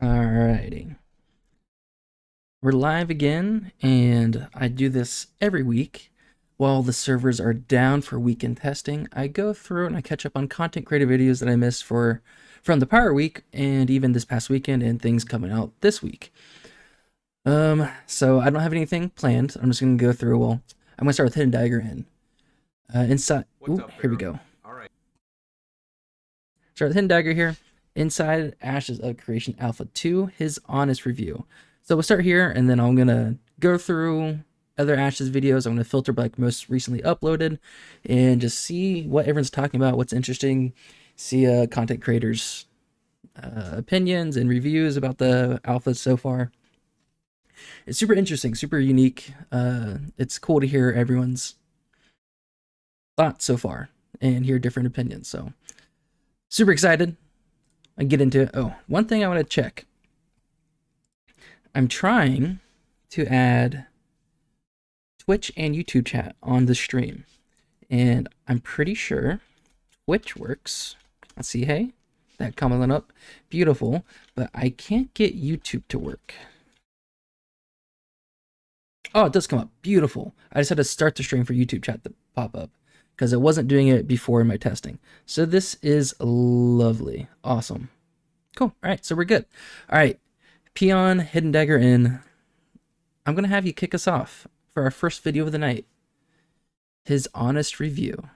Alrighty. We're live again, and I do this every week. While the servers are down for weekend testing, I go through and I catch up on content creator videos that I missed from the prior week and even this past weekend and things coming out this week. So I don't have anything planned. I'm just gonna go through. Well, I'm gonna start with Hidden Dagger Inn. Inside. What's up, Here we Pharaoh? go. All right. Start with Hidden Dagger here. Inside Ashes of Creation Alpha 2, his honest review. So we'll start here, and then I'm gonna go through other Ashes videos. I'm gonna filter by like most recently uploaded, and just see what everyone's talking about, what's interesting. See content creators' opinions and reviews about the alphas so far. It's super interesting, super unique. It's cool to hear everyone's thoughts so far and hear different opinions. So super excited. I get into it. Oh, one thing I want to check. I'm trying to add Twitch and YouTube chat on the stream, and I'm pretty sure Twitch works. Let's see. Hey, that comment went up. Beautiful, but I can't get YouTube to work. Oh, it does come up. Beautiful. I just had to start the stream for YouTube chat to pop up because it wasn't doing it before in my testing. So this is lovely. Awesome. Cool. All right, so we're good. All right, Peon, Hidden Dagger Inn. I'm going to have you kick us off for our first video of the night. His honest review.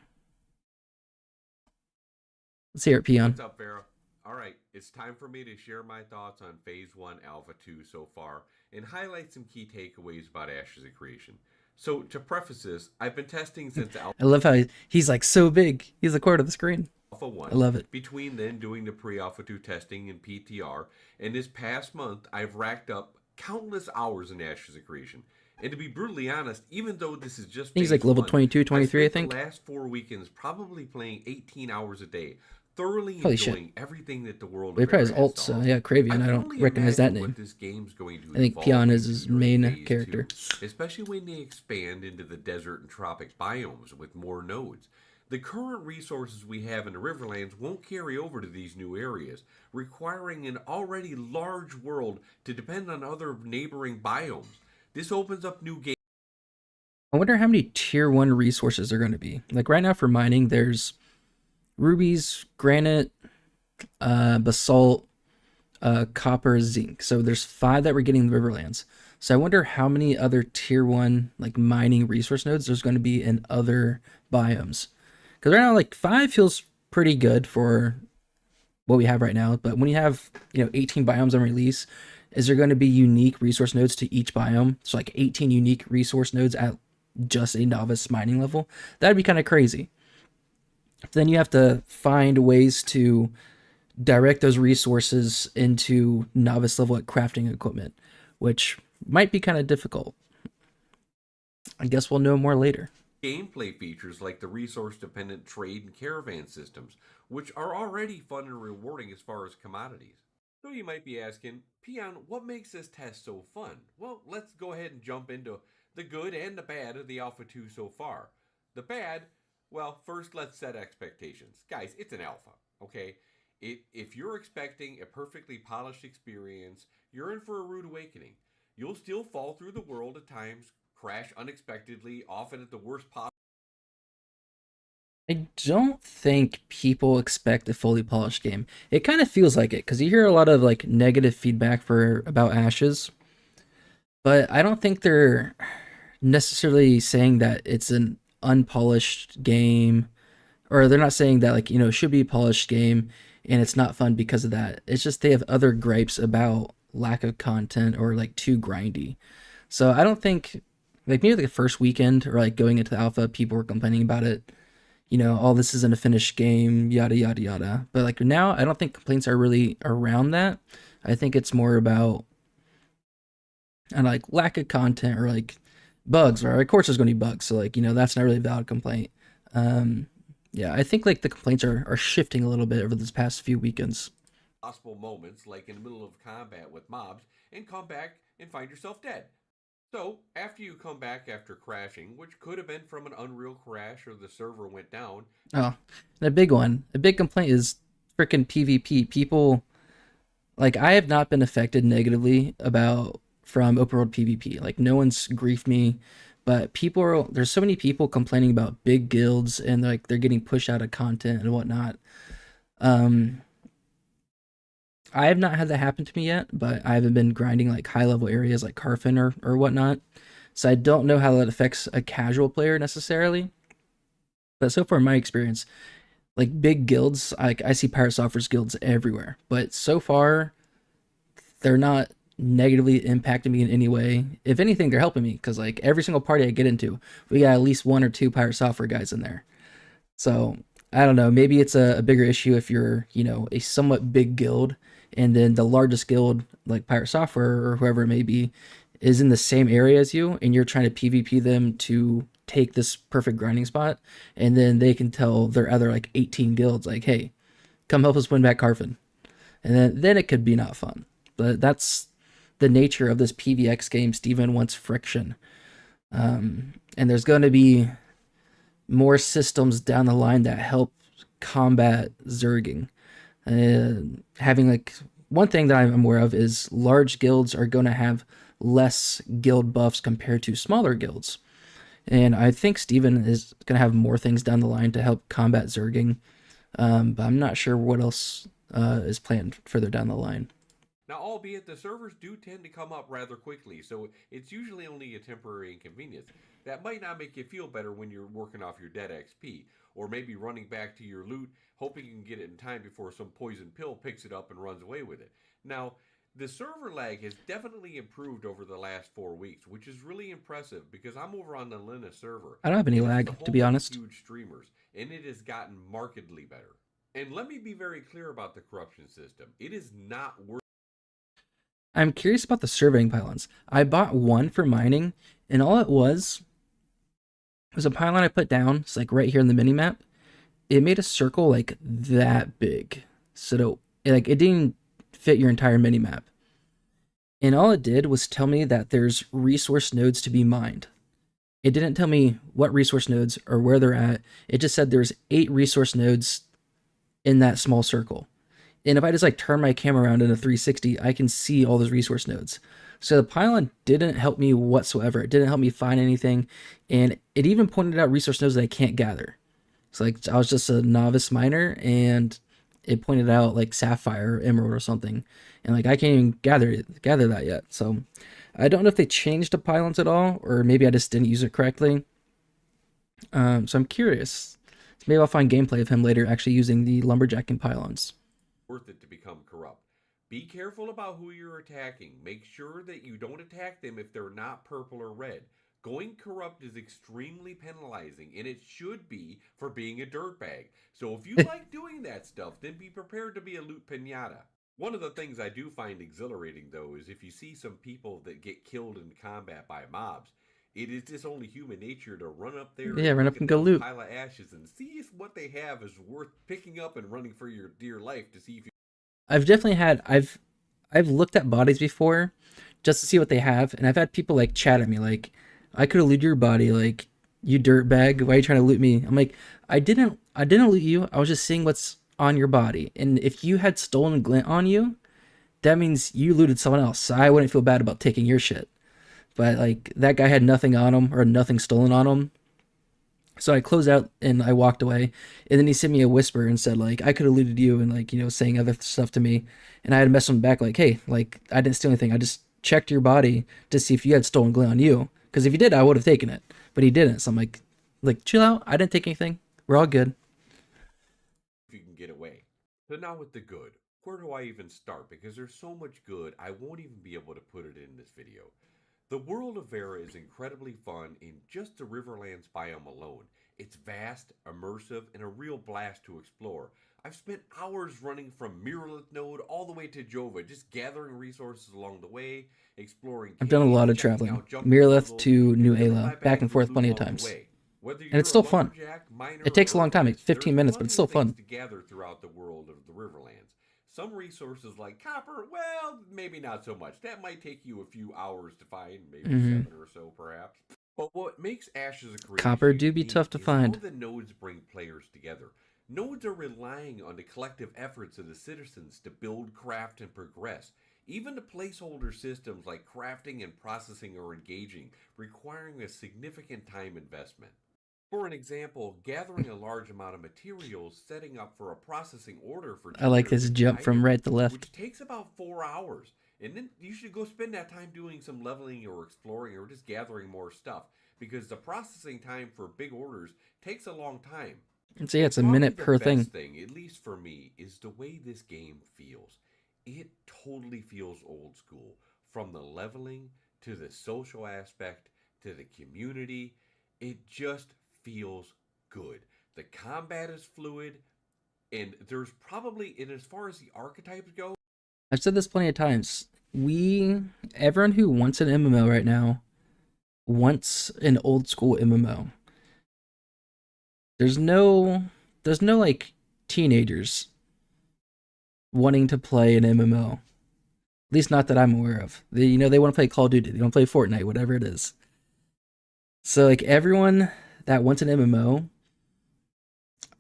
Let's hear it, Peon. What's up, Pharaoh? All right. It's time for me to share my thoughts on Phase 1 Alpha 2 so far and highlight some key takeaways about Ashes of Creation. So, to preface this, I've been testing since I love how he's like so big. He's a quarter of the screen. Alpha 1. I love it. Between then doing the pre-Alpha 2 testing in PTR, and this past month, I've racked up countless hours in Ashes of Creation. And to be brutally honest, even though this is just He's like level 22, 23, I think. The last 4 weekends probably playing 18 hours a day, thoroughly Holy enjoying shit. everything that the world Well, he probably has has alt, to so offer. yeah, Cravian. I don't recognize that name. This game's going to I think evolve Peon is into his during main Phase character. 2, especially when they expand into the desert and tropic biomes with more nodes. The current resources we have in the Riverlands won't carry over to these new areas, requiring an already large world to depend on other neighboring biomes. This opens up new games. I wonder how many tier 1 resources are going to be. Like right now for mining, there's rubies, granite, basalt, copper, zinc. So there's 5 that we're getting in the Riverlands. So I wonder how many other tier 1 like mining resource nodes there's going to be in other biomes. Because right now, like 5 feels pretty good for what we have right now. But when you have 18 biomes on release, is there going to be unique resource nodes to each biome? So like 18 unique resource nodes at just a novice mining level? That'd be kind of crazy. Then you have to find ways to direct those resources into novice level at crafting equipment, which might be kind of difficult. I guess we'll know more later. Gameplay features like the resource-dependent trade and caravan systems, which are already fun and rewarding as far as commodities. So you might be asking, Peon, what makes this test so fun? Well, let's go ahead and jump into the good and the bad of the Alpha 2 so far. The bad, well, first let's set expectations. Guys, it's an alpha, okay? If you're expecting a perfectly polished experience, you're in for a rude awakening. You'll still fall through the world at times, crash unexpectedly, often at the worst possible. I don't think people expect a fully polished game. It kind of feels like it because you hear a lot of like negative feedback for about Ashes, but I don't think they're necessarily saying that it's an unpolished game, or they're not saying that like it should be a polished game and it's not fun because of that. It's just they have other gripes about lack of content or like too grindy. So I don't think like maybe the first weekend or like going into the alpha, people were complaining about it. Oh, this isn't a finished game, yada yada yada. But like now, I don't think complaints are really around that. I think it's more about and like lack of content or like bugs. Or of course, there's going to be bugs. So like that's not really a valid complaint. Yeah, I think like the complaints are shifting a little bit over this past few weekends. Possible moments, like in the middle of combat with mobs, and come back and find yourself dead. So, after you come back after crashing, which could have been from an Unreal crash or the server went down. Oh, and a big one. A big complaint is freaking PvP. People Like I have not been affected negatively about from open world PvP. Like no one's griefed me, but there's so many people complaining about big guilds and like they're getting pushed out of content and whatnot. Um, I have not had that happen to me yet, but I haven't been grinding like high level areas like Carfin or whatnot. So I don't know how that affects a casual player necessarily. But so far, in my experience, like big guilds, I see Pirate Software's guilds everywhere. But so far, they're not negatively impacting me in any way. If anything, they're helping me because like every single party I get into, we got at least one or two Pirate Software guys in there. So I don't know. Maybe it's a bigger issue if you're, a somewhat big guild, and then the largest guild, like Pirate Software or whoever it may be, is in the same area as you, and you're trying to PvP them to take this perfect grinding spot, and then they can tell their other like 18 guilds, like, hey, come help us win back Carfin, and then it could be not fun. But that's the nature of this PVX game. Steven wants friction, and there's going to be more systems down the line that help combat zerging. Having like one thing that I'm aware of is large guilds are going to have less guild buffs compared to smaller guilds. And I think Steven is going to have more things down the line to help combat zerging. But I'm not sure what else is planned further down the line. Now, albeit the servers do tend to come up rather quickly, so it's usually only a temporary inconvenience. That might not make you feel better when you're working off your dead XP, or maybe running back to your loot, hoping you can get it in time before some poison pill picks it up and runs away with it. Now, the server lag has definitely improved over the last 4 weeks, which is really impressive because I'm over on the Linus server, I don't have any and it's the lag, to home be of the honest. huge streamers, and it has gotten markedly better. And let me be very clear about the corruption system. It is not worth. I'm curious about the surveying pylons. I bought one for mining, and all it was a pylon I put down. It's like right here in the mini map. It made a circle like that big, so it didn't fit your entire mini map. And all it did was tell me that there's resource nodes to be mined. It didn't tell me what resource nodes or where they're at. It just said there's 8 resource nodes in that small circle. And if I just like turn my camera around in a 360, I can see all those resource nodes. So the pylon didn't help me whatsoever. It didn't help me find anything. And it even pointed out resource nodes that I can't gather. So like I was just a novice miner and it pointed out like sapphire or emerald or something. And like I can't even gather that yet. So I don't know if they changed the pylons at all, or maybe I just didn't use it correctly. So I'm curious. Maybe I'll find gameplay of him later actually using the lumberjacking pylons. Worth it to become corrupt. Be careful about who you're attacking. Make sure that you don't attack them if they're not purple or red. Going corrupt is extremely penalizing, and it should be for being a dirtbag. So if you like doing that stuff, then be prepared to be a loot pinata. One of the things I do find exhilarating, though, is if you see some people that get killed in combat by mobs, it is just only human nature to run up there Yeah, and run look up and at go that loot. pile of ashes and see if what they have is worth picking up and running for your dear life to see if you. I've definitely had I've looked at bodies before just to see what they have, and I've had people like chat at me like, I could have looted your body, like, you dirtbag, why are you trying to loot me? I'm like, I didn't loot you. I was just seeing what's on your body. And if you had stolen glint on you, that means you looted someone else. So I wouldn't feel bad about taking your shit. But like that guy had nothing on him or nothing stolen on him. So I closed out and I walked away. And then he sent me a whisper and said, like, I could have looted you and, like, saying other stuff to me. And I had to mess him back, like, hey, like, I didn't steal anything. I just checked your body to see if you had stolen glint on you. Because if you did, I would have taken it. But he didn't. So I'm like, chill out. I didn't take anything. We're all good. If you can get away. So now with the good, where do I even start? Because there's so much good, I won't even be able to put it in this video. The world of Vera is incredibly fun in just the Riverlands biome alone. It's vast, immersive, and a real blast to explore. I've spent hours running from Miralith Node all the way to Jova, just gathering resources along the way, exploring I've done a caves, lot of checking traveling. out jungle Miralith puzzles, to and New filling my Ayla, back bag and with forth plenty loot of along the times. way. Whether And it's you're a still fun. lumberjack, miner, It or takes a long time. herbalist, It's 15 there's minutes, but it's plenty of still things fun. to gather throughout the world of the Riverlands. Some resources like copper, well, maybe not so much. That might take you a few hours to find, maybe Hmm. 7 or so perhaps. But what makes Ashes of Creation Copper do be tough unique to is how find. the nodes bring players together. Nodes are relying on the collective efforts of the citizens to build, craft, and progress. Even the placeholder systems like crafting and processing are engaging, requiring a significant time investment. For an example, gathering a large amount of materials, setting up for a processing order for I like this generating the jump from item, right to left. which takes about 4 hours. And then you should go spend that time doing some leveling or exploring or just gathering more stuff because the processing time for big orders takes a long time. And so yeah, But it's a probably minute the per thing. best thing, at least for me, is the way this game feels. It totally feels old school. From the leveling to the social aspect to the community, it just feels good. The combat is fluid, and there's probably, and as far as the archetypes go, I've said this plenty of times. Everyone who wants an MMO right now wants an old school MMO. There's no, there's no like teenagers wanting to play an MMO. At least not that I'm aware of. They want to play Call of Duty. They want to play Fortnite, whatever it is. So like everyone that wants an MMO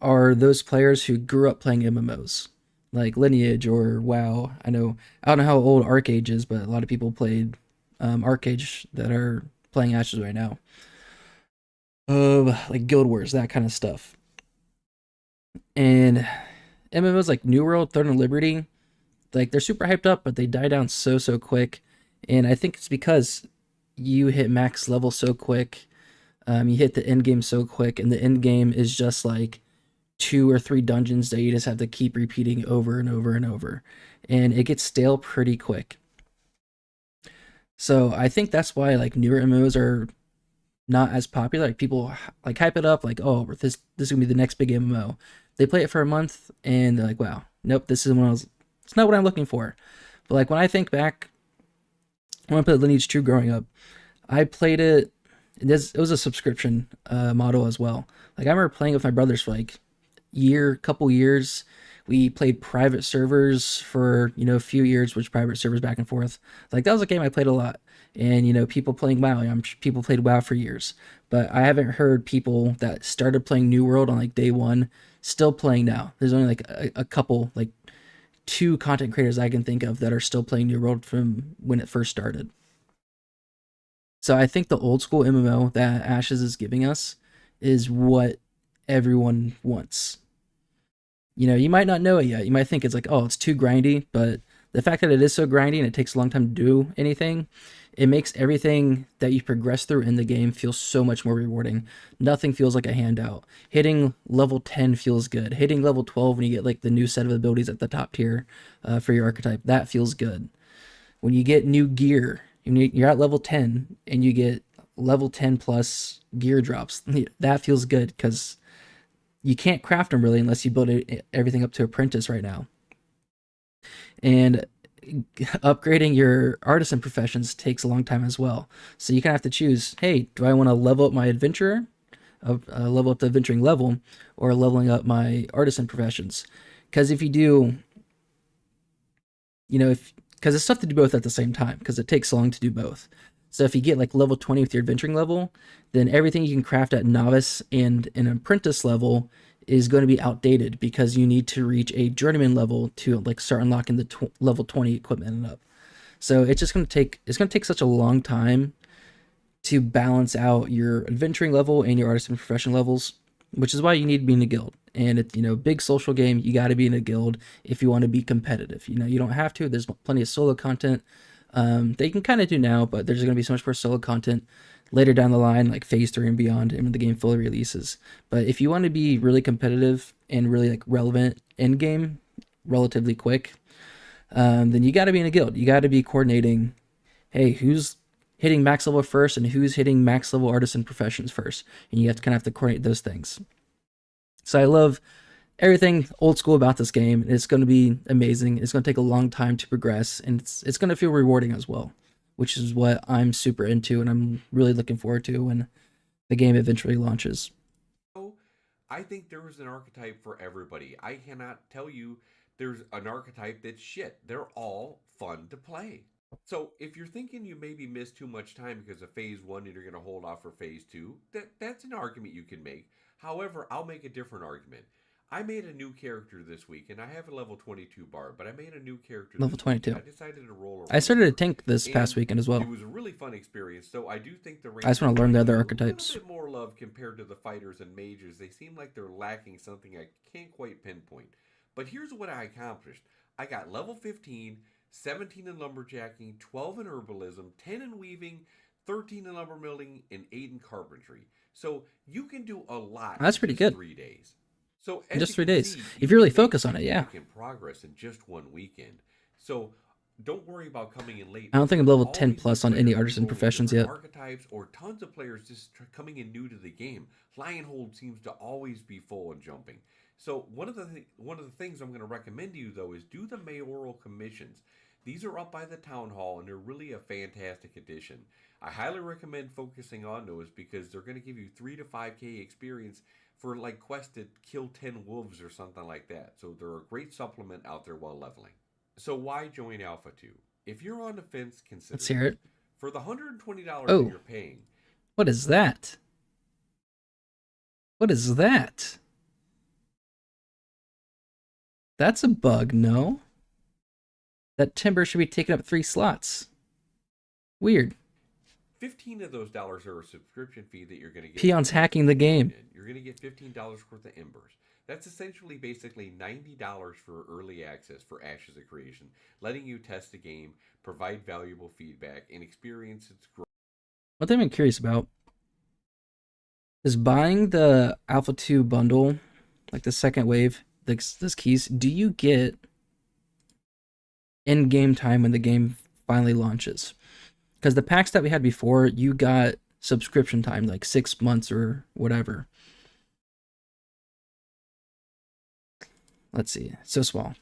are those players who grew up playing MMOs, like Lineage or WoW. I don't know how old ArcAge is, but a lot of people played ArcAge that are playing Ashes right now. Like Guild Wars, that kind of stuff. And MMOs like New World, Throne of Liberty, like they're super hyped up, but they die down so quick. And I think it's because you hit max level so quick. You hit the end game so quick, and the end game is just like 2 or 3 dungeons that you just have to keep repeating over and over and over, and it gets stale pretty quick. So I think that's why like newer MMOs are not as popular. Like people like hype it up, like oh this is gonna be the next big MMO. They play it for a month and they're like, wow, nope, this is what I was. It's not what I'm looking for. But like when I think back, when I played Lineage 2 growing up, I played it. It was a subscription model as well. Like I remember playing with my brothers for like couple years. We played private servers for a few years, which private servers back and forth. Like that was a game I played a lot, and people playing WoW. People played WoW for years, but I haven't heard people that started playing New World on like day one still playing now. There's only like a couple, like 2 content creators I can think of that are still playing New World from when it first started. So I think the old school MMO that Ashes is giving us is what everyone wants. You might not know it yet. You might think it's like, oh, it's too grindy, but the fact that it is so grindy and it takes a long time to do anything, it makes everything that you progress through in the game feel so much more rewarding. Nothing feels like a handout. Hitting level 10 feels good. Hitting level 12 when you get like the new set of abilities at the top tier for your archetype, that feels good. When you get new gear, you're at level 10 and you get level 10 plus gear drops, that feels good because you can't craft them really unless you build everything up to apprentice right now. And upgrading your artisan professions takes a long time as well. So you kind of have to choose, hey, do I want to level up my adventurer, level up the adventuring level, or leveling up my artisan professions? Because if you do, because it's tough to do both at the same time because it takes so long to do both. So if you get like level 20 with your adventuring level, then everything you can craft at novice and an apprentice level is going to be outdated because you need to reach a journeyman level to like start unlocking the level 20 equipment and up. So it's going to take such a long time to balance out your adventuring level and your artisan profession levels, which is why you need to be in a guild. And it's big social game, you got to be in a guild if you want to be competitive. You don't have to. There's plenty of solo content they can kind of do now, but there's going to be so much more solo content later down the line, like phase 3 and beyond, and when the game fully releases. But if you want to be really competitive and really like relevant end game relatively quick, then you got to be in a guild. You got to be coordinating, hey, who's hitting max level first and who's hitting max level artisan professions first, and you have to kind of coordinate those things. So I love everything old school about this game. It's going to be amazing. It's going to take a long time to progress, and it's going to feel rewarding as well, which is what I'm super into, and I'm really looking forward to when the game eventually launches. I think there is an archetype for everybody. I cannot tell you there's an archetype that's shit. They're all fun to play. So if you're thinking you maybe missed too much time because of phase 1 and you're going to hold off for phase 2, that's an argument you can make. However, I'll make a different argument. I made a new character this week, and I have a level 22 bar, but I made a new character Level this week, and 22. I decided to roll a I started a ranger. tank this past And weekend as it well. was a really fun experience, though I do think the I just rangers want to learn could the use other a archetypes. little bit more love compared to the fighters and mages. They seem like they're lacking something I can't quite pinpoint. But here's what I accomplished. I got level 15, 17 in lumberjacking, 12 in herbalism, 10 in weaving, 13 in lumber milling, and 8 in carpentry. So you can do a lot That's in pretty just good. 3 days. So In as just you 3 can days. see, If you you really can make focus on it, yeah. significant progress in just one weekend. So don't worry about coming in late. I don't think I'm There's level 10 always plus new on any players artisan people with professions different yet. archetypes, or tons of players just coming in new to the game. Lionhold seems to always be full and jumping. So one of the things I'm going to recommend to you though is do the mayoral commissions. These are up by the town hall and they're really a fantastic addition. I highly recommend focusing on those because they're going to give you 3 to 5k experience for like quest to kill 10 wolves or something like that. So they're a great supplement out there while leveling. So why join Alpha 2? If you're on the fence, consider Let's hear it. For the $120 that Oh, you're paying, what is that? What is that? That's a bug, no? That timber should be taking up 3 slots. Weird. 15 of those dollars are a subscription fee that you're going to get. Peon's hacking the game. You're going to get $15 worth of embers. That's essentially basically $90 for early access for Ashes of Creation, letting you test the game, provide valuable feedback, and experience its growth. One thing I'm curious about is buying the Alpha 2 bundle, like the second wave, this keys, do you get in-game time when the game finally launches? Because the packs that we had before, you got subscription time, like 6 months or whatever. Let's see. It's so small.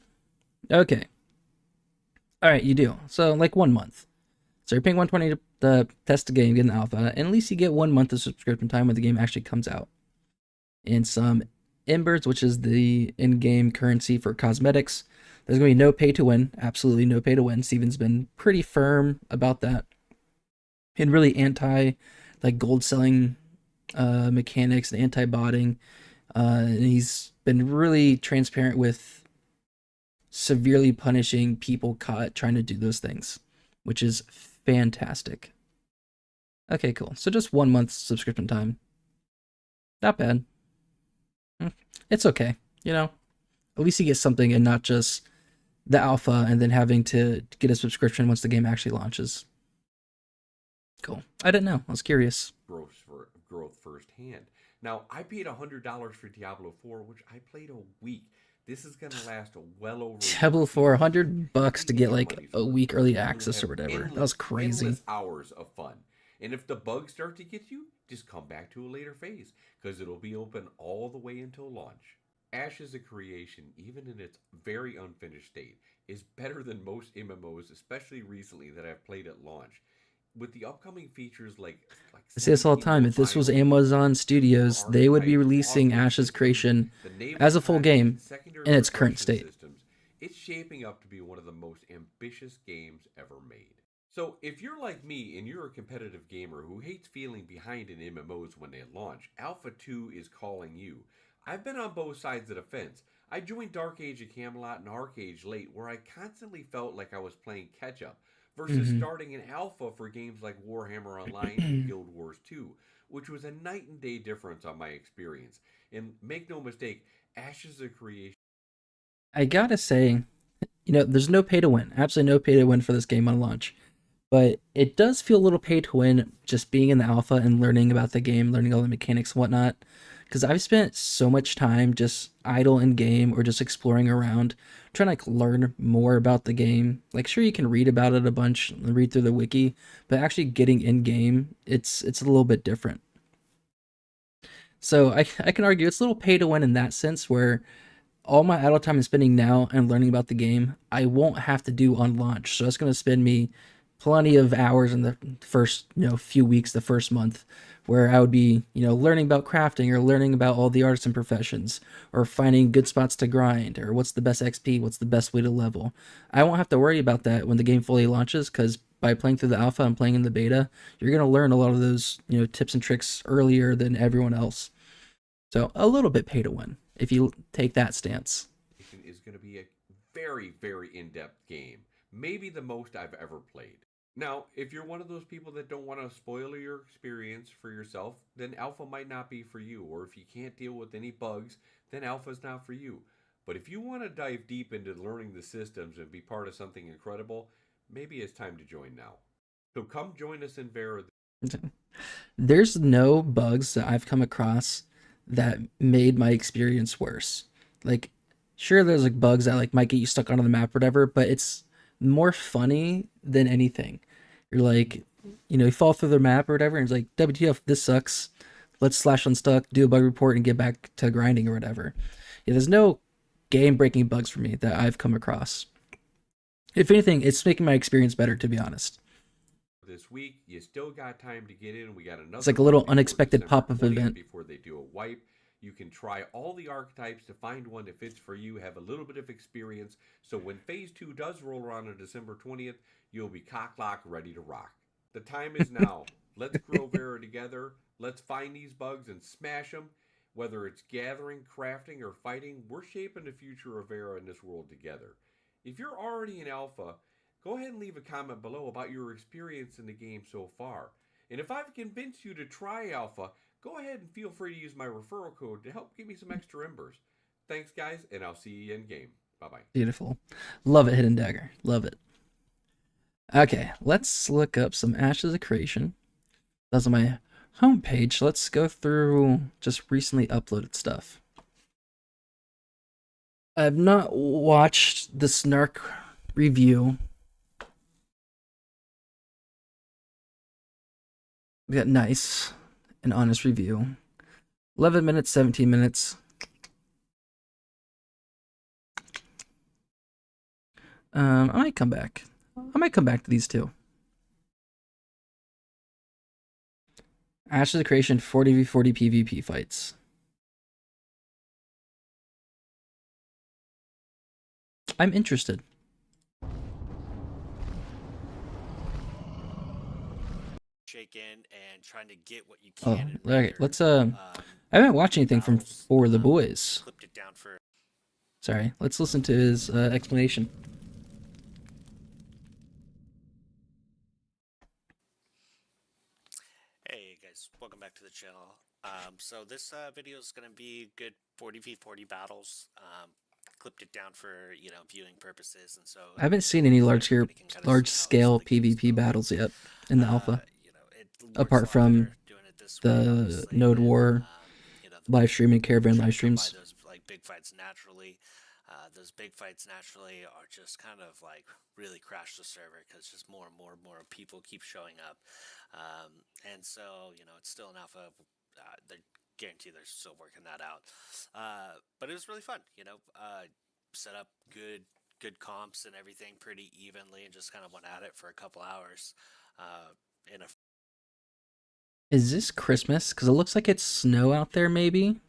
Okay. All right, you do. So like 1 month. So you're paying $120 to test the game, get an alpha, and at least you get 1 month of subscription time when the game actually comes out. And some embers, which is the in-game currency for cosmetics. There's going to be no pay to win. Absolutely no pay to win. Steven's been pretty firm about that. And really anti like gold selling mechanics and anti-botting. And he's been really transparent with severely punishing people caught trying to do those things, which is fantastic. Okay, cool. So just 1 month subscription time. Not bad. It's okay, you know? At least you get something and not just the alpha and then having to get a subscription once the game actually launches. Cool. I didn't know. I was curious. Growth firsthand. Now, I paid $100 for Diablo 4, which I played a week. This is going to last well over Diablo 4, $100 to get like a week early access or whatever. That was crazy. Endless hours of fun. And if the bugs start to get you, just come back to a later phase, because it'll be open all the way until launch. Ashes of Creation, even in its very unfinished state, is better than most MMOs, especially recently that I've played at launch. With the upcoming features like I say this all the time. If this was Amazon Studios, they would be releasing Ashes Creation as a full game in its current state. It's shaping up to be one of the most ambitious games ever made. So if you're like me and you're a competitive gamer who hates feeling behind in MMOs when they launch, Alpha 2 is calling you. I've been on both sides of the fence. I joined Dark Age of Camelot and Arcade late, where I constantly felt like I was playing catch-up, versus starting an alpha for games like Warhammer Online and Guild Wars 2, which was a night and day difference on my experience. And make no mistake, Ashes of Creation. I gotta say, you know, there's no pay to win. Absolutely no pay to win for this game on launch. But it does feel a little pay to win just being in the alpha and learning about the game, learning all the mechanics and whatnot. Because I've spent so much time just idle in game or just exploring around, trying to like learn more about the game. Like, sure, you can read about it a bunch, read through the wiki, but actually getting in game, it's a little bit different. So I can argue it's a little pay to win in that sense, where all my idle time I'm spending now and learning about the game, I won't have to do on launch. So it's going to spend me plenty of hours in the first, few weeks, the first month, where I would be, learning about crafting or learning about all the artisan professions or finding good spots to grind or what's the best XP, what's the best way to level. I won't have to worry about that when the game fully launches, because by playing through the alpha and playing in the beta, you're going to learn a lot of those, tips and tricks earlier than everyone else. So a little bit pay to win. if you take that stance. Is going to be a very, very in depth game. Maybe the most I've ever played. Now, if you're one of those people that don't want to spoil your experience for yourself, then Alpha might not be for you. Or if you can't deal with any bugs, then Alpha's not for you. But if you want to dive deep into learning the systems and be part of something incredible, maybe it's time to join now. So come join us in Vera. There's no bugs that I've come across that made my experience worse. Like, sure, there's like bugs that like might get you stuck onto the map or whatever, but it's more funny than anything. You're like, you fall through the map or whatever, and it's like, WTF, this sucks. Let's slash unstuck, do a bug report, and get back to grinding or whatever. Yeah, there's no game-breaking bugs for me that I've come across. If anything, it's making my experience better, to be honest. This week, you still got time to get in. We got another. It's like a little unexpected pop-up event before they do a wipe. You can try all the archetypes to find one that fits for you, have a little bit of experience, so when Phase 2 does roll around on December 20th, you'll be cock-locked, ready to rock. The time is now. Let's grow Vera together. Let's find these bugs and smash them. Whether it's gathering, crafting, or fighting, we're shaping the future of Vera in this world together. If you're already in Alpha, go ahead and leave a comment below about your experience in the game so far. And if I've convinced you to try Alpha, go ahead and feel free to use my referral code to help give me some extra embers. Thanks, guys, and I'll see you in game. Bye-bye. Beautiful. Love it, Hidden Dagger. Love it. Okay, let's look up some Ashes of Creation. That's on my homepage. Let's go through just recently uploaded stuff. I've not watched the Snark review. We got nice and honest review. 11 minutes, 17 minutes. I might come back. I might come back to these two. Ashes of Creation 40v40 PvP fights. I'm interested. Shake in and trying to get what you can. Oh, okay. Let's I haven't watched anything from For the Boys. Clipped it down for. Sorry. Let's listen to his explanation. Hey guys, welcome back to the channel. So this video is going to be good 40v40 battles. Clipped it down for viewing purposes, and so I haven't seen any large scale PvP battles yet in the alpha. Apart from the Node War live streaming, Caravan live streams. Those big fights naturally. Those big fights naturally are just kind of like really crash the server because just more and more people keep showing up, and so it's still an alpha. They're guaranteed they're still working that out, but it was really fun. Set up good comps and everything pretty evenly, and just kind of went at it for a couple hours. Is this Christmas? Because it looks like it's snow out there, maybe.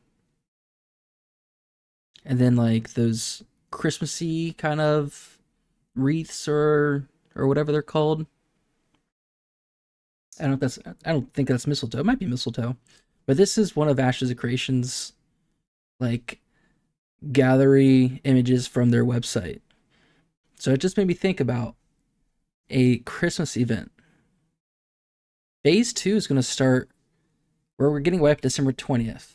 And then like those Christmassy kind of wreaths or whatever they're called. I don't think that's mistletoe. It might be mistletoe. But this is one of Ashes of Creation's like gallery images from their website. So it just made me think about a Christmas event. Phase 2 is going to start where we're getting wiped December 20th.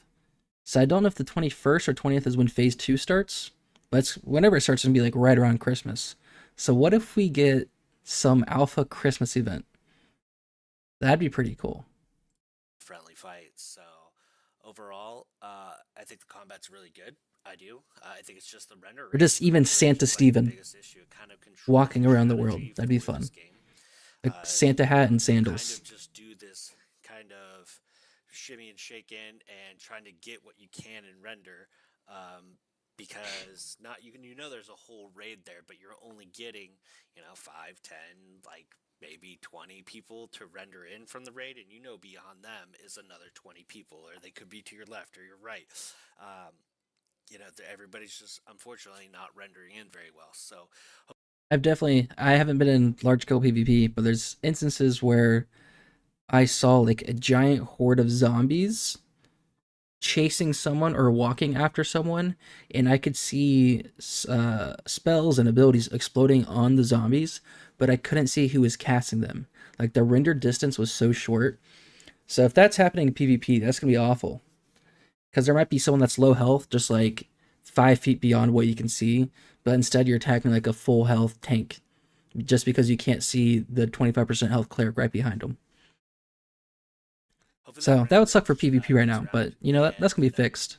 So I don't know if the 21st or 20th is when Phase 2 starts, but it's, whenever it starts, it's going to be like right around Christmas. So what if we get some alpha Christmas event? That'd be pretty cool. Friendly fights. So overall, I think the combat's really good. I do. I think it's just the render. Or just even Santa Steven walking around the world. That'd be fun. Like Santa hat and sandals. Kind of just do this kind of shimmy and shake in and trying to get what you can in render, because there's a whole raid there, but you're only getting 5, 10, like maybe 20 people to render in from the raid, and beyond them is another 20 people, or they could be to your left or your right. Everybody's just unfortunately not rendering in very well. So I haven't been in large scale PvP, but there's instances where I saw like a giant horde of zombies chasing someone or walking after someone, and I could see spells and abilities exploding on the zombies, but I couldn't see who was casting them. Like the rendered distance was so short. So if that's happening in PvP, that's gonna be awful. Because there might be someone that's low health, just like 5 feet beyond what you can see, but instead you're attacking like a full health tank, just because you can't see the 25% health cleric right behind them. Hopefully So that would suck for renders, PvP right goes now, but around you know that's gonna be and fixed.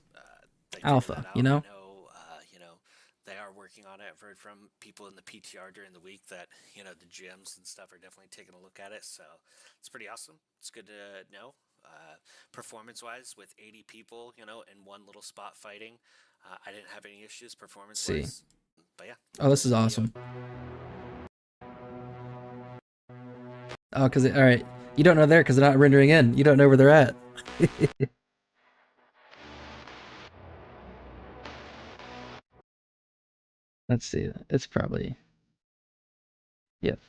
they figure Alpha, that out. you know. I know, they are working on it. I've heard from people in the PTR during the week that the gyms and stuff are definitely taking a look at it. So it's pretty awesome. It's good to know. Performance-wise, with 80 people, in one little spot fighting, I didn't have any issues See. performance-wise. But yeah. Oh, this is video. awesome. Oh, because all right, you don't know there because they're not rendering in. You don't know where they're at. Let's see. It's probably, yep.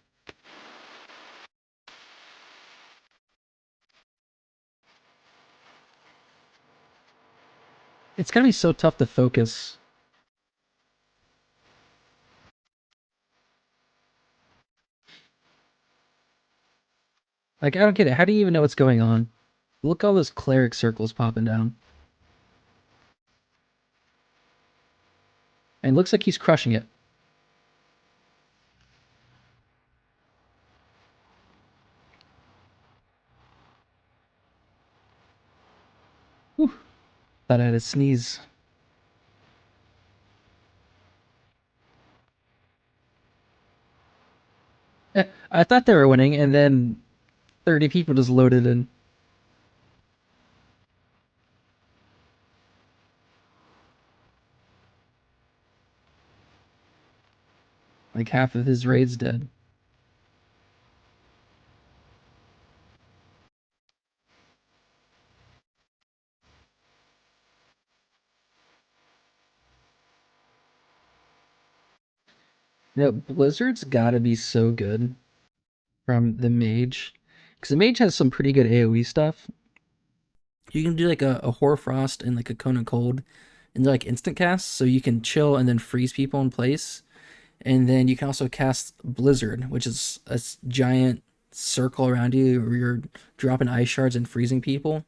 It's gonna be so tough to focus. Like I don't get it. How do you even know what's going on? Look, all those cleric circles popping down. And it looks like he's crushing it. Whew. Thought I had a sneeze. I thought they were winning, and then 30 people just loaded in. Like half of his raid's dead. Blizzard's gotta be so good from the mage. Because the mage has some pretty good AoE stuff. You can do like a Hoarfrost and like a Cone of Cold, and they're like instant casts, so you can chill and then freeze people in place. And then you can also cast Blizzard, which is a giant circle around you where you're dropping ice shards and freezing people.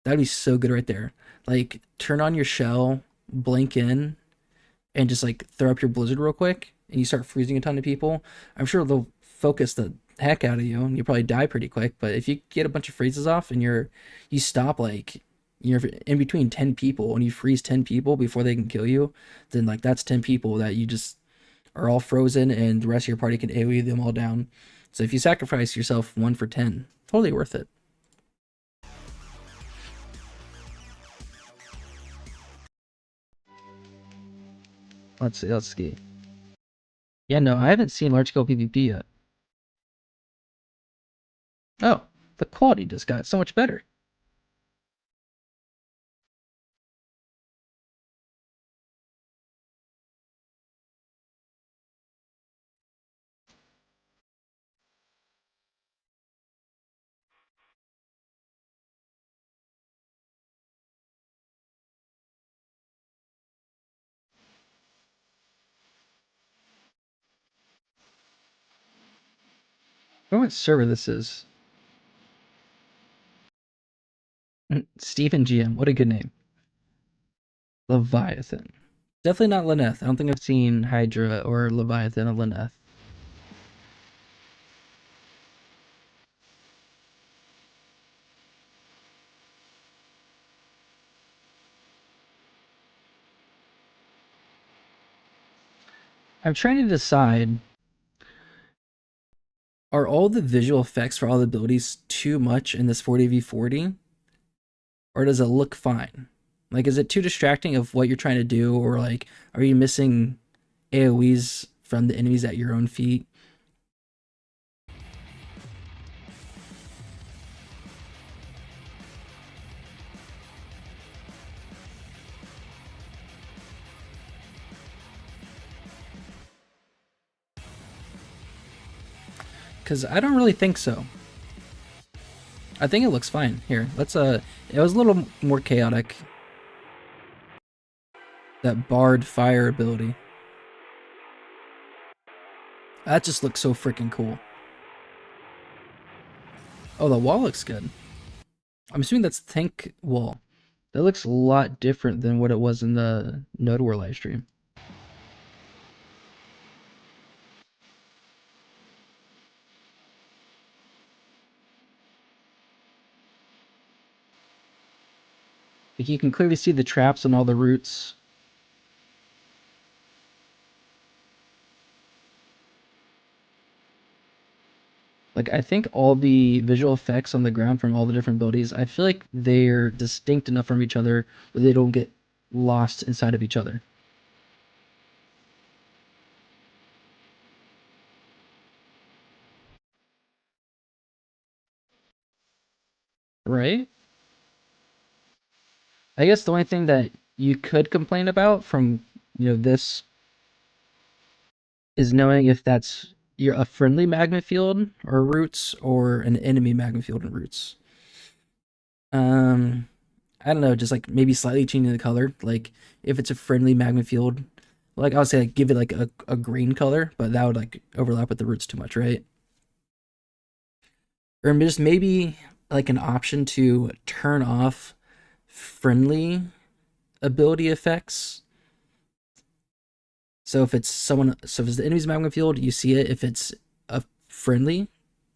That'd be so good right there. Like, turn on your shell, blink in, and just like throw up your Blizzard real quick, and you start freezing a ton of people. I'm sure they'll focus the heck out of you, and you probably die pretty quick. But if you get a bunch of freezes off, and you stop like you're in between 10 people, and you freeze 10 people before they can kill you, then like that's 10 people that you just are all frozen, and the rest of your party can AoE them all down. So if you sacrifice yourself 1 for 10, totally worth it. Let's see, let's ski. Yeah, no, I haven't seen large scale PvP yet. Oh, the quality just got so much better. I wonder what server this is. Stephen GM, what a good name. Leviathan. Definitely not Lyneth. I don't think I've seen Hydra or Leviathan of Lyneth. I'm trying to decide, are all the visual effects for all the abilities too much in this 40v40? Or does it look fine? Like, is it too distracting of what you're trying to do? Or like, are you missing AoEs from the enemies at your own feet? Because I don't really think so. I think it looks fine. Here, let's it was a little more chaotic. That barred fire ability. That just looks so freaking cool. Oh, the wall looks good. I'm assuming that's tank wall. That looks a lot different than what it was in the Node War livestream. Like you can clearly see the traps on all the routes. Like, I think all the visual effects on the ground from all the different abilities, I feel like they're distinct enough from each other where they don't get lost inside of each other. Right? I guess the only thing that you could complain about from, this is knowing if that's you're a friendly magma field or roots or an enemy magma field and roots. I don't know, just like maybe slightly changing the color. Like if it's a friendly magma field, like I would say like give it like a green color, but that would like overlap with the roots too much, right? Or just maybe like an option to turn off friendly ability effects. So if it's the enemy's magma field, you see it. If it's a friendly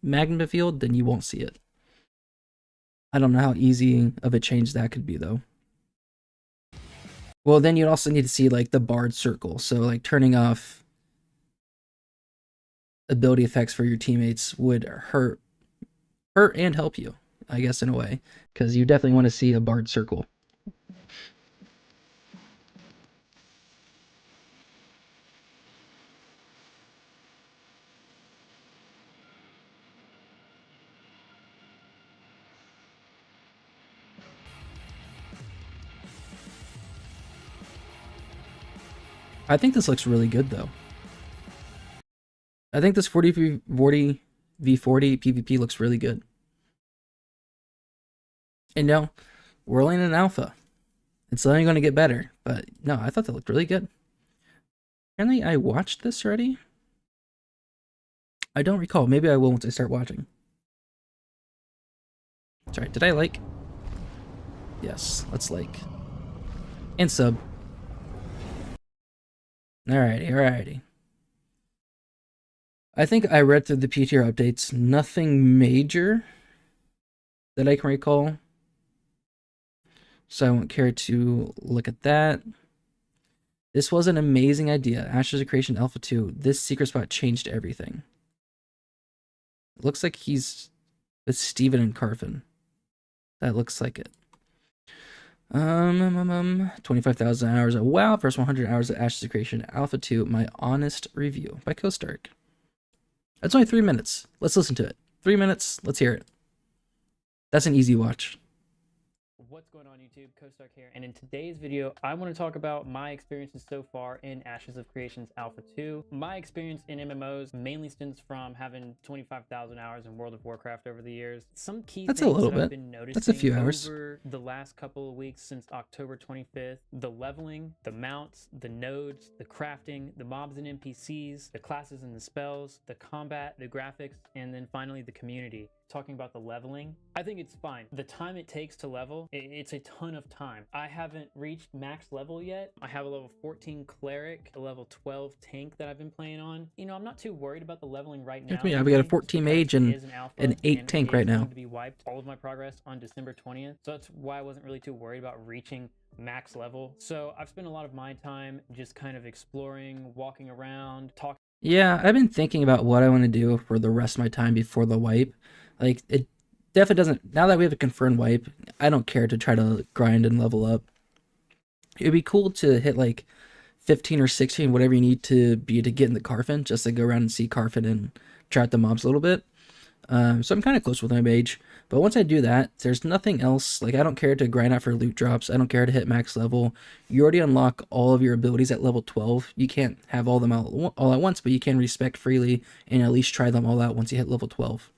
magma field, then you won't see it. I don't know how easy of a change that could be though. Well, then you'd also need to see like the barred circle. So like turning off ability effects for your teammates would hurt and help you, I guess, in a way, because you definitely want to see a barred circle. I think this looks really good though. I think this 40v40 PvP looks really good. And no, we're only in an alpha. It's only going to get better. But no, I thought that looked really good. Apparently I watched this already. I don't recall. Maybe I will once I start watching. Sorry, did I like? Yes, let's like. And sub. Alrighty. I think I read through the PTR updates. Nothing major that I can recall. So I won't care to look at that. This was an amazing idea. Ashes of Creation Alpha 2. This secret spot changed everything. It looks like he's with Steven and Carfin. That looks like it. 25,000 hours of WoW, first 100 hours of Ashes of Creation Alpha 2, my honest review by CoStark. That's only 3 minutes. Let's listen to it. 3 minutes, let's hear it. That's an easy watch. What's going on YouTube? CoStark here, and in today's video I want to talk about my experiences so far in Ashes of Creations Alpha 2. My experience in MMOs mainly stems from having 25,000 hours in World of Warcraft over the years. Some key That's a things little that I've bit. been noticing That's a few hours. over the last couple of weeks since October 25th, the leveling, the mounts, the nodes, the crafting, the mobs and NPCs, the classes and the spells, the combat, the graphics, and then finally the community. Talking about the leveling, I think it's fine. The time it takes to level, it's a ton of time. I haven't reached max level yet. I have a level 14 cleric, a level 12 tank that I've been playing on. You know, I'm not too worried about the leveling right now. Yeah, we got a 14 mage and an 8 tank right now. To be wiped all of my progress on December 20th. So that's why I wasn't really too worried about reaching max level. So I've spent a lot of my time just kind of exploring, walking around, talking. Yeah, I've been thinking about what I want to do for the rest of my time before the wipe. Like, it definitely doesn't, now that we have a confirmed wipe, I don't care to try to grind and level up. It'd be cool to hit like 15 or 16, whatever you need to be to get in the Carfin, just to go around and see Carfin and try out the mobs a little bit. So I'm kind of close with my mage, but once I do that, there's nothing else. Like, I don't care to grind out for loot drops. I don't care to hit max level. You already unlock all of your abilities at level 12. You can't have all them all at once, but you can respec freely and at least try them all out once you hit level 12.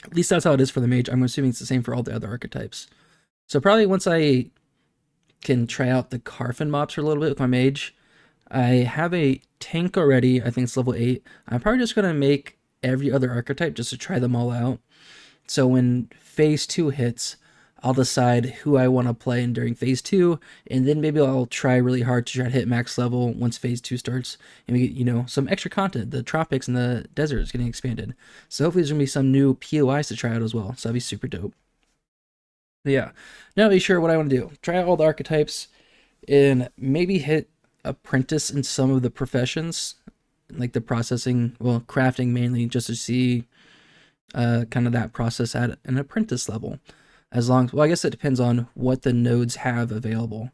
At least that's how it is for the mage. I'm assuming it's the same for all the other archetypes. So probably once I can try out the Karfin mobs for a little bit with my mage, I have a tank already. I think it's level 8. I'm probably just going to make every other archetype just to try them all out. So when phase 2 hits, I'll decide who I want to play in during phase 2, and then maybe I'll try really hard to try to hit max level once phase 2 starts, and we get, some extra content. The tropics and the desert is getting expanded. So hopefully there's going to be some new POIs to try out as well. So that'd be super dope. But yeah, not really sure what I want to do. Try out all the archetypes and maybe hit apprentice in some of the professions, like the processing, crafting mainly, just to see kind of that process at an apprentice level. I guess it depends on what the nodes have available,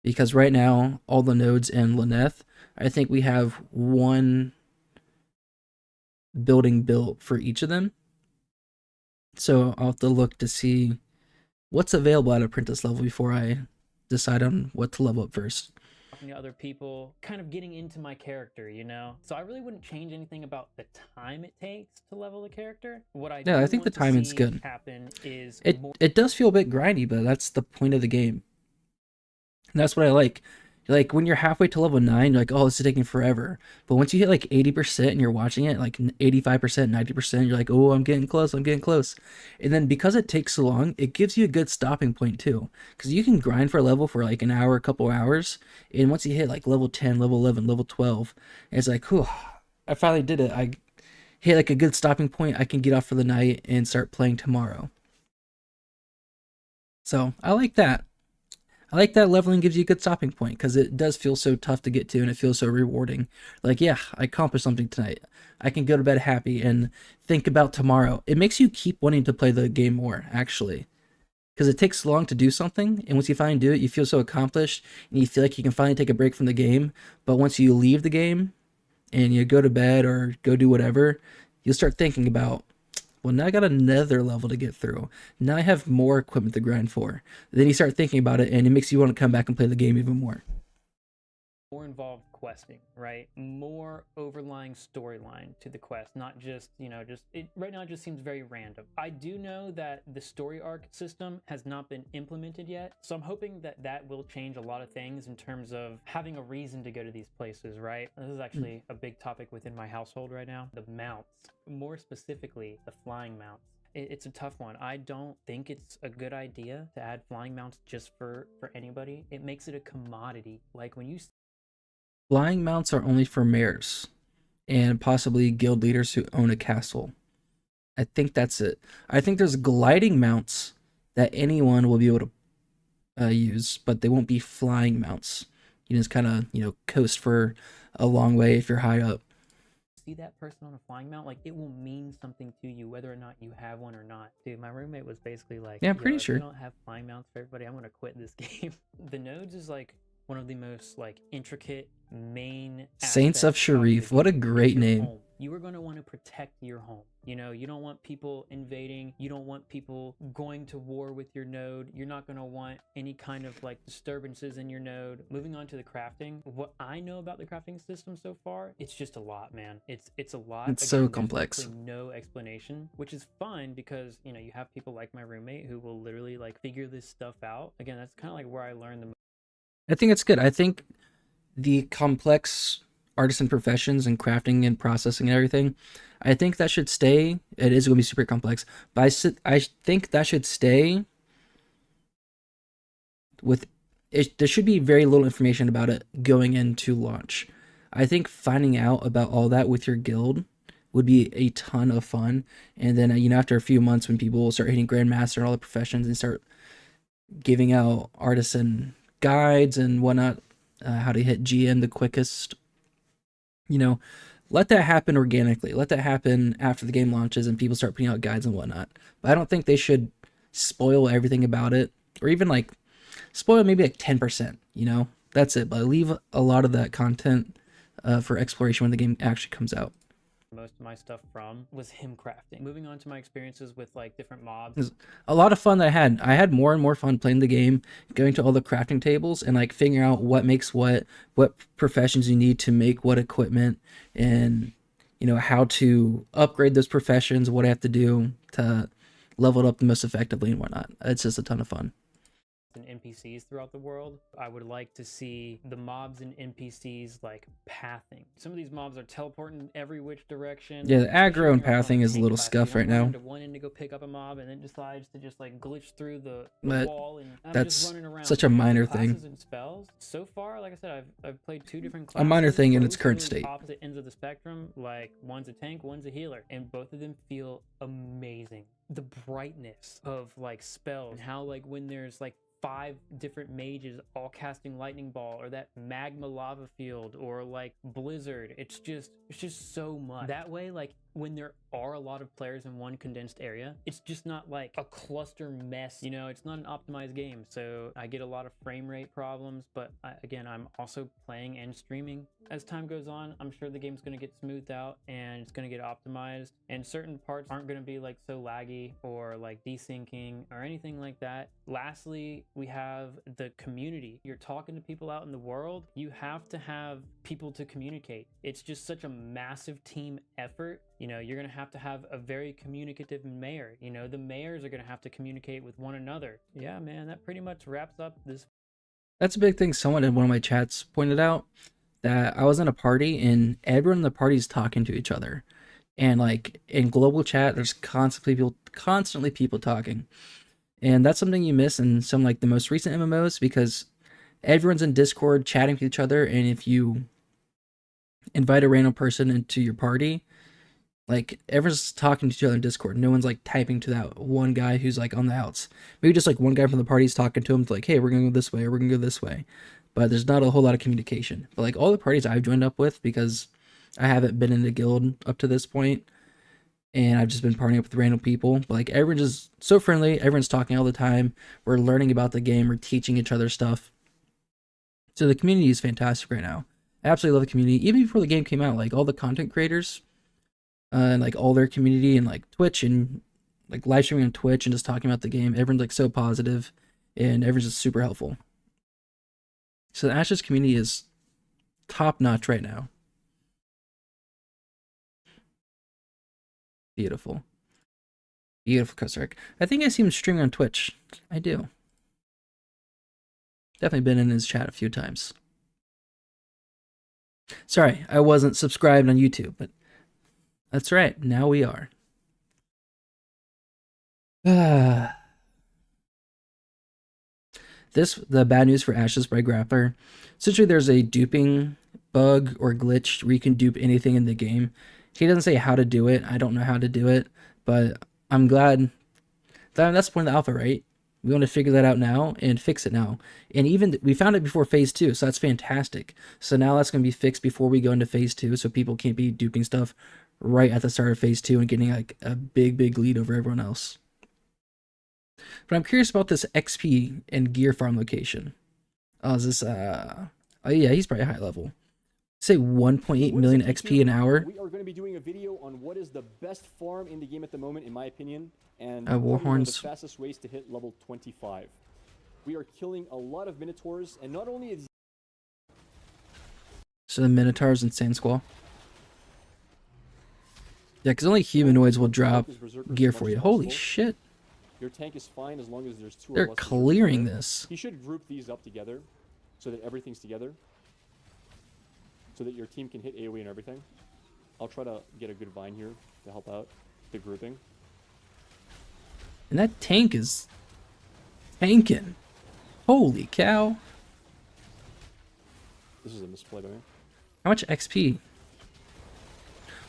because right now all the nodes in Lyneth, I think we have one building built for each of them. So I'll have to look to see what's available at apprentice level before I decide on what to level up first. To other people, kind of getting into my character, so I really wouldn't change anything about the time it takes to level a character. I think the timing's good. Happen is it does feel a bit grindy, but that's the point of the game, and that's what I like. Like when you're halfway to level 9, you're like, oh, this is taking forever. But once you hit like 80% and you're watching it, like 85%, 90%, you're like, oh, I'm getting close. And then because it takes so long, it gives you a good stopping point too. Because you can grind for a level for like an hour, a couple hours. And once you hit like level 10, level 11, level 12, it's like, whew, I finally did it. I hit like a good stopping point. I can get off for the night and start playing tomorrow. So I like that. I like that leveling gives you a good stopping point, because it does feel so tough to get to, and it feels so rewarding. Like, yeah, I accomplished something tonight. I can go to bed happy and think about tomorrow. It makes you keep wanting to play the game more, actually, because it takes long to do something, and once you finally do it, you feel so accomplished, and you feel like you can finally take a break from the game. But once you leave the game and you go to bed or go do whatever, you'll start thinking about, well, now I got another level to get through. Now I have more equipment to grind for. Then you start thinking about it, and it makes you want to come back and play the game even more. More involved questing, right? More overlying storyline to the quest, not just, right now it just seems very random. I do know that the story arc system has not been implemented yet, so I'm hoping that that will change a lot of things in terms of having a reason to go to these places, right? This is actually a big topic within my household right now. The mounts, more specifically, the flying mounts. It's a tough one. I don't think it's a good idea to add flying mounts just for anybody. It makes it a commodity. Like when you Flying mounts are only for mayors and possibly guild leaders who own a castle. I think that's it. I think there's gliding mounts that anyone will be able to use, but they won't be flying mounts. You just kind of, coast for a long way if you're high up. See that person on a flying mount, like it will mean something to you whether or not you have one or not. Dude, my roommate was basically like, yeah, I'm pretty sure. If you don't have flying mounts for everybody, I'm gonna quit this game. The nodes is like one of the most like intricate main Saints of Sharif. What a great name. Home. You are going to want to protect your home. You don't want people invading. You don't want people going to war with your node. You're not going to want any kind of like disturbances in your node. Moving on to the crafting. What I know about the crafting system so far, it's just a lot, man. It's a lot. It's so complex. No explanation, which is fun because, you have people like my roommate who will literally like figure this stuff out. Again, that's kind of like where I learned the most. I think it's good. I think the complex artisan professions and crafting and processing and everything, I think that should stay. It is going to be super complex, but I think that should stay with it. There should be very little information about it going into launch. I think finding out about all that with your guild would be a ton of fun. And then, after a few months, when people start hitting Grandmaster and all the professions and start giving out artisan guides and whatnot, how to hit GM the quickest, let that happen organically. Let that happen after the game launches and people start putting out guides and whatnot. But I don't think they should spoil everything about it, or even like spoil maybe like 10%, that's it. But leave a lot of that content for exploration when the game actually comes out. Most of my stuff from was him crafting. Moving on to my experiences with like different mobs. A lot of fun that I had more and more fun playing the game, going to all the crafting tables and like figuring out what makes what professions you need to make what equipment, and how to upgrade those professions, what I have to do to level it up the most effectively and whatnot. It's just a ton of fun. And NPCs throughout the world. I would like to see the mobs and NPCs like pathing. Some of these mobs are teleporting every which direction. Yeah, the especially aggro when and you're up on pathing is a tank little class. scuff You right don't run now. into one end to go pick up a mob and then decides to just like glitch through the But wall, and I'm that's just running around. such a minor thing. Classes and spells. So far, like I said, I've played 2 different classes. A minor thing in its both current really state. opposite ends of the spectrum. Like one's a tank, one's a healer, and both of them feel amazing. The brightness of like spells and how like when there's like 5 different mages all casting lightning ball, or that magma lava field, or like blizzard, it's just so much. That way, like when there are a lot of players in one condensed area, it's just not like a cluster mess, you know. It's not an optimized game, so I get a lot of frame rate problems. But again, I'm also playing and streaming. As time goes on, I'm sure the game's going to get smoothed out and it's going to get optimized, and certain parts aren't going to be like so laggy or like desyncing or anything like that. Lastly, we have the community. You're talking to people out in the world, you have to have people to communicate. It's just such a massive team effort. You know, you're going to have a very communicative mayor. You know, the mayors are going to have to communicate with one another. Yeah, man, that pretty much wraps up this. That's a big thing. Someone in one of my chats pointed out that I was in a party and everyone in the party is talking to each other. And like in global chat, there's constantly people talking. And that's something you miss in some like the most recent MMOs, because everyone's in Discord chatting with each other. And if you invite a random person into your party, like everyone's talking to each other in Discord. No one's like typing to that one guy who's like on the outs. Maybe just like one guy from the party's talking to him like, hey, we're gonna go this way, or we're gonna go this way. But there's not a whole lot of communication. But like all the parties I've joined up with, because I haven't been in the guild up to this point, and I've just been partying up with random people. But like everyone's just so friendly. Everyone's talking all the time. We're learning about the game. We're teaching each other stuff. So the community is fantastic right now. I absolutely love the community. Even before the game came out, like all the content creators, and like all their community and like Twitch and like live streaming on Twitch and just talking about the game, everyone's like so positive and everyone's just super helpful. So the Ashes community is top notch right now. Beautiful. Beautiful, Kozark. I think I see him streaming on Twitch. I do. Definitely been in his chat a few times. Sorry, I wasn't subscribed on YouTube, but that's right. Now we are. The bad news for Ashes by Grappler. Essentially, there's a duping bug or glitch where you can dupe anything in the game. He doesn't say how to do it. I don't know how to do it, but I'm glad that's the point of the alpha, right? We want to figure that out now and fix it now. And even we found it before phase 2, so that's fantastic. So now that's going to be fixed before we go into phase 2, so people can't be duping stuff right at the start of phase 2 and getting like a big lead over everyone else. But I'm curious about this XP and gear farm location. Oh, is this oh yeah, he's probably high level. Say 1.8 million XP an hour. We are going to be doing a video on what is the best farm in the game at the moment, in my opinion, and Warhorns. the fastest ways to hit level 25. We are killing a lot of Minotaurs, and not only is So the Minotaurs and Sand Squall. Yeah, because only humanoids will drop gear for you. Holy shit. Your tank is fine as long as there's 2 They're or less clearing berserkers. this. You should group these up together so that everything's together, so that your team can hit AoE and everything. I'll try to get a good vine here to help out the grouping. And that tank is tanking. Holy cow. This is a misplay by me. How much XP?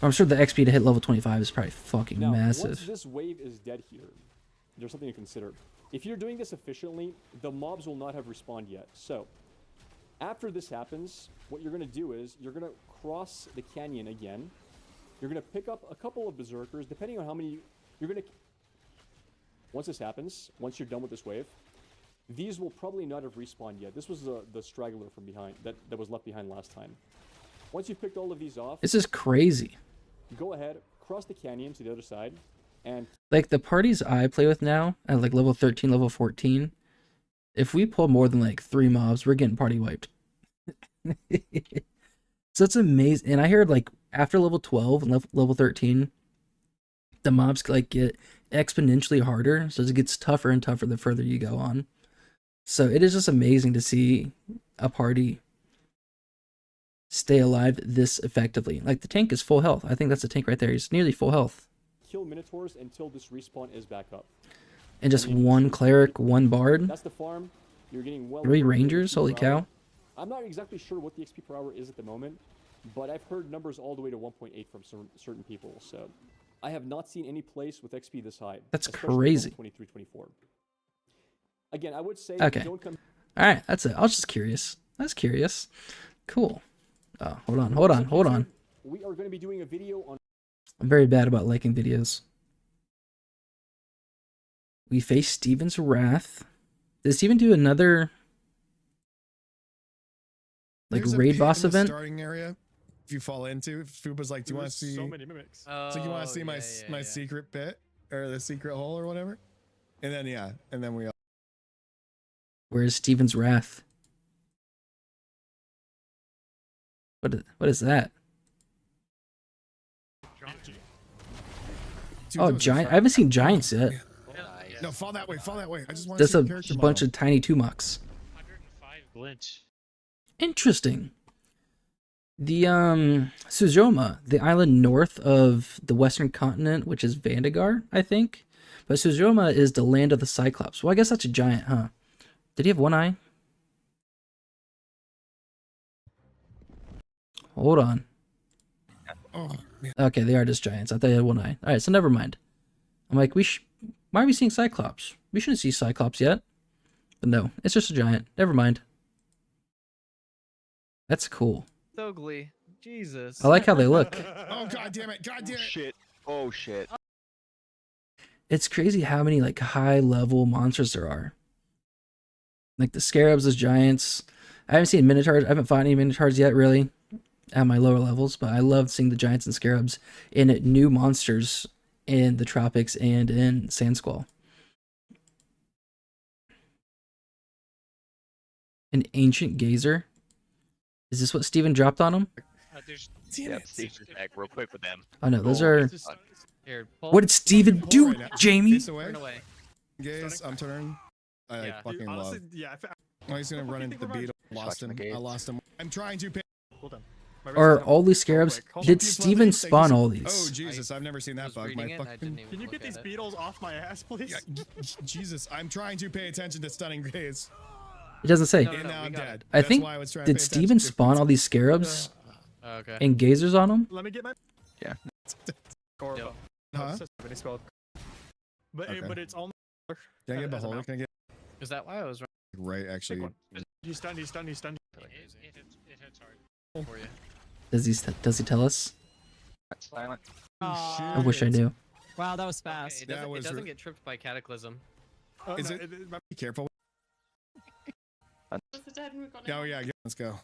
I'm sure the XP to hit level 25 is probably fucking Now, once massive. this wave is dead here, there's something to consider. If you're doing this efficiently, the mobs will not have respawned yet. So, after this happens, what you're going to do is you're going to cross the canyon again. You're going to pick up a couple of berserkers, depending on how many you're going to. Once this happens, once you're done with this wave, these will probably not have respawned yet. This was the straggler from behind that was left behind last time. Once you've picked all of these off, This is crazy. go ahead, cross the canyon to the other side, and Like the parties I play with now at like level 13, level 14, if we pull more than like 3 mobs, we're getting party wiped. So it's amazing. And I heard like after level 12 and level 13, the mobs like get exponentially harder, so it gets tougher and tougher the further you go on. So it is just amazing to see a party stay alive this effectively. Like the tank is full health. I think that's a tank right there. He's nearly full health. Kill Minotaurs until this respawn is back up. And just one cleric, one bard, That's the farm. You're getting well 3 over rangers. 30 Holy per hour. cow. I'm not exactly sure what the XP per hour is at the moment, but I've heard numbers all the way to 1.8 from certain people. So I have not seen any place with XP this high. That's especially crazy. 23, 24. Again, I would say Okay. don't come. All right, that's it. I was just curious. I was curious. Cool. Oh, hold on. We are going to be doing a video on. I'm very bad about liking videos. We face Steven's Wrath. Does Steven do another like There's a raid pit boss in the event? starting area. If you fall into, Fuba's like, "Do you want to see? so many mimics? It's like, you want to see my secret pit or the secret hole or whatever?" And then we all. Where's Steven's Wrath? What is that? Dude, Oh, those are giant! fun. I haven't seen giants yet. No, fall that way. Fall that way. I just want to Just see a the character bunch model. of tiny Tumoks. 105 glint. Interesting. The Suzoma, the island north of the western continent, which is Vandagar, I think. But Suzoma is the land of the Cyclops. Well, I guess that's a giant, huh? Did he have one eye? Hold on. Oh, man. Okay, they are just giants. I thought he had one eye. All right, so never mind. I'm like, why are we seeing Cyclops? We shouldn't see Cyclops yet. But no, it's just a giant. Never mind. That's cool. Ugly. Jesus. I like how they look. Oh, god damn it! God damn it! Shit. Oh shit. It's crazy how many like high level monsters there are. Like the scarabs, those giants. I haven't seen minotaurs. I haven't fought any minotaurs yet, really, at my lower levels. But I love seeing the giants and scarabs in new monsters in the tropics and in Sandsquall. An ancient gazer. Is this what Steven dropped on him? There's Damn Yep, it! Steve's back real quick with them. Oh no, those Oh, are. Here, pull. What did Steven Pull do, right now. Jamie? Face away. Turn away. Gaze, I'm turning. I like Yeah. fucking love. yeah. Oh, he's gonna run into the beetle. Lost Watching him. the gates. I lost him. I'm trying to pay. Hold on. Are all these scarabs? Did Steven spawn all Oh these? Jesus! I've never seen that was bug. reading My it, I fucking. didn't even Can you look get at these it. beetles off my ass, please? Yeah, Jesus! I'm trying to pay attention to stunning gaze. It doesn't say. No, And now we I'm got dead. I That's think. why I was trying to Did pay Steven attention to spawn all these scarabs Oh, okay. and gazers on them? Let me get my. Yeah. Corvo. Huh? Any spell. But Okay. but it's all. Can I get as a beholder? mount. Can I get Is that why I was right? Actually, He's stunned. He's stunned. He's stunned. it hits hard. for you? Does he tell us? Silent. I wish I knew. Wow, that was Okay, fast. it That doesn't, was it doesn't re- get tripped by Cataclysm. Is it- be careful. Oh yeah, let's go.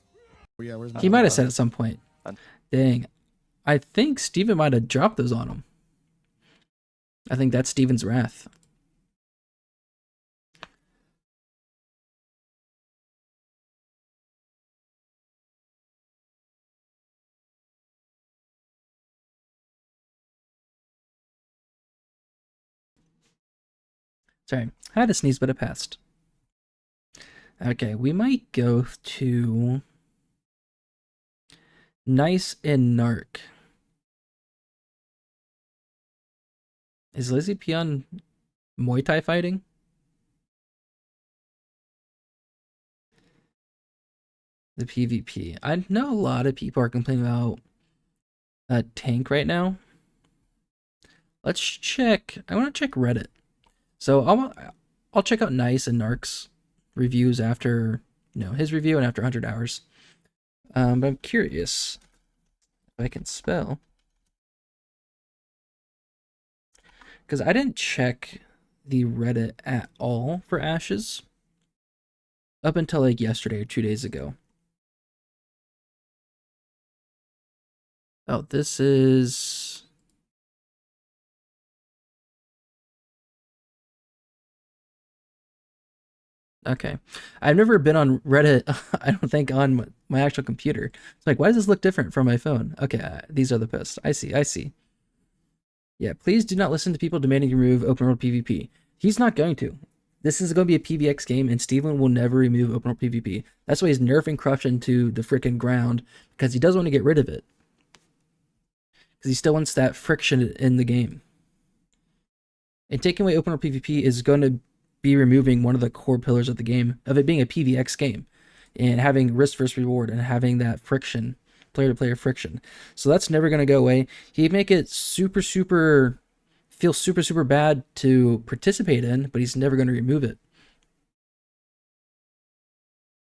Oh, yeah, where's my? He might have said at some point. Done. Dang. I think Steven might have dropped those on him. I think that's Steven's Wrath. Sorry, I had a sneeze, but it passed. Okay, we might go to Nice and Narc. Is Lizzie Peon Muay Thai fighting? The PvP. I know a lot of people are complaining about a tank right now. Let's check. I want to check Reddit. So I'll check out Nice and Narc's reviews after his review and after 100 hours. But I'm curious if I can spell. Because I didn't check the Reddit at all for Ashes up until like yesterday or 2 days ago. Oh, this is... Okay. I've never been on Reddit, I don't think, on my actual computer. It's like, why does this look different from my phone? Okay, these are the posts. I see. Yeah, please do not listen to people demanding you remove open world PvP. He's not going to. This is going to be a PvX game, and Steven will never remove open world PvP. That's why he's nerfing corruption to the freaking ground, because he doesn't want to get rid of it. Because he still wants that friction in the game. And taking away open world PvP is going to be removing one of the core pillars of the game, of it being a PvX game, and having risk versus reward, and having that friction, player-to-player friction. So that's never going to go away. He'd make it feel super bad to participate in, but he's never going to remove it.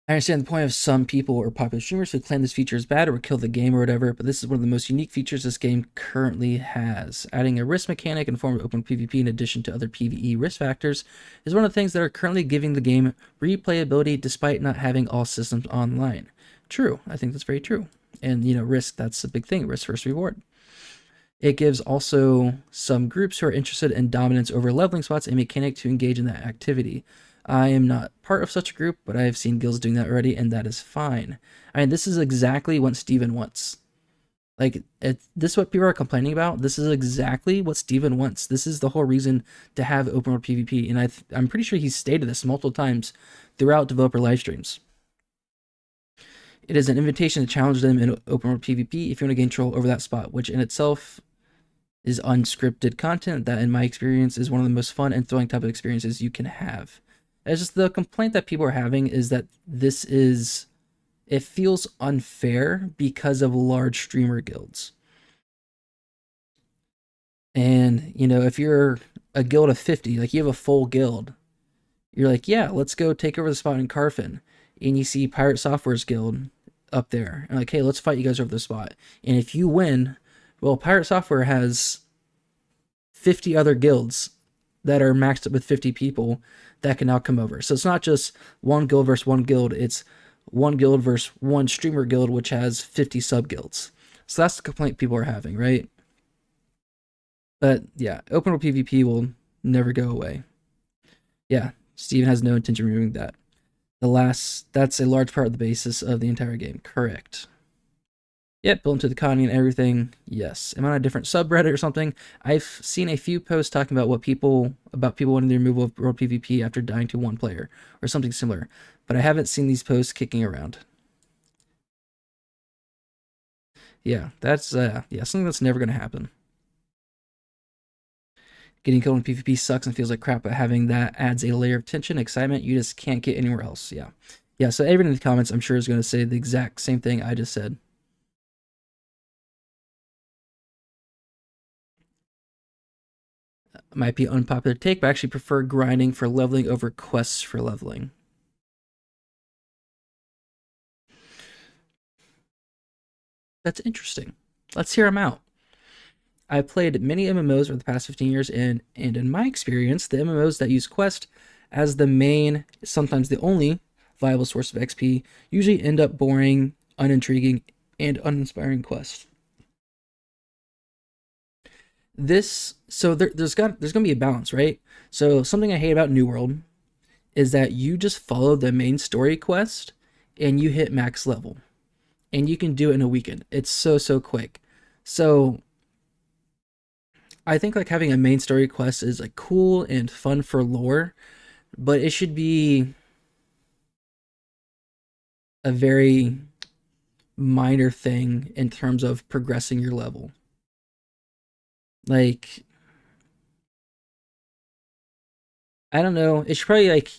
I understand the point of some people or popular streamers who claim this feature is bad or would kill the game or whatever, but this is one of the most unique features this game currently has. Adding a risk mechanic in the form of open PvP in addition to other PvE risk factors is one of the things that are currently giving the game replayability despite not having all systems online. True, I think that's very true. And, you know, risk, that's a big thing, risk versus reward. It gives also some groups who are interested in dominance over leveling spots a mechanic to engage in that activity. I am not part of such a group, but I have seen guilds doing that already, and that is fine. I mean, this is exactly what Steven wants. Like, this is what people are complaining about. This is exactly what Steven wants. This is the whole reason to have open world PvP, and I'm pretty sure he's stated this multiple times throughout developer live streams. It is an invitation to challenge them in open world PvP if you want to gain control over that spot, which in itself is unscripted content that, in my experience, is one of the most fun and thrilling type of experiences you can have. It's just the complaint that people are having is that it feels unfair because of large streamer guilds. And, you know, if you're a guild of 50, like you have a full guild, you're like, yeah, let's go take over the spot in Carfin. And you see Pirate Software's guild up there. And like, hey, let's fight you guys over the spot. And if you win, well, Pirate Software has 50 other guilds that are maxed up with 50 people that can now come over. So it's not just one guild versus one guild. It's one guild versus one streamer guild, which has 50 sub-guilds. So that's the complaint people are having, right? But yeah, open world PvP will never go away. Yeah, Steven has no intention of removing that. That's a large part of the basis of the entire game. Correct. Yep, built into the economy and everything. Yes. Am I on a different subreddit or something? I've seen a few posts talking about people wanting the removal of world PvP after dying to one player or something similar, but I haven't seen these posts kicking around. Yeah, that's something that's never going to happen. Getting killed in PvP sucks and feels like crap, but having that adds a layer of tension, excitement you just can't get anywhere else. Yeah. Yeah, so everyone in the comments, I'm sure, is going to say the exact same thing I just said. Might be an unpopular take, but I actually prefer grinding for leveling over quests for leveling. That's interesting. Let's hear them out. I've played many MMOs over the past 15 years, and in my experience, the MMOs that use quest as the main, sometimes the only, viable source of XP usually end up boring, unintriguing, and uninspiring quests. So there's gonna be a balance, right? So something I hate about New World is that you just follow the main story quest and you hit max level, and you can do it in a weekend. It's so quick. So I think like having a main story quest is like cool and fun for lore, but it should be a very minor thing in terms of progressing your level. Like, I don't know. It should probably like.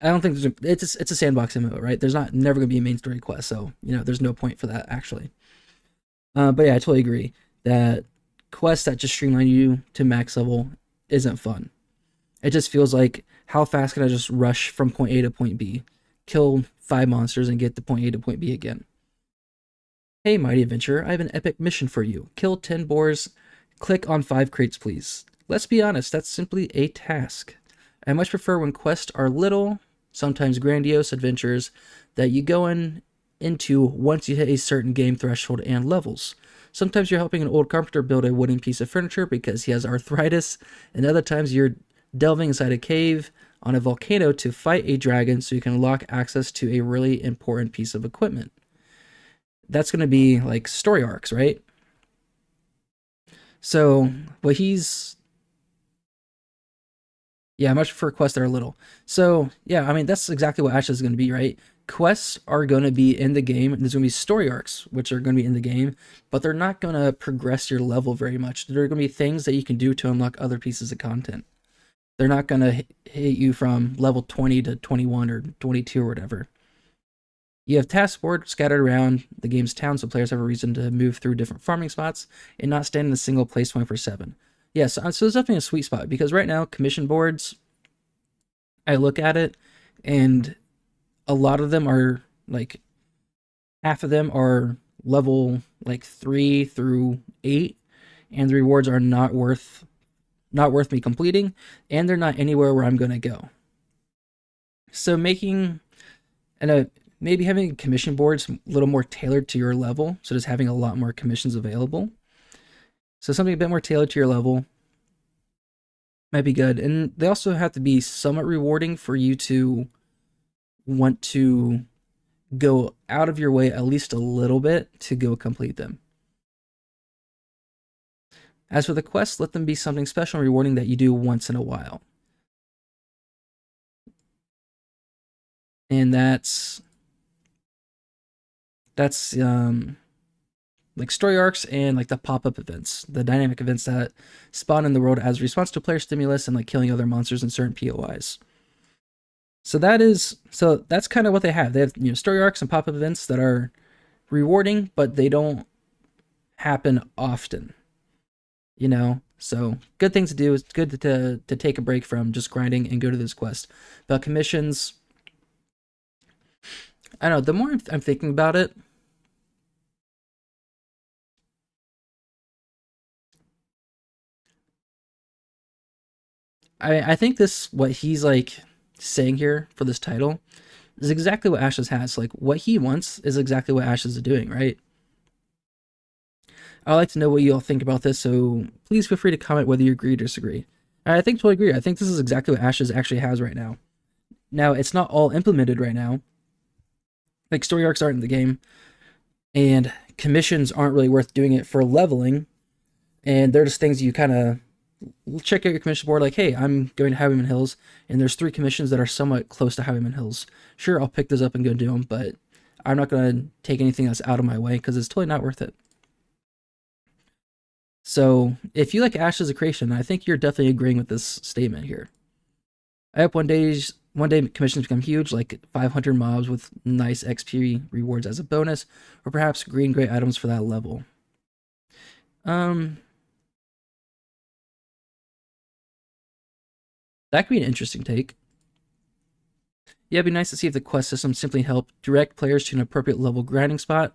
I don't think it's a sandbox MMO, right? There's never gonna be a main story quest, so you know there's no point for that actually. But yeah, I totally agree that quests that just streamline you to max level isn't fun. It just feels like, how fast can I just rush from point A to point B, kill 5 monsters, and get to point A to point B again? Hey, Mighty Adventurer, I have an epic mission for you. Kill 10 boars, click on 5 crates, please. Let's be honest, that's simply a task. I much prefer when quests are little, sometimes grandiose adventures that you go into once you hit a certain game threshold and levels. Sometimes you're helping an old carpenter build a wooden piece of furniture because he has arthritis, and other times you're delving inside a cave on a volcano to fight a dragon so you can unlock access to a really important piece of equipment. That's going to be like story arcs, right? So what he's yeah, I much prefer quests that are little. So yeah, I mean that's exactly what Ashes is going to be, right? Quests are going to be in the game. There's going to be story arcs, which are going to be in the game, but they're not going to progress your level very much. There are going to be things that you can do to unlock other pieces of content. They're not going to hit you from level 20 to 21 or 22 or whatever. You have task board scattered around the game's town, so players have a reason to move through different farming spots and not stand in a single place 24/7. Yes, so there's definitely a sweet spot, because right now commission boards, I look at it, and a lot of them are like, half of them are level like 3 through 8, and the rewards are not worth me completing, and they're not anywhere where I'm going to go. So maybe having commission boards a little more tailored to your level, so just having a lot more commissions available. So something a bit more tailored to your level might be good. And they also have to be somewhat rewarding for you to want to go out of your way at least a little bit to go complete them. As for the quests, let them be something special and rewarding that you do once in a while. And that's like story arcs and like the pop-up events, the dynamic events that spawn in the world as a response to player stimulus and like killing other monsters in certain POIs. So that's kind of what they have. They have, story arcs and pop-up events that are rewarding, but they don't happen often. So good things to do. It's good to take a break from just grinding and go to this quest. But commissions, I don't know, the more I'm thinking about it, I think what he's like saying here for this title is exactly what Ashes has. Like, what he wants is exactly what Ashes is doing, right? I'd like to know what you all think about this, so please feel free to comment whether you agree or disagree. I think totally agree. I think this is exactly what Ashes actually has right now. Now, it's not all implemented right now. Like, story arcs aren't in the game, and commissions aren't really worth doing it for leveling, and they're just things you kind of check out your commission board, like, hey, I'm going to Highwayman Hills, and there's 3 commissions that are somewhat close to Highwayman Hills. Sure, I'll pick those up and go do them, but I'm not going to take anything that's out of my way, because it's totally not worth it. So, if you like Ashes of Creation, I think you're definitely agreeing with this statement here. I hope one day commissions become huge, like 500 mobs with nice XP rewards as a bonus, or perhaps green gray items for that level. That could be an interesting take. Yeah, it'd be nice to see if the quest system simply helped direct players to an appropriate level grinding spot.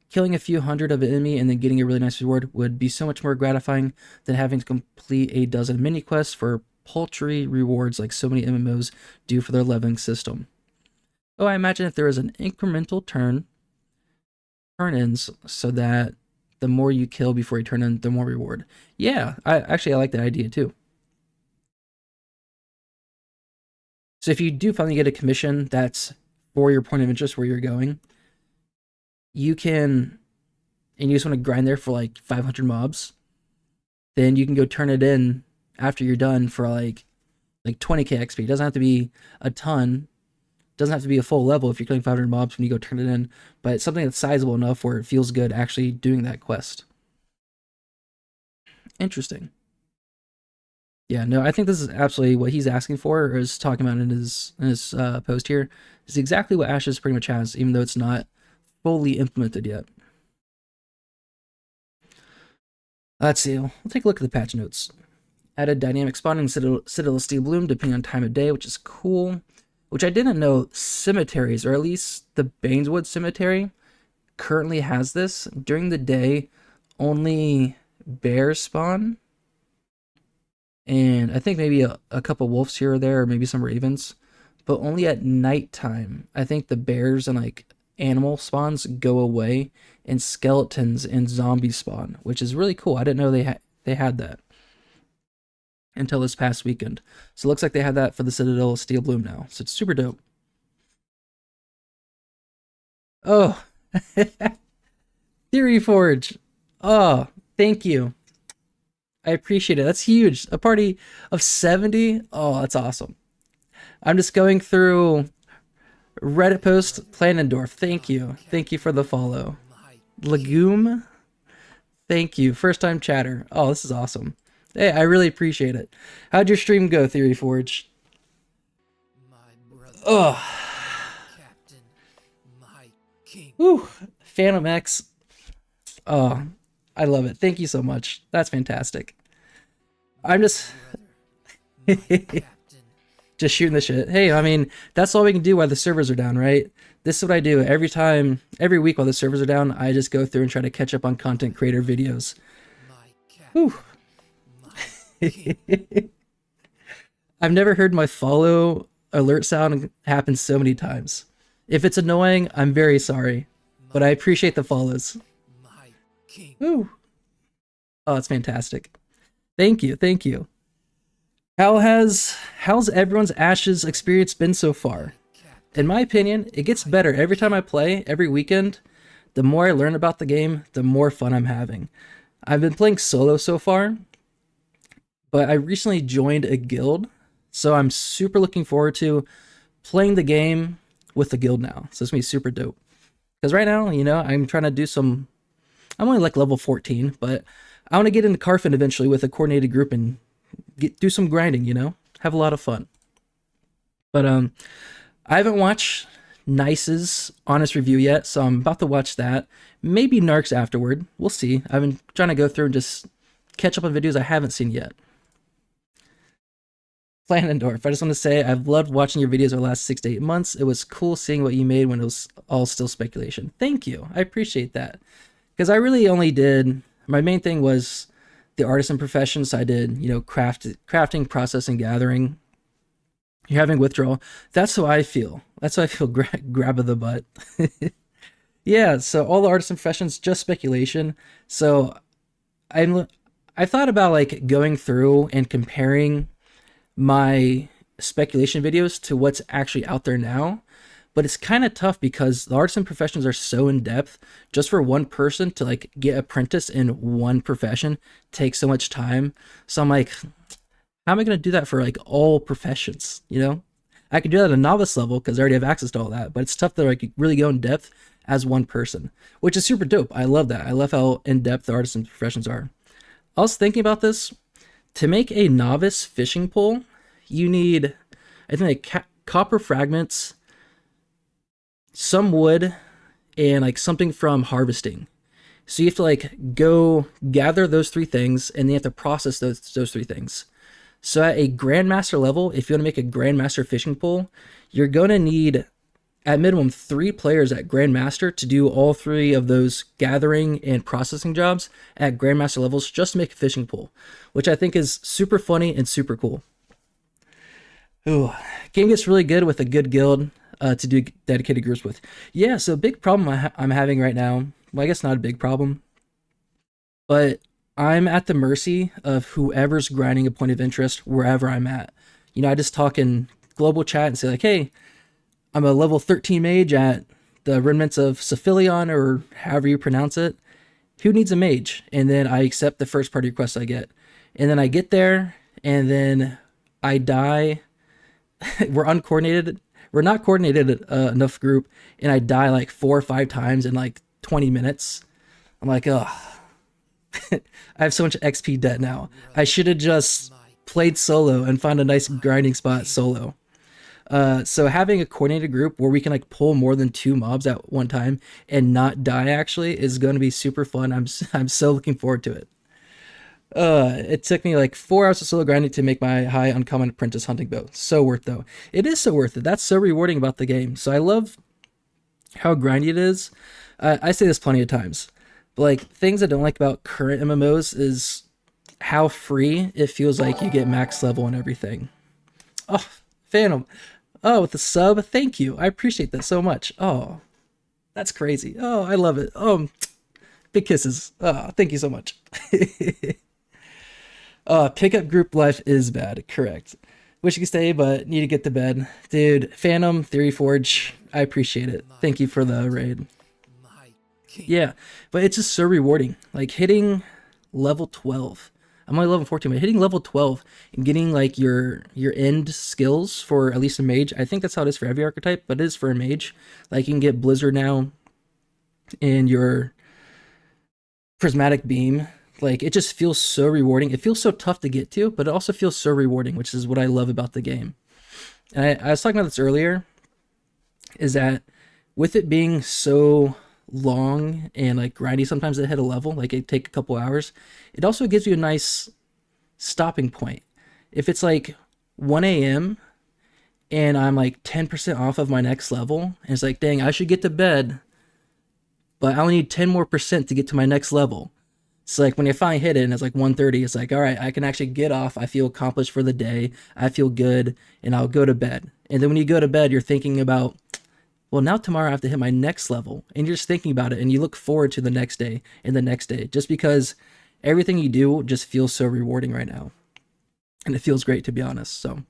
Killing a few hundred of an enemy and then getting a really nice reward would be so much more gratifying than having to complete a dozen mini quests for paltry rewards like so many MMOs do for their leveling system. Oh, I imagine if there was an incremental turn-ins so that the more you kill before you turn in, the more reward. Yeah, I like that idea too. So if you do finally get a commission that's for your point of interest where you're going, you can, and you just want to grind there for like 500 mobs, then you can go turn it in after you're done for like 20k XP. It doesn't have to be a ton. It doesn't have to be a full level if you're killing 500 mobs when you go turn it in, but it's something that's sizable enough where it feels good actually doing that quest. Interesting. Yeah, no, I think this is absolutely what he's asking for, or is talking about in his post here. Is exactly what Ashes pretty much has, even though it's not fully implemented yet. Let's see. We'll take a look at the patch notes. Added dynamic spawning Citadel Steel Bloom depending on time of day, which is cool. Which I didn't know cemeteries, or at least the Baineswood Cemetery, currently has this. During the day, only bears spawn. And I think maybe a couple wolves here or there, or maybe some ravens. But only at nighttime, I think the bears and like animal spawns go away, and skeletons and zombies spawn, which is really cool. I didn't know they had that until this past weekend. So it looks like they have that for the Citadel Steel Bloom now. So it's super dope. Oh, Theory Forge. Oh, thank you. I appreciate it. That's huge. A party of 70. Oh, that's awesome. I'm just going through Reddit post Planendorf. Thank you. Thank you for the follow. Legume. Thank you. First time chatter. Oh, this is awesome. Hey, I really appreciate it. How'd your stream go, Theory Forge? Oh. Woo. Phantom X. Oh, I love it. Thank you so much. That's fantastic. I'm just just shooting the shit. Hey, I mean, that's all we can do while the servers are down, right? This is what I do every week while the servers are down. I just go through and try to catch up on content creator videos. Whew. I've never heard my follow alert sound happen so many times. If it's annoying, I'm very sorry, but I appreciate the follows. Woo. Oh, it's fantastic. Thank you, thank you. How's everyone's Ashes experience been so far? In my opinion, it gets better every time I play, every weekend. The more I learn about the game, the more fun I'm having. I've been playing solo so far, but I recently joined a guild, so I'm super looking forward to playing the game with the guild now. So it's gonna be super dope. Because right now, you know, I'm trying to do some... I'm only like level 14, but I want to get into Carfin eventually with a coordinated group and do some grinding, you know? Have a lot of fun. But I haven't watched Nice's honest review yet, so I'm about to watch that. Maybe Narcs afterward. We'll see. I've been trying to go through and just catch up on videos I haven't seen yet. Planendorf, I just want to say I've loved watching your videos over the last 6 to 8 months. It was cool seeing what you made when it was all still speculation. Thank you. I appreciate that. Because I really only did... My main thing was the artisan profession, so I did, you know, crafting, processing, gathering. You're having withdrawal. That's how I feel. That's how I feel. Grab of the butt. Yeah. So all the artisan professions, just speculation. So I thought about like going through and comparing my speculation videos to what's actually out there now. But it's kind of tough because the artisan professions are so in depth. Just for one person to like get apprentice in one profession takes so much time. So I'm like, how am I going to do that for like all professions? You know, I could do that at a novice level because I already have access to all that. But it's tough to like really go in depth as one person, which is super dope. I love that. I love how in depth the artisan professions are. I was thinking about this. To make a novice fishing pole, you need, I think, like copper fragments, some wood, and like something from harvesting. So you have to like go gather those three things, and then you have to process those three things. So at a grandmaster level, if you want to make a grandmaster fishing pole, you're going to need at minimum 3 players at grandmaster to do all 3 of those gathering and processing jobs at grandmaster levels just to make a fishing pole, which I think is super funny and super cool. Ooh, game gets really good with a good guild to do dedicated groups with. Yeah, so a big problem I'm having right now, well, I guess not a big problem, but I'm at the mercy of whoever's grinding a point of interest wherever I'm at. You know, I just talk in global chat and say like, hey, I'm a level 13 mage at the Remnants of Sophilion, or however you pronounce it. Who needs a mage? And then I accept the first party request I get. And then I get there, and then I die. We're uncoordinated. We're not coordinated enough group, and I die like 4 or 5 times in like 20 minutes. I'm like, oh, I have so much XP debt now. I should have just played solo and found a nice grinding spot solo. So having a coordinated group where we can like pull more than 2 mobs at one time and not die actually is going to be super fun. I'm so looking forward to it. It took me like 4 hours of solo grinding to make my high uncommon apprentice hunting bow. So worth though. It is so worth it. That's so rewarding about the game. So I love how grindy it is. I say this plenty of times, but like things I don't like about current MMOs is how free it feels like you get max level and everything. Oh, Phantom. Oh, with the sub. Thank you. I appreciate that so much. Oh, that's crazy. Oh, I love it. Oh, big kisses. Oh, thank you so much. Pickup group life is bad. Correct. Wish you could stay, but need to get to bed. Dude, Phantom, Theory Forge, I appreciate it. Thank you for the raid. Yeah, but it's just so rewarding. Like hitting level 12. I'm only level 14, but hitting level 12 and getting like your end skills for at least a mage. I think that's how it is for every archetype, but it is for a mage. Like you can get Blizzard now and your Prismatic Beam. Like it just feels so rewarding. It feels so tough to get to, but it also feels so rewarding, which is what I love about the game. And I was talking about this earlier, is that with it being so long and like grindy sometimes to hit a level, like it take a couple hours, it also gives you a nice stopping point. If it's like 1 a.m. and I'm like 10% off of my next level, and it's like, dang, I should get to bed, but I only need 10 more percent to get to my next level. It's like when you finally hit it and it's like 1:30, it's like, all right, I can actually get off. I feel accomplished for the day. I feel good, and I'll go to bed. And then when you go to bed, you're thinking about, well, now tomorrow I have to hit my next level. And you're just thinking about it, and you look forward to the next day and the next day, just because everything you do just feels so rewarding right now. And it feels great, to be honest. So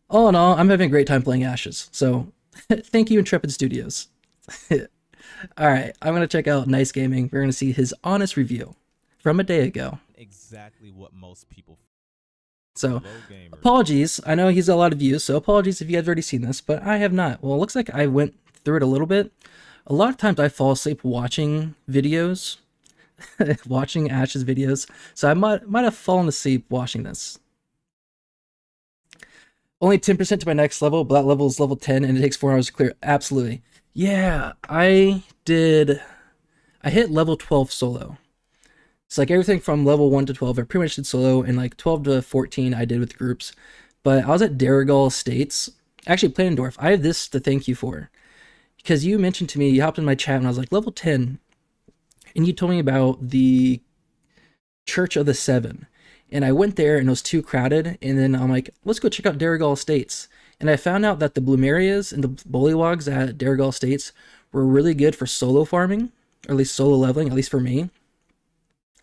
all in all, I'm having a great time playing Ashes. So thank you, Intrepid Studios. All right, I'm going to check out Nice Gaming. We're going to see his honest review from a day ago. Exactly what most people. So, apologies. I know he's got a lot of views, so apologies if you guys have already seen this, but I have not. Well, it looks like I went through it a little bit. A lot of times I fall asleep watching videos, watching Ash's videos, so I might have fallen asleep watching this. Only 10% to my next level, but that level is level 10, and it takes 4 hours to clear. Absolutely. Yeah, I hit level 12 solo. It's like everything from level 1 to 12, I pretty much did solo, and like 12 to 14 I did with groups. But I was at Darrigal Estates, actually Planendorf. I have this to thank you for, because you mentioned to me, you hopped in my chat and I was like, level 10, and you told me about the Church of the Seven. And I went there and it was too crowded, and then I'm like, let's go check out Darrigal Estates. And I found out that the Blumerias and the Bullywugs at Darrigal Estates were really good for solo farming, or at least solo leveling, at least for me.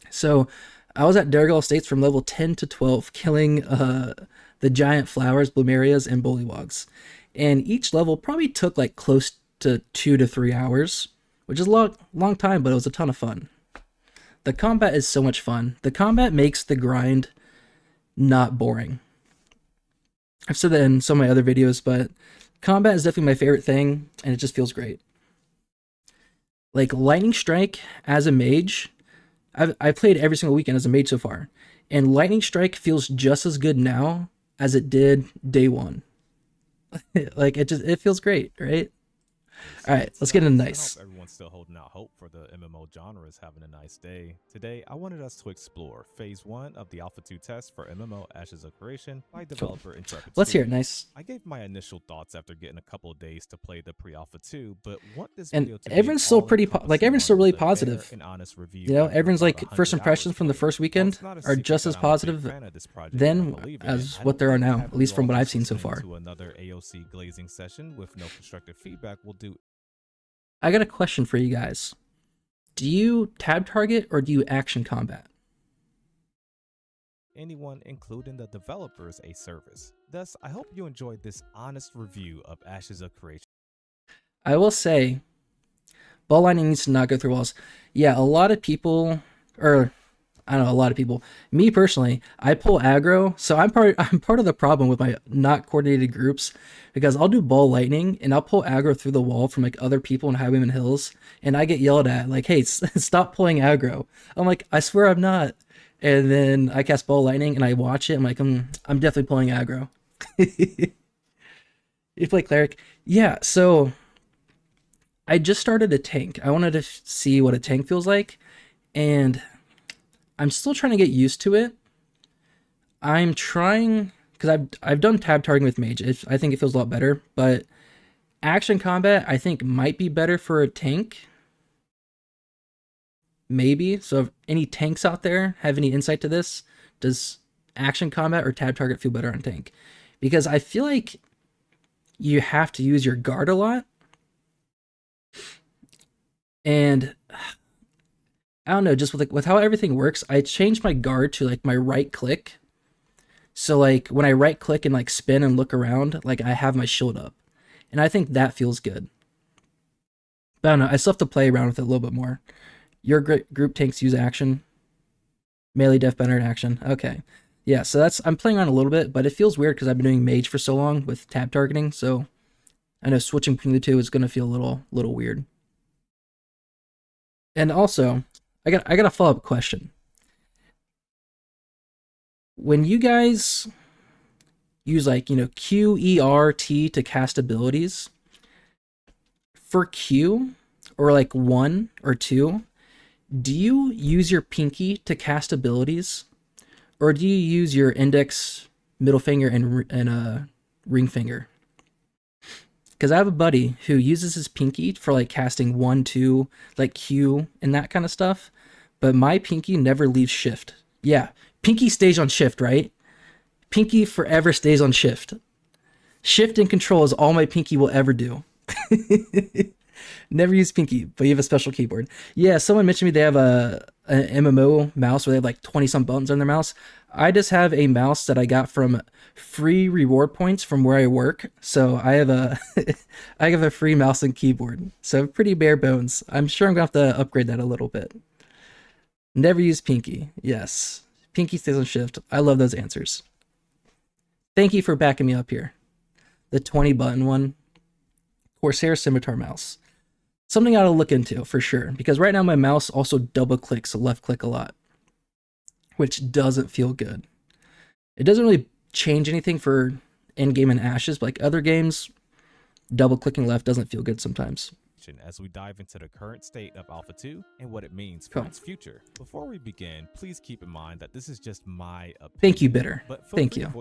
So I was at Darrigal Estates from level 10 to 12, killing the giant flowers, Blumerias, and Bullywugs. And each level probably took like close to 2 to 3 hours, which is a long time, but it was a ton of fun. The combat is so much fun. The combat makes the grind not boring. I've said that in some of my other videos, but combat is definitely my favorite thing, and it just feels great. Like Lightning Strike as a mage, I've played every single weekend as a mage so far, and Lightning Strike feels just as good now as it did day one. Like it feels great, right? All right, let's get into Nice. I hope everyone's still holding out hope for the MMO genre is having a nice day. Today, I wanted us to explore Phase 1 of the Alpha 2 test for MMO Ashes of Creation by developer Intrepid Let's hear it, Studios. Nice. I gave my initial thoughts after getting a couple of days to play the pre-Alpha 2, but want this And video to everyone's be still pretty all-encompassing everyone's still really one with a fair positive. and honest review You know, after everyone's about like 100 first impressions hours from the played. first While weekend it's not a are secret just that as I'm a big positive fan of this project, and I then believe in as it, I what don't there are think now, having at least you from all what I've just seen so listening far. to another AOC glazing session with no constructive feedback will do. I got a question for you guys. Do you tab target or do you action combat? Anyone, including the developers, a service. Thus, I hope you enjoyed this honest review of Ashes of Creation. I will say, ball lightning needs to not go through walls. Yeah, a lot of people, or I don't know, a lot of people. Me personally, I pull aggro, so I'm part of the problem with my not coordinated groups, because I'll do ball lightning and I'll pull aggro through the wall from like other people in Highwayman Hills, and I get yelled at like, "Hey, stop pulling aggro." I'm like, I swear I'm not. And then I cast ball lightning and I watch it. I'm like, I'm definitely pulling aggro. You play cleric, yeah. So I just started a tank. I wanted to see what a tank feels like, and I'm still trying to get used to it. I'm trying, because I've done tab targeting with mage. I think it feels a lot better, but action combat I think might be better for a tank. Maybe. So if any tanks out there have any insight to this, does action combat or tab target feel better on tank? Because I feel like you have to use your guard a lot. And I don't know, just with how everything works, I changed my guard to like my right click. So like when I right click and like spin and look around, like I have my shield up. And I think that feels good. But I don't know, I still have to play around with it a little bit more. Your group tanks use action. Melee Death Banner in action. Okay. Yeah, so I'm playing around a little bit, but it feels weird because I've been doing mage for so long with tab targeting, so I know switching between the two is gonna feel a little weird. And also, I got a follow-up question. When you guys use like, Q, E, R, T to cast abilities, for Q, or like 1 or 2, do you use your pinky to cast abilities? Or do you use your index, middle finger, and ring finger? Because I have a buddy who uses his pinky for like casting 1, 2, like Q and that kind of stuff. But my pinky never leaves shift. Yeah, pinky stays on shift, right? Pinky forever stays on shift. Shift and control is all my pinky will ever do. Never use pinky, but you have a special keyboard. Yeah, someone mentioned to me they have an MMO mouse where they have like 20 some buttons on their mouse. I just have a mouse that I got from free reward points from where I work. So I have a free mouse and keyboard. So pretty bare bones. I'm sure I'm gonna have to upgrade that a little bit. Never use pinky. Yes. Pinky stays on shift. I love those answers. Thank you for backing me up here. The 20 button one. Corsair Scimitar mouse. Something I ought to look into for sure, because right now my mouse also double clicks left click a lot, which doesn't feel good. It doesn't really change anything for endgame and Ashes, but like other games, double clicking left doesn't feel good sometimes. As we dive into the current state of Alpha 2 and what it means for its future. Before we begin, please keep in mind that this is just my opinion. Thank you, Bitter. Thank you.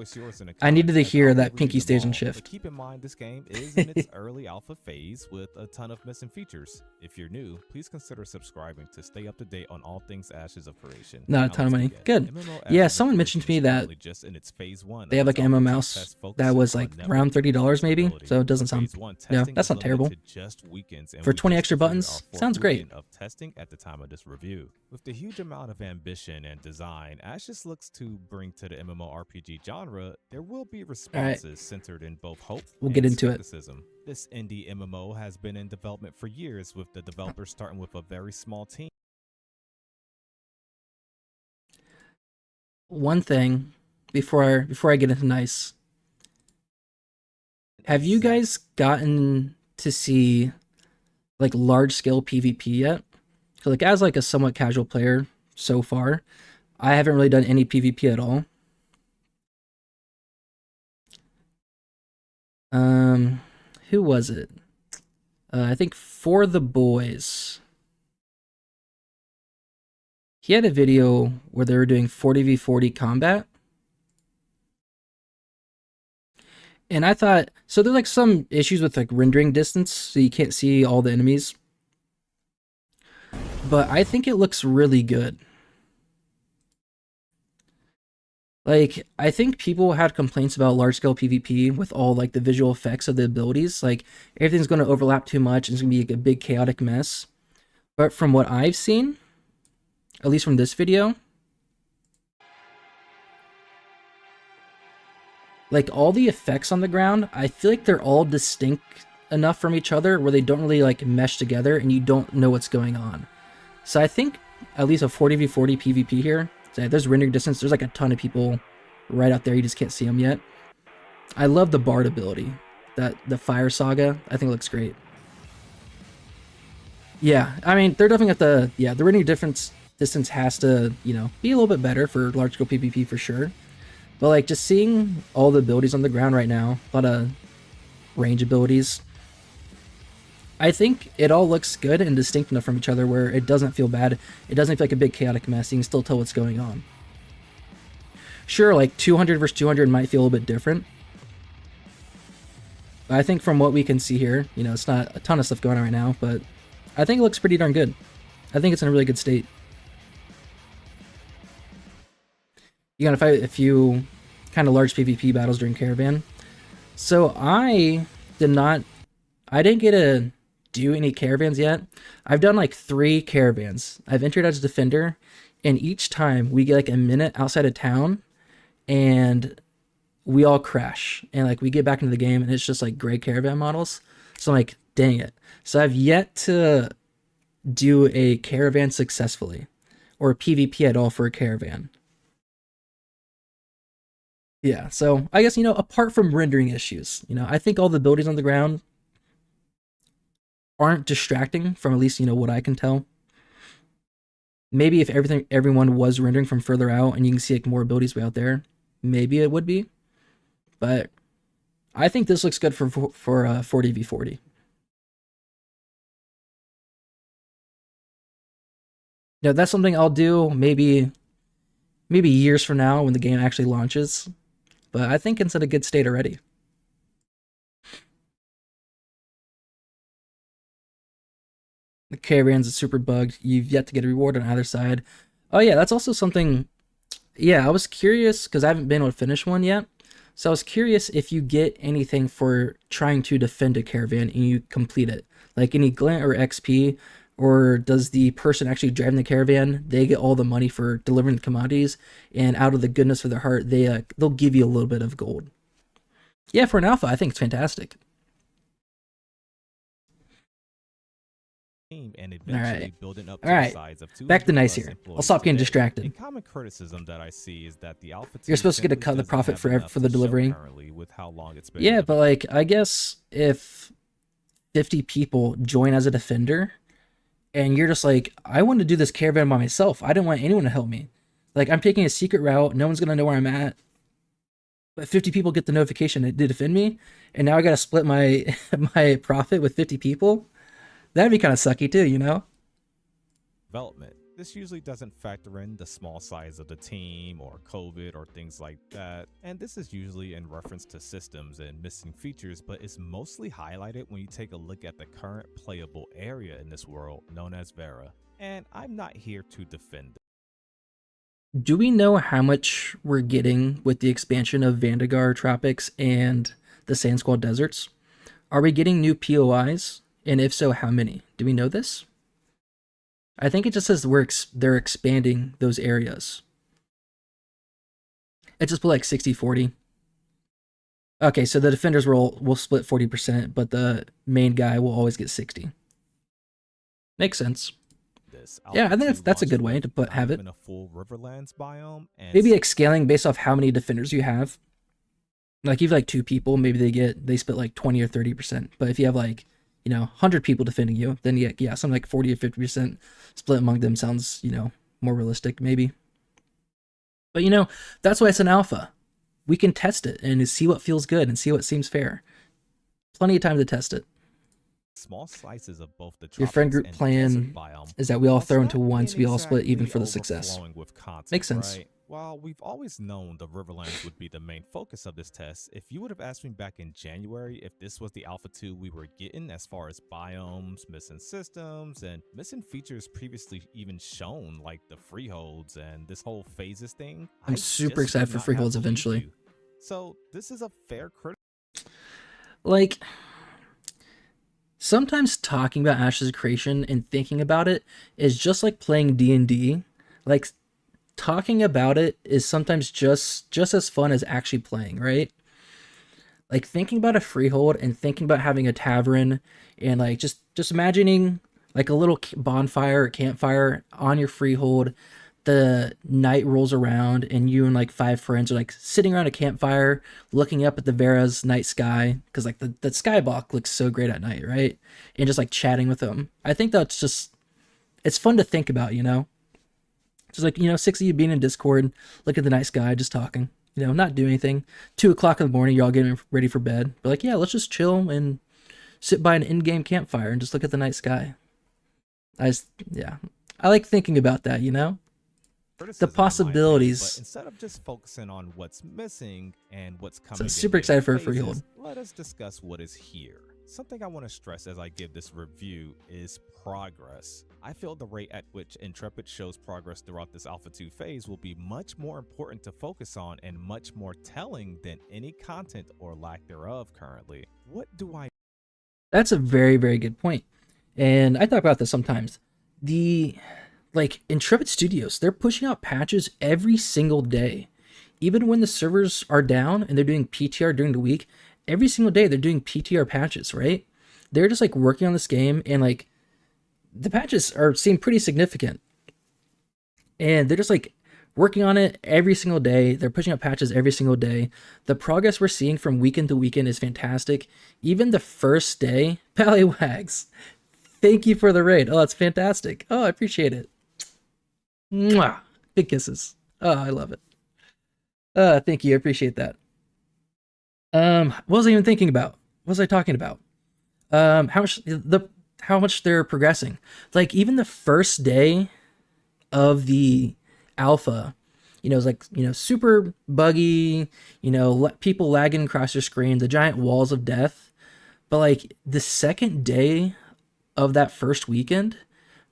I needed to hear that pinky stays on shift. Keep in mind this game is in its early alpha phase with a ton of missing features. If you're new, please consider subscribing to stay up to date on all things Ashes of Creation. Not a ton of money. Good. Yeah, someone mentioned to me that they have like an MMO mouse that was like around $30 maybe, so it doesn't sound, no, that's not terrible. For 20 extra buttons, sounds great. Of testing at the time of this review. With the huge amount of ambition and design Ashes looks to bring to the MMORPG genre, there will be responses centered in both hope we'll get into skepticism. This indie MMO has been in development for years, with the developers starting with a very small team. One thing before I get into nice, have you guys gotten to see like large scale PvP yet? So like as like a somewhat casual player so far, I haven't really done any PvP at all. Who was it? I think For the Boys. He had a video where they were doing 40v40 combat. And I thought, so there's like some issues with like rendering distance, so you can't see all the enemies. But I think it looks really good. Like, I think people had complaints about large scale PvP with all like the visual effects of the abilities. Like, everything's going to overlap too much and it's going to be like a big chaotic mess. But from what I've seen, at least from this video, like all the effects on the ground, I feel like they're all distinct enough from each other where they don't really like mesh together and you don't know what's going on. So I think at least a 40v40 PvP here, so there's rendering distance, there's like a ton of people right out there, you just can't see them yet. I love the Bard ability, the Fire Saga, I think it looks great. Yeah, I mean, they're definitely at the rendering distance has to, be a little bit better for large scale PvP for sure. But like just seeing all the abilities on the ground right now, a lot of range abilities, I think it all looks good and distinct enough from each other where it doesn't feel bad. It doesn't feel like a big chaotic mess. You can still tell what's going on. Sure, like 200 versus 200 might feel a little bit different. But I think from what we can see here, it's not a ton of stuff going on right now, but I think it looks pretty darn good. I think it's in a really good state. You gotta fight a few kind of large PvP battles during Caravan. So I didn't get to do any caravans yet. I've done like 3 caravans. I've entered as a defender, and each time we get like a minute outside of town and we all crash and like we get back into the game and it's just like gray caravan models. So I'm like, dang it. So I've yet to do a caravan successfully, or PvP at all for a caravan. Yeah, so I guess, apart from rendering issues, I think all the buildings on the ground aren't distracting from at least, what I can tell. Maybe if everyone was rendering from further out and you can see like more abilities way out there, maybe it would be. But I think this looks good for 40v40. Now that's something I'll do maybe years from now when the game actually launches. But I think it's in a good state already. The caravans are super bugged. You've yet to get a reward on either side. Oh yeah, that's also something. Yeah, I was curious because I haven't been able to finish one yet. So I was curious if you get anything for trying to defend a caravan and you complete it. Like any glint or XP, or does the person actually driving the caravan, they get all the money for delivering the commodities, and out of the goodness of their heart, they'll give you a little bit of gold. Yeah, for an alpha, I think it's fantastic. And eventually building up to All right. the size of Back to nice 200+ here. I'll employees stop getting today. distracted. A common criticism that I see is that the alpha You're team supposed to get a simply cut of the doesn't profit have for enough the to show delivery. currently with how long it's been Yeah, in but like I guess if 50 people join as a defender, and you're just like, I want to do this caravan by myself. I didn't want anyone to help me. Like I'm taking a secret route. No one's gonna know where I'm at. But 50 people get the notification to defend me, and now I gotta split my my profit with 50 people. That'd be kind of sucky too, development. This usually doesn't factor in the small size of the team or COVID or things like that, and this is usually in reference to systems and missing features, but it's mostly highlighted when you take a look at the current playable area in this world known as Vera, and I'm not here to defend it. Do we know how much we're getting with the expansion of Vandegar Tropics and the Sand Squall Deserts? Are we getting new POIs? And if so, how many? Do we know this? I think it just says they're expanding those areas. It just put like 60-40. Okay, so the defenders will split 40%, but the main guy will always get 60. Makes sense. Yeah, I think that's a good way to have it. In a full Riverlands biome, and Maybe like scaling based off how many defenders you have. Like if you have like 2 people, maybe they split like 20 or 30%. But if you have like 100 people defending you, then yeah, something like 40 or 50% split among them sounds, more realistic, maybe. But that's why it's an alpha. We can test it and see what feels good and see what seems fair. Plenty of time to test it. small slices of both the Your friend tropics group and plan desert biome, is that we all whilst throw into not one, so being we all split even for the exactly success. overflowing with content, Makes sense. right? While we've always known the Riverlands would be the main focus of this test, if you would have asked me back in January if this was the Alpha 2 we were getting as far as biomes, missing systems, and missing features previously even shown, like the freeholds and this whole phases thing, I'm I super just excited would for not have freeholds believed eventually. you. So this is a fair criticism. Like, sometimes talking about Ashes of Creation and thinking about it is just like playing D&D. Like, talking about it is sometimes just as fun as actually playing, right? Like, thinking about a freehold and thinking about having a tavern and like just imagining like a little bonfire or campfire on your freehold. The night rolls around and you and like 5 friends are like sitting around a campfire looking up at the Vera's night sky, because like the skyblock looks so great at night, right? And just like chatting with them. I think that's just, it's fun to think about, just like, 6 of you being in Discord, look at the night sky, just talking, not do anything. 2 o'clock in the morning, you're all getting ready for bed, but like, yeah, let's just chill and sit by an in-game campfire and just look at the night sky. I like thinking about that, criticism, the possibilities. But instead of just focusing on what's missing and what's coming, So in super later excited for a phases, freehold. Let us discuss what is here. Something I want to stress as I give this review is progress. I feel the rate at which Intrepid shows progress throughout this Alpha 2 phase will be much more important to focus on and much more telling than any content or lack thereof currently. What do I... That's a very, very good point. And I talk about this sometimes. Like Intrepid Studios, they're pushing out patches every single day. Even when the servers are down and they're doing PTR during the week, every single day they're doing PTR patches, right? They're just like working on this game, and like the patches seem pretty significant. and they're just like working on it every single day. They're pushing out patches every single day. The progress we're seeing from weekend to weekend is fantastic. Even the first day, Pallywags, thank you for the raid. Oh, that's fantastic. Oh, I appreciate it. Mwah. Big kisses. Oh, I love it. Thank you. I appreciate that. What was I even thinking about? What was I talking about? How much they're progressing. Like even the first day of the alpha, you know, it's like, you know, super buggy, you know, people lagging across your screen, the giant walls of death. But like the second day of that first weekend,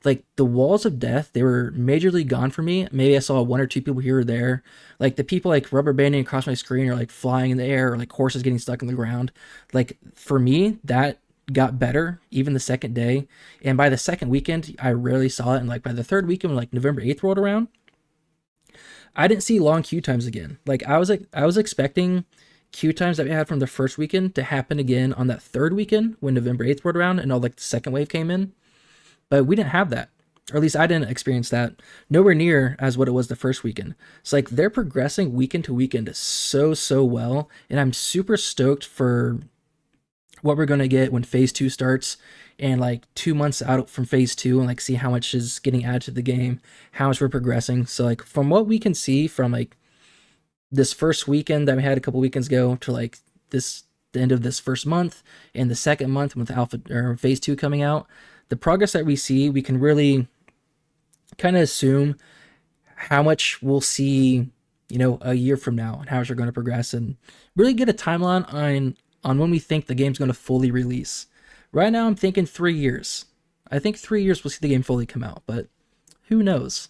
like the walls of death, they were majorly gone for me. Maybe I saw one or two people here or there. Like the people like rubber banding across my screen or like flying in the air or like horses getting stuck in the ground. Like for me, that got better even the second day. And by the second weekend, I rarely saw it. And like by the third weekend, when like November 8th rolled around, I didn't see long queue times again. Like I was expecting queue times that we had from the first weekend to happen again on that third weekend when November 8th rolled around and all like the second wave came in. But we didn't have that, or at least I didn't experience that. Nowhere near as what it was the first weekend. It's like they're progressing weekend to weekend so well, and I'm super stoked for what we're gonna get when phase 2 starts, and like 2 months out from phase 2, and like see how much is getting added to the game, how much we're progressing. So like from what we can see from like this first weekend that we had a couple weekends ago to like the end of this first month and the second month with alpha or phase 2 coming out, the progress that we see, we can really kind of assume how much we'll see, you know, a year from now and how much we're going to progress, and really get a timeline on when we think the game's going to fully release. Right now, I'm thinking 3 years. I think 3 years we'll see the game fully come out, but who knows?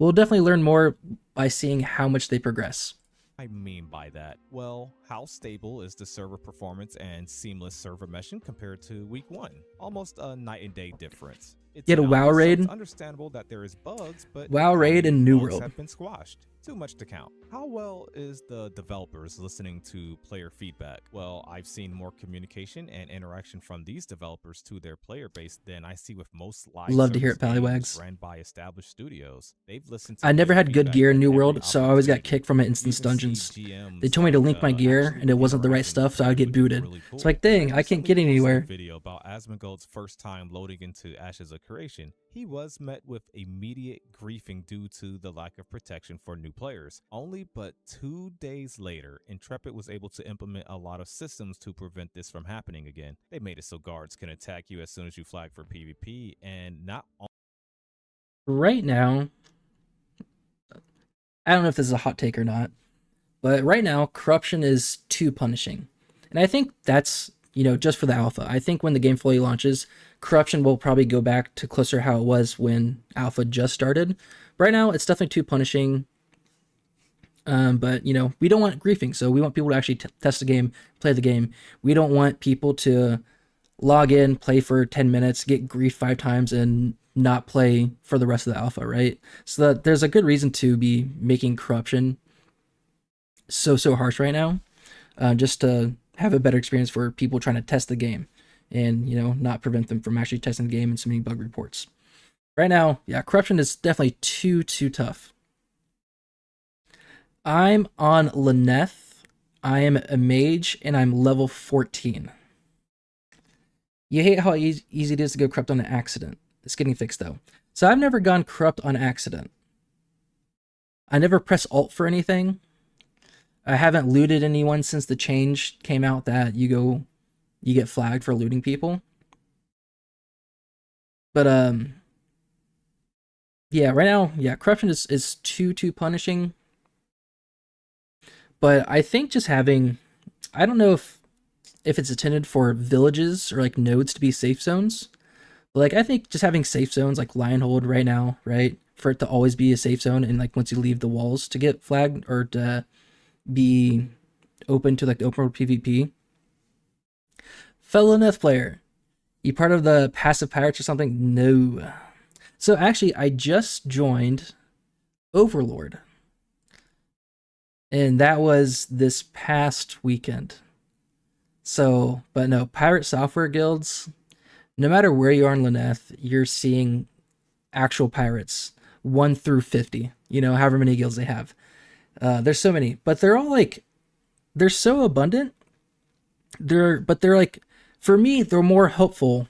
We'll definitely learn more by seeing how much they progress. I mean by that? Well, how stable is the server performance and seamless server meshing compared to week 1? Almost a night and day difference. It's Get a an WoW alpha, so raid. It's understandable that there is bugs, but WoW how raid many and New bugs World have been squashed. Too much to count. How well is the developers listening to player feedback? Well, I've seen more communication and interaction from these developers to their player base than I see with most live Love to hear service it, Pallywags. games ran by established studios. They've listened to I never player had good feedback gear in at New every World, so I always got opportunity. kicked from You Instance even see Dungeons. GMs They told me to like, link my gear, actually and it wasn't the right interacting stuff, so with I'd get it, which is booted. really It's cool. like, dang, I can't get recently posted a anywhere. video about Asmongold's first time loading into Ashes of Creation. He was met with immediate griefing due to the lack of protection for new players. Only but 2 days later, Intrepid was able to implement a lot of systems to prevent this from happening again. They made it so guards can attack you as soon as you flag for PvP, and not Right now, I don't know if this is a hot take or not, but right now, corruption is too punishing. And I think that's, you know, just for the alpha. I think when the game fully launches, corruption will probably go back to closer how it was when alpha just started. Right now, it's definitely too punishing. But, you know, we don't want griefing, so we want people to actually test the game, play the game. We don't want people to log in, play for 10 minutes, get griefed 5 times, and not play for the rest of the alpha, right? So that there's a good reason to be making corruption so harsh right now, just to have a better experience for people trying to test the game and, you know, not prevent them from actually testing the game and submitting bug reports. Right now, yeah, corruption is definitely too tough. I'm on Lyneth. I am a mage, and I'm level 14. You hate how easy it is to go corrupt on an accident. It's getting fixed, though. So I've never gone corrupt on accident. I never press alt for anything. I haven't looted anyone since the change came out that you get flagged for looting people. But, yeah, right now, yeah, corruption is too punishing. But I think just having, I don't know if it's intended for villages or like nodes to be safe zones. But like I think just having safe zones like Lionhold right now, right? For it to always be a safe zone, and like once you leave the walls to get flagged or to be open to like the open world PvP. Fellow Neth player, you part of the passive pirates or something? No. So actually I just joined Overlord. And that was this past weekend. So, but no, pirate software guilds, no matter where you are in Lyneth, you're seeing actual pirates 1 through 50, however many guilds they have. There's so many, but they're all like, they're so abundant. They're like, for me, they're more helpful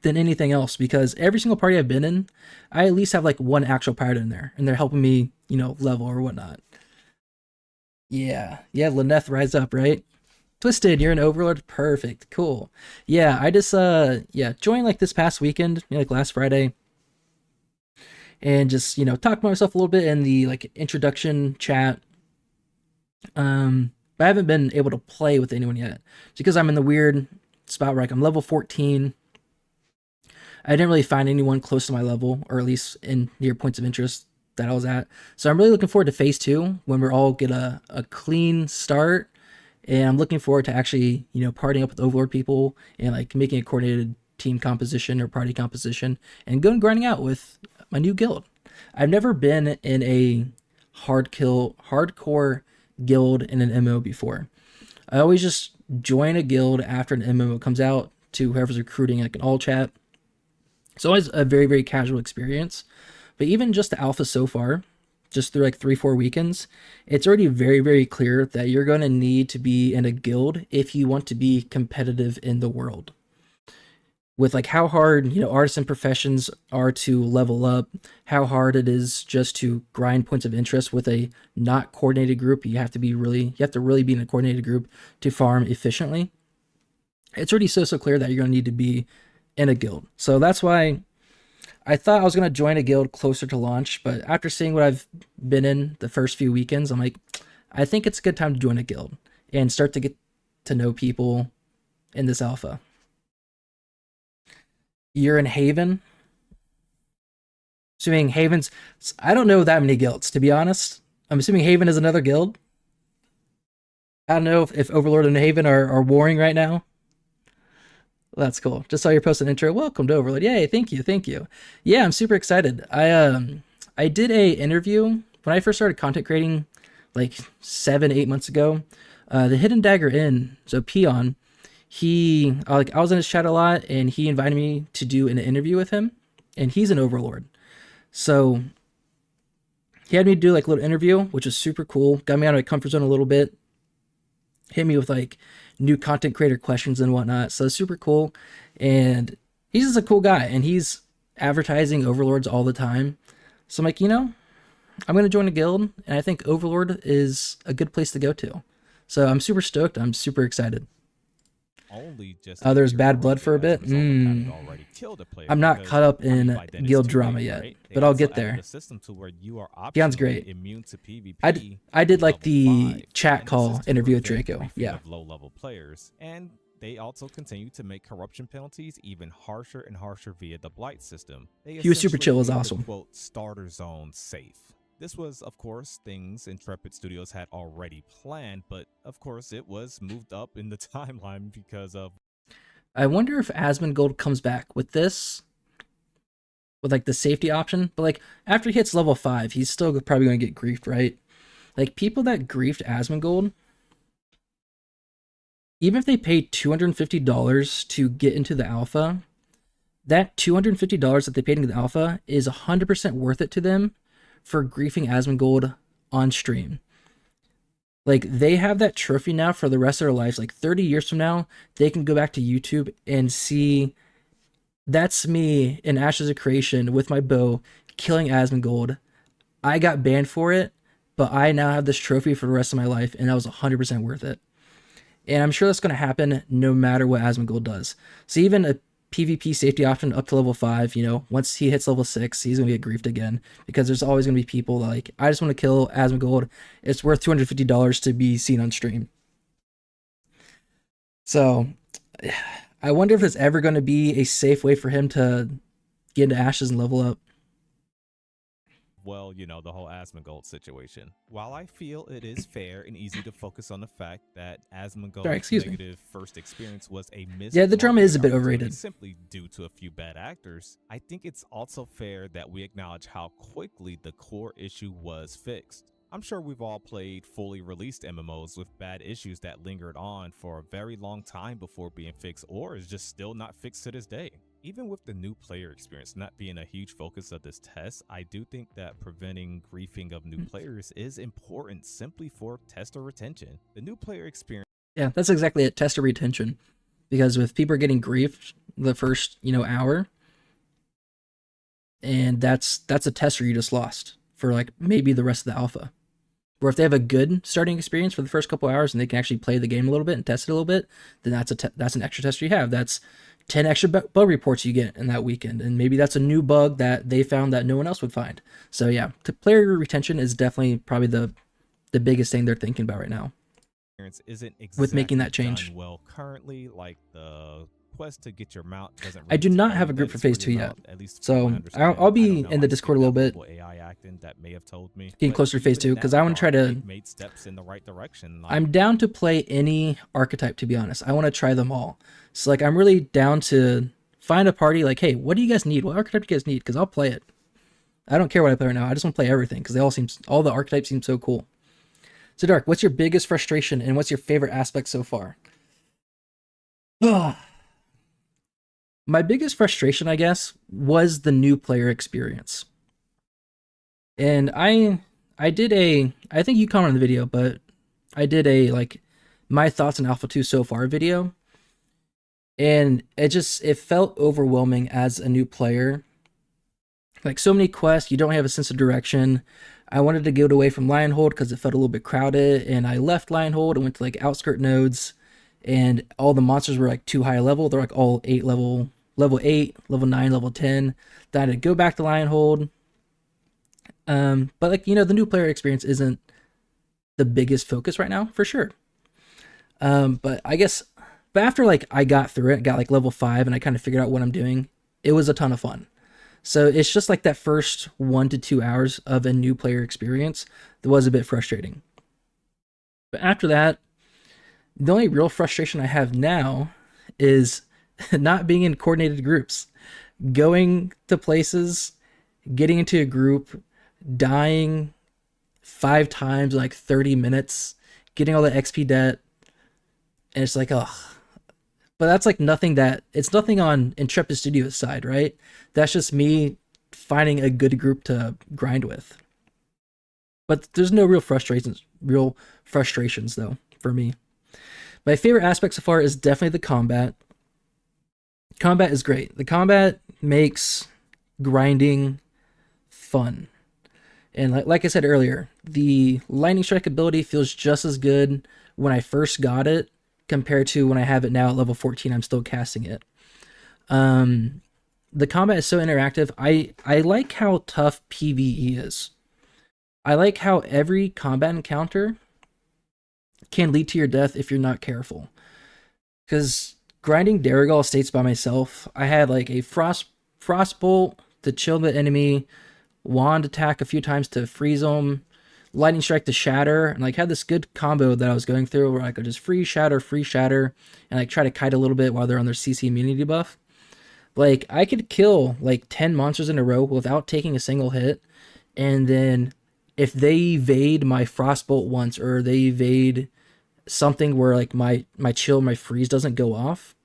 than anything else, because every single party I've been in, I at least have like one actual pirate in there, and they're helping me, level or whatnot. Yeah, Lyneth, rise up, right? Twisted, you're an overlord. Perfect, cool. Yeah, I just joined like this past weekend, like last Friday, and just talked about myself a little bit in the like introduction chat. But I haven't been able to play with anyone yet, because I'm in the weird spot where like I'm level 14. I didn't really find anyone close to my level, or at least in near points of interest that I was at. So I'm really looking forward to phase 2, when we're all get a clean start. And I'm looking forward to actually, partying up with Overlord people and like making a coordinated team composition or party composition and going grinding out with my new guild. I've never been in a hardcore guild in an MMO before. I always just join a guild after an MMO comes out to whoever's recruiting, like an all chat. It's always a very, very casual experience. But even just the alpha so far, just through like 3-4 weekends, it's already very, very clear that you're going to need to be in a guild if you want to be competitive in the world. With like how hard, artists and professions are to level up, how hard it is just to grind points of interest with a not coordinated group. You have to really be in a coordinated group to farm efficiently. It's already so clear that you're going to need to be in a guild. So that's why I thought I was going to join a guild closer to launch, but after seeing what I've been in the first few weekends, I'm like, I think it's a good time to join a guild and start to get to know people in this alpha. You're in Haven. Assuming Haven's, I don't know that many guilds, to be honest. I'm assuming Haven is another guild. I don't know if Overlord and Haven are warring right now. That's cool. Just saw your post an intro. Welcome to Overlord. Yay, thank you. Yeah, I'm super excited. I did a interview when I first started content creating like 7-8 months ago. The Hidden Dagger Inn, so Peon, I was in his chat a lot, and he invited me to do an interview with him, and he's an Overlord. So he had me do like a little interview, which was super cool. Got me out of my comfort zone a little bit. Hit me with like new content creator questions and whatnot. So super cool. And he's just a cool guy, and he's advertising Overlords all the time. So I'm like, I'm going to join a guild, and I think Overlord is a good place to go to. So I'm super stoked. I'm super excited. There's bad blood for a bit. I'm not caught up in guild drama yet, but I'll get there. Peon's great. I did like the chat call interview with Draco. Yeah. Low-level players, and they also continue to make corruption penalties even harsher and harsher via the blight system. He was super chill. It was awesome. Quote, starter zone safe. This was, of course, things Intrepid Studios had already planned, but of course it was moved up in the timeline because of... I wonder if Asmongold comes back with this, with like the safety option, but like after he hits level 5, he's still probably going to get griefed, right? Like people that griefed Asmongold, even if they paid $250 to get into the alpha, that $250 that they paid into the alpha is 100% worth it to them for griefing Asmongold on stream. Like, they have that trophy now for the rest of their lives. Like 30 years from now, they can go back to YouTube and see, that's me in Ashes of Creation with my bow killing Asmongold. I got banned for it, but I now have this trophy for the rest of my life, and that was 100% worth it. And I'm sure that's going to happen no matter what Asmongold does. So even a PvP safety option up to level 5, once he hits level 6, he's going to get griefed again, because there's always going to be people like, I just want to kill Asmongold. It's worth $250 to be seen on stream. So I wonder if there's ever going to be a safe way for him to get into Ashes and level up. Well, the whole Asmongold situation. While I feel it is fair and easy to focus on the fact that Asmongold's negative first experience was a miss. Yeah, the drama is a bit overrated. Simply due to a few bad actors, I think it's also fair that we acknowledge how quickly the core issue was fixed. I'm sure we've all played fully released MMOs with bad issues that lingered on for a very long time before being fixed, or is just still not fixed to this day. Even with the new player experience not being a huge focus of this test, I do think that preventing griefing of new players is important simply for tester retention. The new player experience. Yeah, that's exactly it. Tester retention. Because if people are getting griefed the first, hour, and that's a tester you just lost for like maybe the rest of the alpha. Or if they have a good starting experience for the first couple hours and they can actually play the game a little bit and test it a little bit, then that's an extra tester you have. That's 10 extra bug reports you get in that weekend, and maybe that's a new bug that they found that no one else would find. So yeah, player retention is definitely probably the biggest thing they're thinking about right now. Isn't exactly with making that change. done well currently, like the quest to get your mount doesn't. I do not have a group for phase 2 yet, so I'll be in the Discord a little bit, AI acting that may have told me getting closer to phase 2 because I want to try to. Made steps in the right direction. I'm down to play any archetype, to be honest. I want to try them all. So like I'm really down to find a party like, hey, what do you guys need? What archetype do you guys need? Because I'll play it. I don't care what I play right now. I just want to play everything because all the archetypes seem so cool. So Dark, what's your biggest frustration and what's your favorite aspect so far? My biggest frustration, I guess, was the new player experience. And I did I think you commented on the video, but I did like my thoughts on Alpha 2 so far video. And it felt overwhelming as a new player. Like so many quests, you don't have a sense of direction. I wanted to get away from Lionhold because it felt a little bit crowded, and I left Lionhold and went to like outskirt nodes, and all the monsters were like too high level. They're like all level 8, level 9, level 10. Then I had to go back to Lionhold. But like, the new player experience isn't the biggest focus right now, for sure. But I guess, after like I got through it, got like level 5, and I kind of figured out what I'm doing, it was a ton of fun. So it's just like that first 1 to 2 hours of a new player experience that was a bit frustrating. But after that, the only real frustration I have now is not being in coordinated groups. Going to places, getting into a group, dying 5 times in like 30 minutes, getting all the XP debt, and it's like, ugh. But that's like it's nothing on Intrepid Studios' side, right? That's just me finding a good group to grind with. But there's no real frustrations though, for me. My favorite aspect so far is definitely the combat. Combat is great. The combat makes grinding fun. And like I said earlier, the lightning strike ability feels just as good when I first got it compared to when I have it now at level 14. I'm still casting it. The combat is so interactive. I like how tough PvE is. I like how every combat encounter can lead to your death if you're not careful. Because grinding Darigal Estates by myself, I had like a Frostbolt to chill the enemy, Wand attack a few times to freeze them, Lightning Strike to shatter, and like had this good combo that I was going through where I could just free shatter, and like try to kite a little bit while they're on their CC immunity buff. Like I could kill like 10 monsters in a row without taking a single hit, and then if they evade my Frostbolt once, or they evade something where like my chill, my freeze doesn't go off,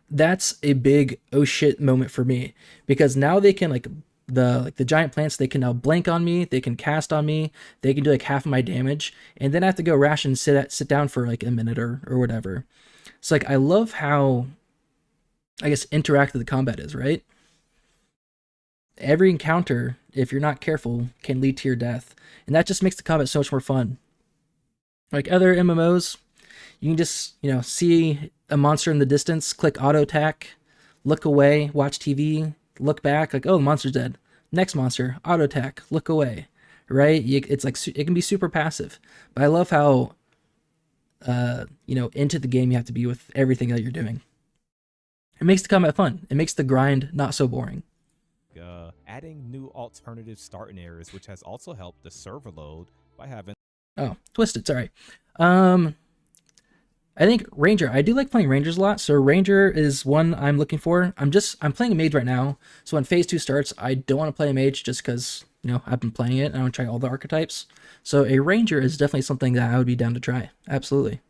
that's a big oh shit moment for me, because now they can like the giant plants, they can now blink on me, they can cast on me, they can do like half of my damage, and then I have to go ration sit down for like a minute or whatever. So like I love how, I guess, interactive the combat is, right? Every encounter, if you're not careful, can lead to your death, and that just makes the combat so much more fun. Like other MMOs, you can just, see a monster in the distance, click auto attack, look away, watch TV, look back, like, oh, the monster's dead. Next monster, auto attack, look away, right? It's like, it can be super passive, but I love how, into the game you have to be with everything that you're doing. It makes the combat fun. It makes the grind not so boring. Adding new alternative starting areas, which has also helped the server load by having. Oh, Twisted, sorry. I think Ranger. I do like playing Rangers a lot, so Ranger is one I'm looking for. I'm playing a mage right now, so when phase 2 starts, I don't want to play a mage just because, I've been playing it and I want to try all the archetypes. So a Ranger is definitely something that I would be down to try. Absolutely.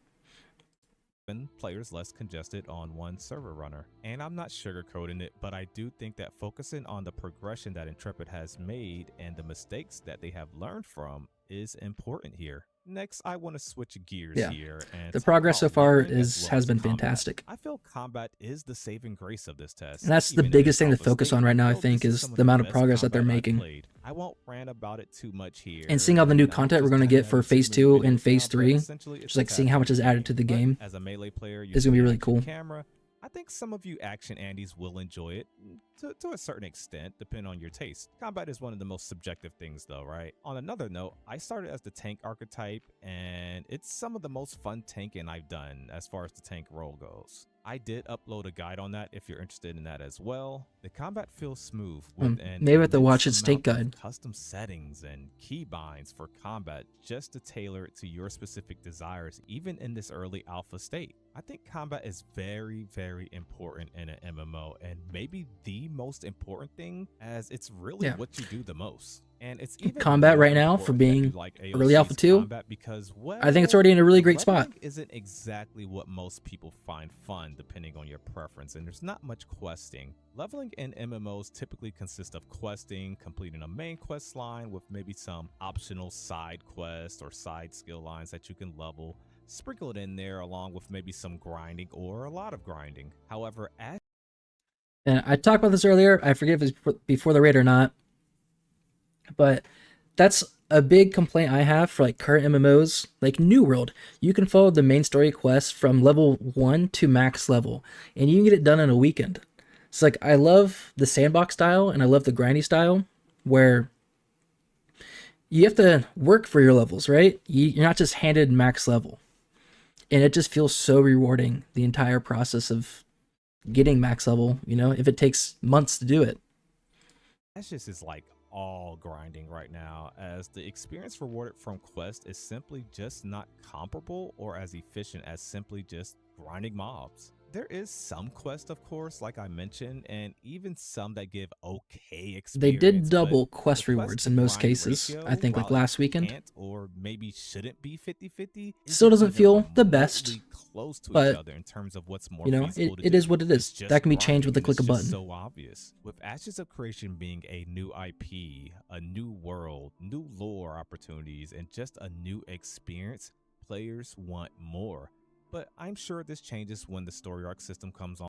players less congested on one server runner. And I'm not sugarcoating it, but I do think that focusing on the progression that Intrepid has made and the mistakes that they have learned from is important here. Next, I want to switch gears Yeah. here. And The talk progress so about far leveling as well has as been combat. fantastic. I feel combat is the saving grace of this test. And that's the Even in biggest its thing to alpha focus state, on right now, I feel think, this is some the amount of best progress that they're combat I've making. played. I won't rant about it too much here. And seeing all the new I'm content we're just going to kinda get for having Phase too 2 many and videos Phase now, but 3, essentially it's just like a seeing how much is added to the But game, as a melee player, is going to be really using the cool. action camera, I think some of you action Andes will enjoy it to a certain extent, depending on your taste. Combat is one of the most subjective things though, right? On another note, I started as the tank archetype, and it's some of the most fun tanking I've done as far as the tank role goes. I did upload a guide on that if you're interested in that as well. The combat feels smooth with an maybe I have to watch immense its tank amount of guide. custom settings and keybinds for combat just to tailor it to your specific desires, even in this early alpha state. I think combat is very, very important in an MMO, and maybe the most important thing, as it's really Yeah. what you do the most. And it's even Combat more right now, for important that you being like early alpha AOC's 2, combat because, I think it's already in a really the great spot. leveling isn't exactly what most people find fun depending on your preference, and there's not much questing. Leveling in MMOs typically consists of questing, completing a main quest line with maybe some optional side quests or side skill lines that you can level, sprinkled in there along with maybe some grinding or a lot of grinding. However, as And I talked about this earlier. I forget if it's before the raid or not, but that's a big complaint I have for like current MMOs, like New World. You can follow the main story quest from level 1 to max level, and you can get it done in a weekend. It's like, I love the sandbox style and I love the grindy style where you have to work for your levels, right? You're not just handed max level. And it just feels so rewarding, the entire process of getting max level, you know, if it takes months to do it. Ashes is like all grinding right now, as the experience rewarded from quest is simply just not comparable or as efficient as simply just grinding mobs. There is some quest, of course, like I mentioned, and even some that give okay experience. They did but double the quest rewards in most grind cases, ratio, I think, like while it last weekend. can't or maybe shouldn't be 50-50, Still doesn't isn't feel even the best, remotely close to but, each other in terms of what's more you know, feasible to it do. is what it is. It's just That can be changed with the grinding, click and of it's button. just so obvious. With Ashes of Creation being a new IP, a new world, new lore opportunities, and just a new experience, players want more. But I'm sure this changes when the story arc system comes on.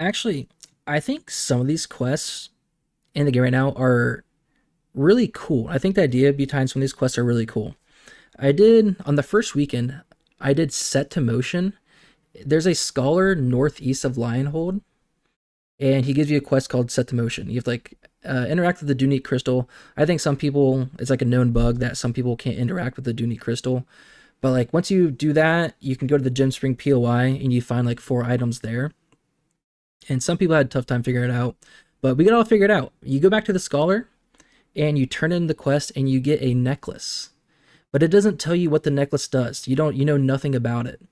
Actually, I think some of these quests in the game right now are really cool. I think the idea behind some of these quests are really cool. I did, on the first weekend, I did Set to Motion. There's a scholar northeast of Lionhold, and he gives you a quest called Set to Motion. You have to like interact with the Dunite Crystal. I think some people, it's like a known bug that some people can't interact with the Dunite Crystal. But like once you do that, you can go to the Gemspring POI and you find like 4 items there. And some people had a tough time figuring it out, but we got it all figured out. You go back to the scholar and you turn in the quest and you get a necklace, but it doesn't tell you what the necklace does. You know nothing about it.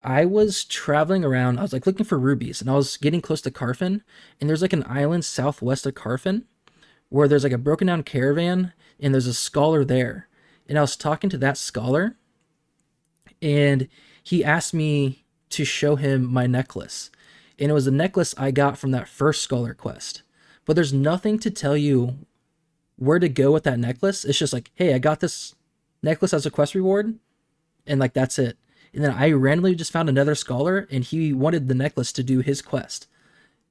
I was traveling around. I was like looking for rubies, and I was getting close to Carfin, and there's like an island southwest of Carfin where there's like a broken down caravan, and there's a scholar there. And I was talking to that scholar, and he asked me to show him my necklace. And it was a necklace I got from that first scholar quest. But there's nothing to tell you where to go with that necklace. It's just like, hey, I got this necklace as a quest reward, and like that's it. And then I randomly just found another scholar, and he wanted the necklace to do his quest.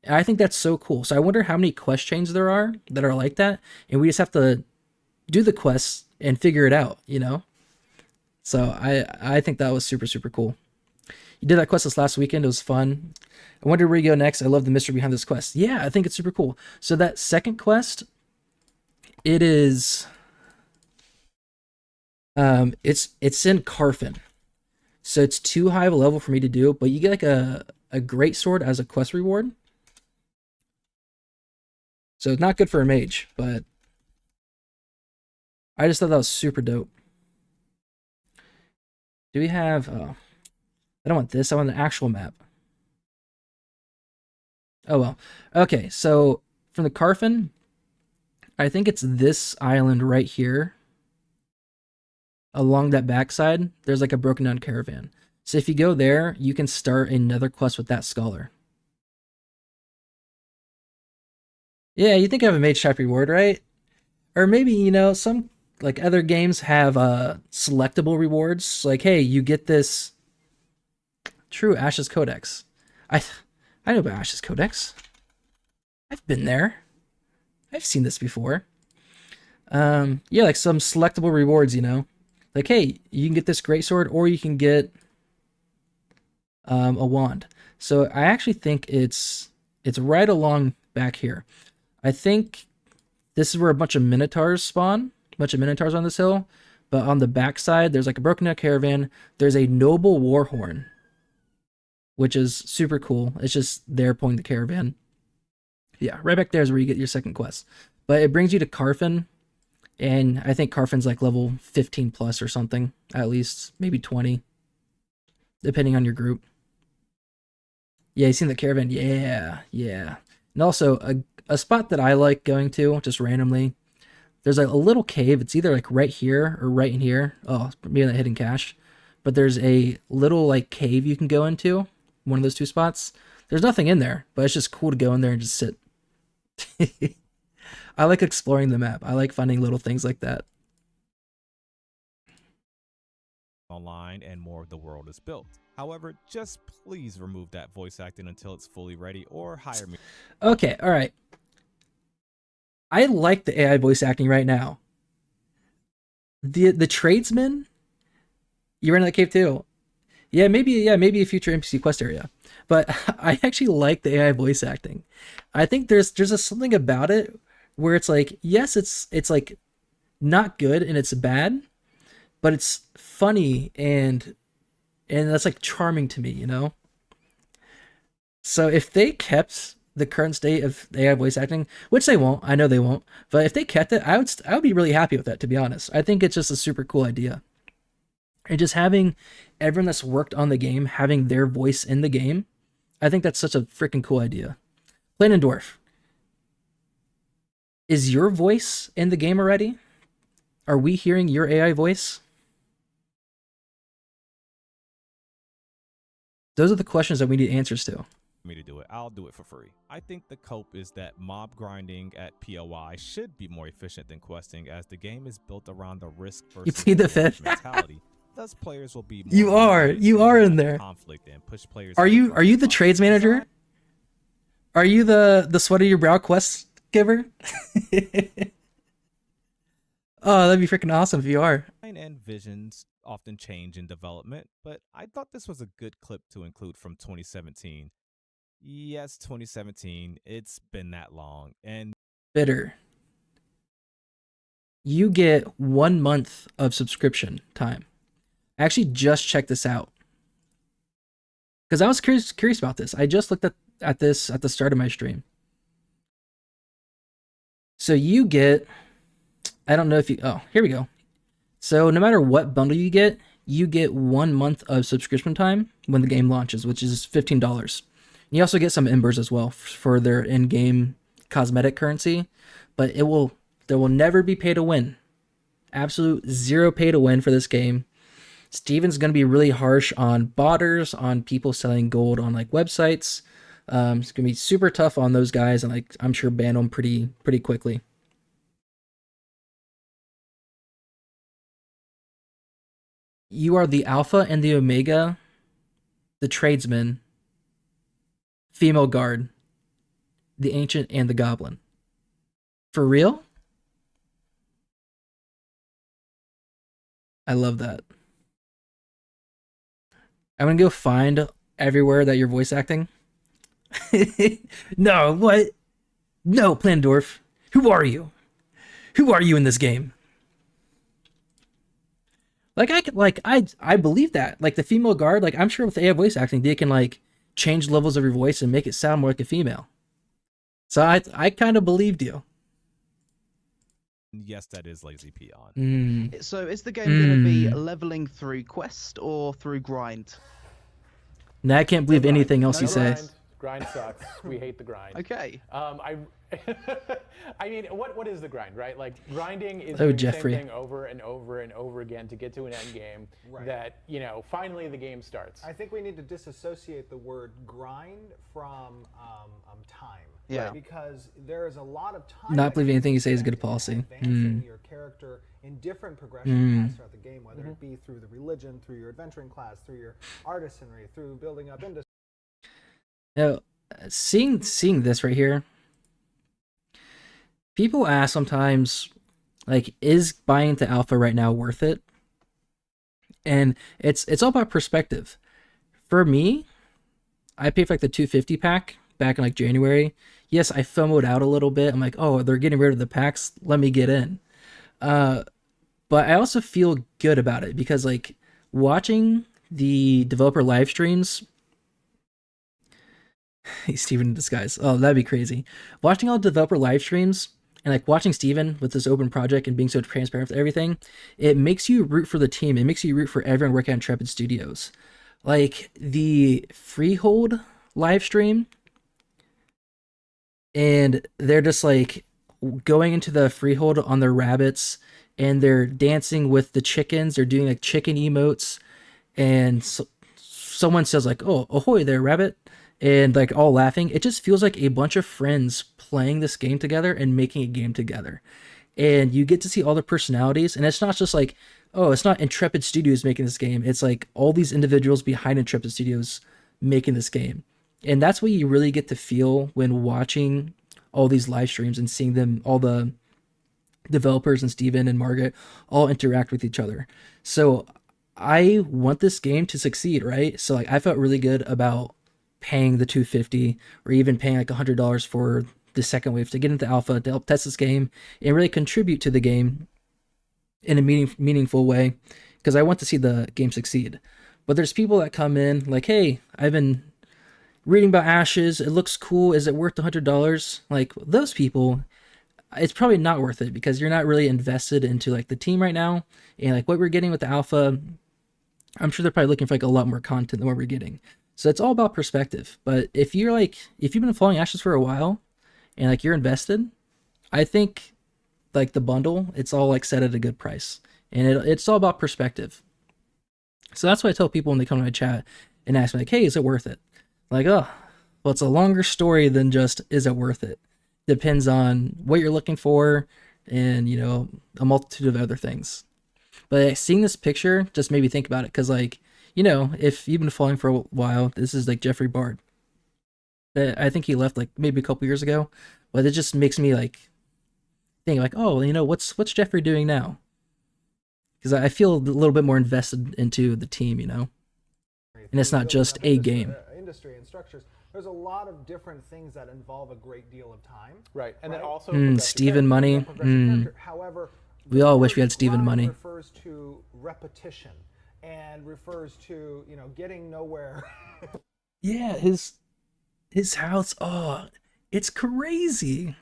And I think that's so cool. So I wonder how many quest chains there are that are like that, and we just have to do the quests and figure it out, you know? So I think that was super, super cool. You did that quest this last weekend. It was fun. I wonder where you go next. I love the mystery behind this quest. Yeah, I think it's super cool. So that second quest, it is, it's in Carfin. So it's too high of a level for me to do, but you get like a great sword as a quest reward. So it's not good for a mage, but I just thought that was super dope. Do we have, I don't want this. I want an actual map. Oh, well. Okay, so from the Carfin, I think it's this island right here. Along that backside, there's like a broken down caravan. So if you go there, you can start another quest with that scholar. Yeah, you think I have a mage type reward, right? Or maybe, you know, some like other games have selectable rewards. Like, hey, you get this true Ashes Codex. I know about Ashes Codex. I've been there. I've seen this before. Yeah, like some selectable rewards, you know. Like, hey, you can get this greatsword, or you can get a wand. So I actually think it's right along back here. I think this is where a bunch of minotaurs spawn. A bunch of minotaurs on this hill. But on the backside, there's like a broken down caravan. There's a noble war horn, which is super cool. It's just there pulling the caravan. Yeah, right back there is where you get your second quest. But it brings you to Carfin. And I think Carfin's like level 15 plus or something. At least, maybe 20. Depending on your group. Yeah, you seen the caravan? Yeah, yeah. And also, a spot that I like going to, just randomly, there's like a little cave. It's either like right here or right in here. Oh, maybe that hidden cache. But there's a little like cave you can go into. One of those two spots. There's nothing in there, but it's just cool to go in there and just sit. I like exploring the map. I like finding little things like that. Online and more of the world is built. However, just please remove that voice acting until it's fully ready, or hire me. Okay, all right. I like the AI voice acting right now. The tradesman, you're in that cave too. Yeah, maybe a future NPC quest area. But I actually like the AI voice acting. I think there's something about it where it's like, yes, it's like not good and it's bad, but it's funny and that's like charming to me, you know? So if they kept the current state of AI voice acting, which they won't, I know they won't, but if they kept it, I would be really happy with that, to be honest. I think it's just a super cool idea. And just having everyone that's worked on the game, having their voice in the game, I think that's such a freaking cool idea. Planendorf, is your voice in the game already? Are we hearing your AI voice? Those are the questions that we need answers to. Me to do it, I'll do it for free. I think the cope is that mob grinding at POI should be more efficient than questing, as the game is built around the risk versus You plead the fifth. mentality. Thus, players will be more You are in there. conflict and push players. Are you the trades manager? Are you the sweat of your brow quest giver? Oh, that'd be freaking awesome if you are. And visions often change in development, but I thought this was a good clip to include from 2017. Yes, 2017. It's been that long. And Bitter. You get 1 month of subscription time. I actually just checked this out because I was curious about this. I just looked at this at the start of my stream. So you get, I don't know if you, oh, here we go. So no matter what bundle you get 1 month of subscription time when the game launches, which is $15. You also get some embers as well for their in-game cosmetic currency, but there will never be pay to win. Absolute zero pay to win for this game. Steven's going to be really harsh on botters, on people selling gold on like websites. It's going to be super tough on those guys, and like I'm sure ban them pretty quickly. You are the alpha and the omega, the tradesman, female guard, the ancient, and the goblin. For real? I love that. I'm gonna go find everywhere that you're voice acting. No, what? No, Plandorf. Who are you? Who are you in this game? I believe that. Like the female guard, like I'm sure with AI voice acting, they can like change levels of your voice and make it sound more like a female. So I kind of believed you. yes, that is lazy peon. So is the game going to be leveling through quest or through grind? Now I can't believe anything else you say. Grind sucks. We hate the grind. Okay. I mean, what is the grind, right? Like, grinding is Oh, doing Jeffrey. the same thing over and over and over again to get to an end game that, finally the game starts. I think we need to disassociate the word grind from time. Yeah. Right? Because there is a lot of time. Not believing anything you say is good policy. Advancing your character in different progression paths throughout the game, whether it be through the religion, through your adventuring class, through your artisanry, through building up industry. Now, seeing this right here, people ask sometimes, like, is buying into alpha right now worth it? And it's all about perspective. For me, I paid for like the 250 pack back in like January. Yes, I FOMO'd out a little bit. I'm like, oh, they're getting rid of the packs. Let me get in. But I also feel good about it because like watching the developer live streams. He's Steven in disguise. Oh, that'd be crazy. Watching all the developer live streams and like watching Steven with this open project and being so transparent with everything, it makes you root for the team. It makes you root for everyone working on Intrepid Studios. Like the Freehold live stream, and they're just like going into the Freehold on their rabbits and they're dancing with the chickens. They're doing like chicken emotes, and someone says like, "Oh, ahoy there, rabbit." And like all laughing. It just feels like a bunch of friends playing this game together and making a game together. And you get to see all the personalities, and it's not just like, oh, it's not Intrepid Studios making this game. It's like all these individuals behind Intrepid Studios making this game. And that's what you really get to feel when watching all these live streams and seeing them, all the developers and Steven and Margaret all interact with each other. So I want this game to succeed, right? So like I felt really good about paying the $250 or even paying like $100 for the second wave to get into alpha to help test this game and really contribute to the game in a meaningful way, because I want to see the game succeed. But there's people that come in like, hey, I've been reading about Ashes, it looks cool, is it worth $100? Like those people, it's probably not worth it because you're not really invested into like the team right now, and like what we're getting with the alpha, I'm sure they're probably looking for like a lot more content than what we're getting. So it's all about perspective. But if you've been following Ashes for a while and like you're invested, I think like the bundle, it's all like set at a good price, and it's all about perspective. So that's what I tell people when they come to my chat and ask me like, hey, is it worth it? Like, oh, well, it's a longer story than just, is it worth it? Depends on what you're looking for and, a multitude of other things. But seeing this picture just made me think about it, because like, if you've been following for a while, this is like Jeffrey Bard. I think he left like maybe a couple years ago, but it just makes me like think like, oh, what's Jeffrey doing now? Because I feel a little bit more invested into the team, and it's not just a game. Industry and structures. There's a lot of different things that involve a great deal of time. Right, and then also Steven Money. However, we all wish we had Steven Money. Refers to repetition and refers to getting nowhere. Yeah, his house. Oh, it's crazy.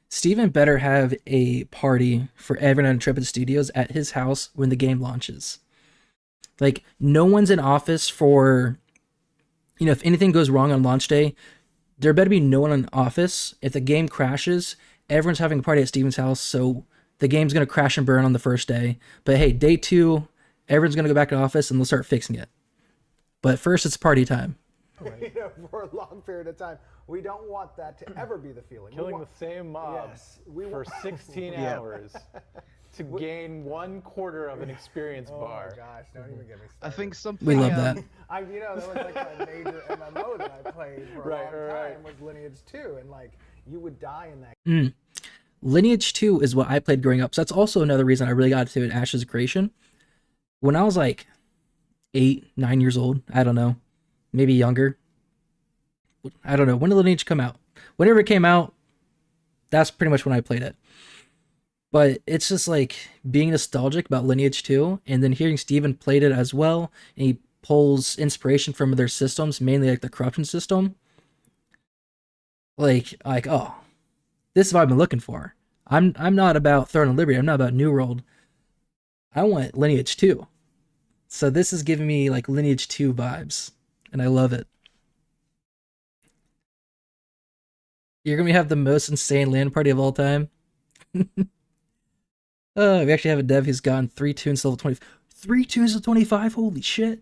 Steven better have a party for everyone at Intrepid Studios at his house when the game launches. Like, no one's in office for, if anything goes wrong on launch day, there better be no one in office. If the game crashes, everyone's having a party at Steven's house, so the game's going to crash and burn on the first day. But hey, day 2, everyone's going to go back to office and they'll start fixing it. But first, it's party time. For a long period of time. We don't want that to ever be the feeling. Killing the same mob for 16 hours to gain 1/4 of an experience bar. Oh gosh, don't even get me started. I think something. We love that. that was like a major MMO that I played for a long time was Lineage 2, and like you would die in that. Lineage 2 is what I played growing up, so that's also another reason I really got into Ashes Creation. When I was like 8, 9 years old, I don't know, maybe younger. I don't know. When did Lineage come out? Whenever it came out, that's pretty much when I played it. But it's just like being nostalgic about Lineage 2, and then hearing Steven played it as well, and he pulls inspiration from their systems, mainly like the corruption system. Like, oh, this is what I've been looking for. I'm not about Throne of Liberty. I'm not about New World. I want Lineage 2. So this is giving me like Lineage 2 vibes, and I love it. You're gonna have the most insane LAN party of all time. We actually have a dev who's gotten 3 tunes to level 20. 3 tunes to 25? Holy shit.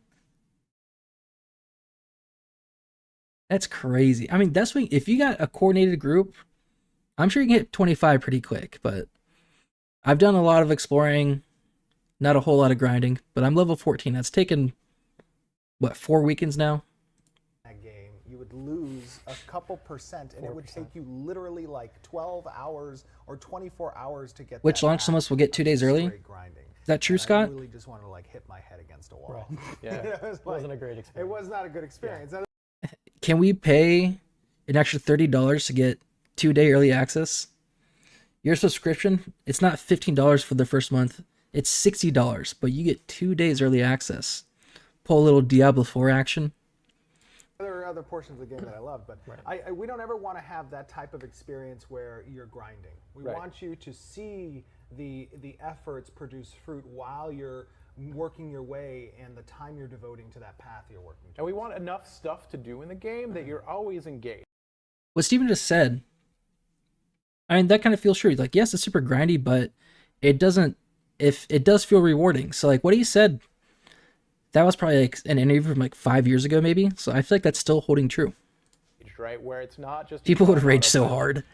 That's crazy. I mean, that's when, if you got a coordinated group, I'm sure you can hit 25 pretty quick, but I've done a lot of exploring, not a whole lot of grinding, but I'm level 14. That's taken, what, 4 weekends now? That game, you would lose a couple percent, and it would take you literally like 12 hours or 24 hours to get. Which that launch back summons will get 2 days early. straight grinding. Is that true, And Scott? I really just wanted to like hit my head against a wall. Right. Yeah. It was It wasn't a great experience. It was not a good experience. And Can we pay an extra $30 to get 2-day early access? Your subscription, it's not $15 for the first month. It's $60, but you get 2 days early access. Pull a little Diablo 4 action. There are other portions of the game that I love, but we don't ever want to have that type of experience where you're grinding. We want you to see the efforts produce fruit while you're working your way and the time you're devoting to that path you're working to. And we want enough stuff to do in the game that you're always engaged. What Steven just said, I mean, that kind of feels true. Like, yes, it's super grindy, but it doesn't, if it does feel rewarding. So like what he said, that was probably like an interview from like 5 years ago, maybe. So I feel like that's still holding true. Right, where it's not just People would rage so hard.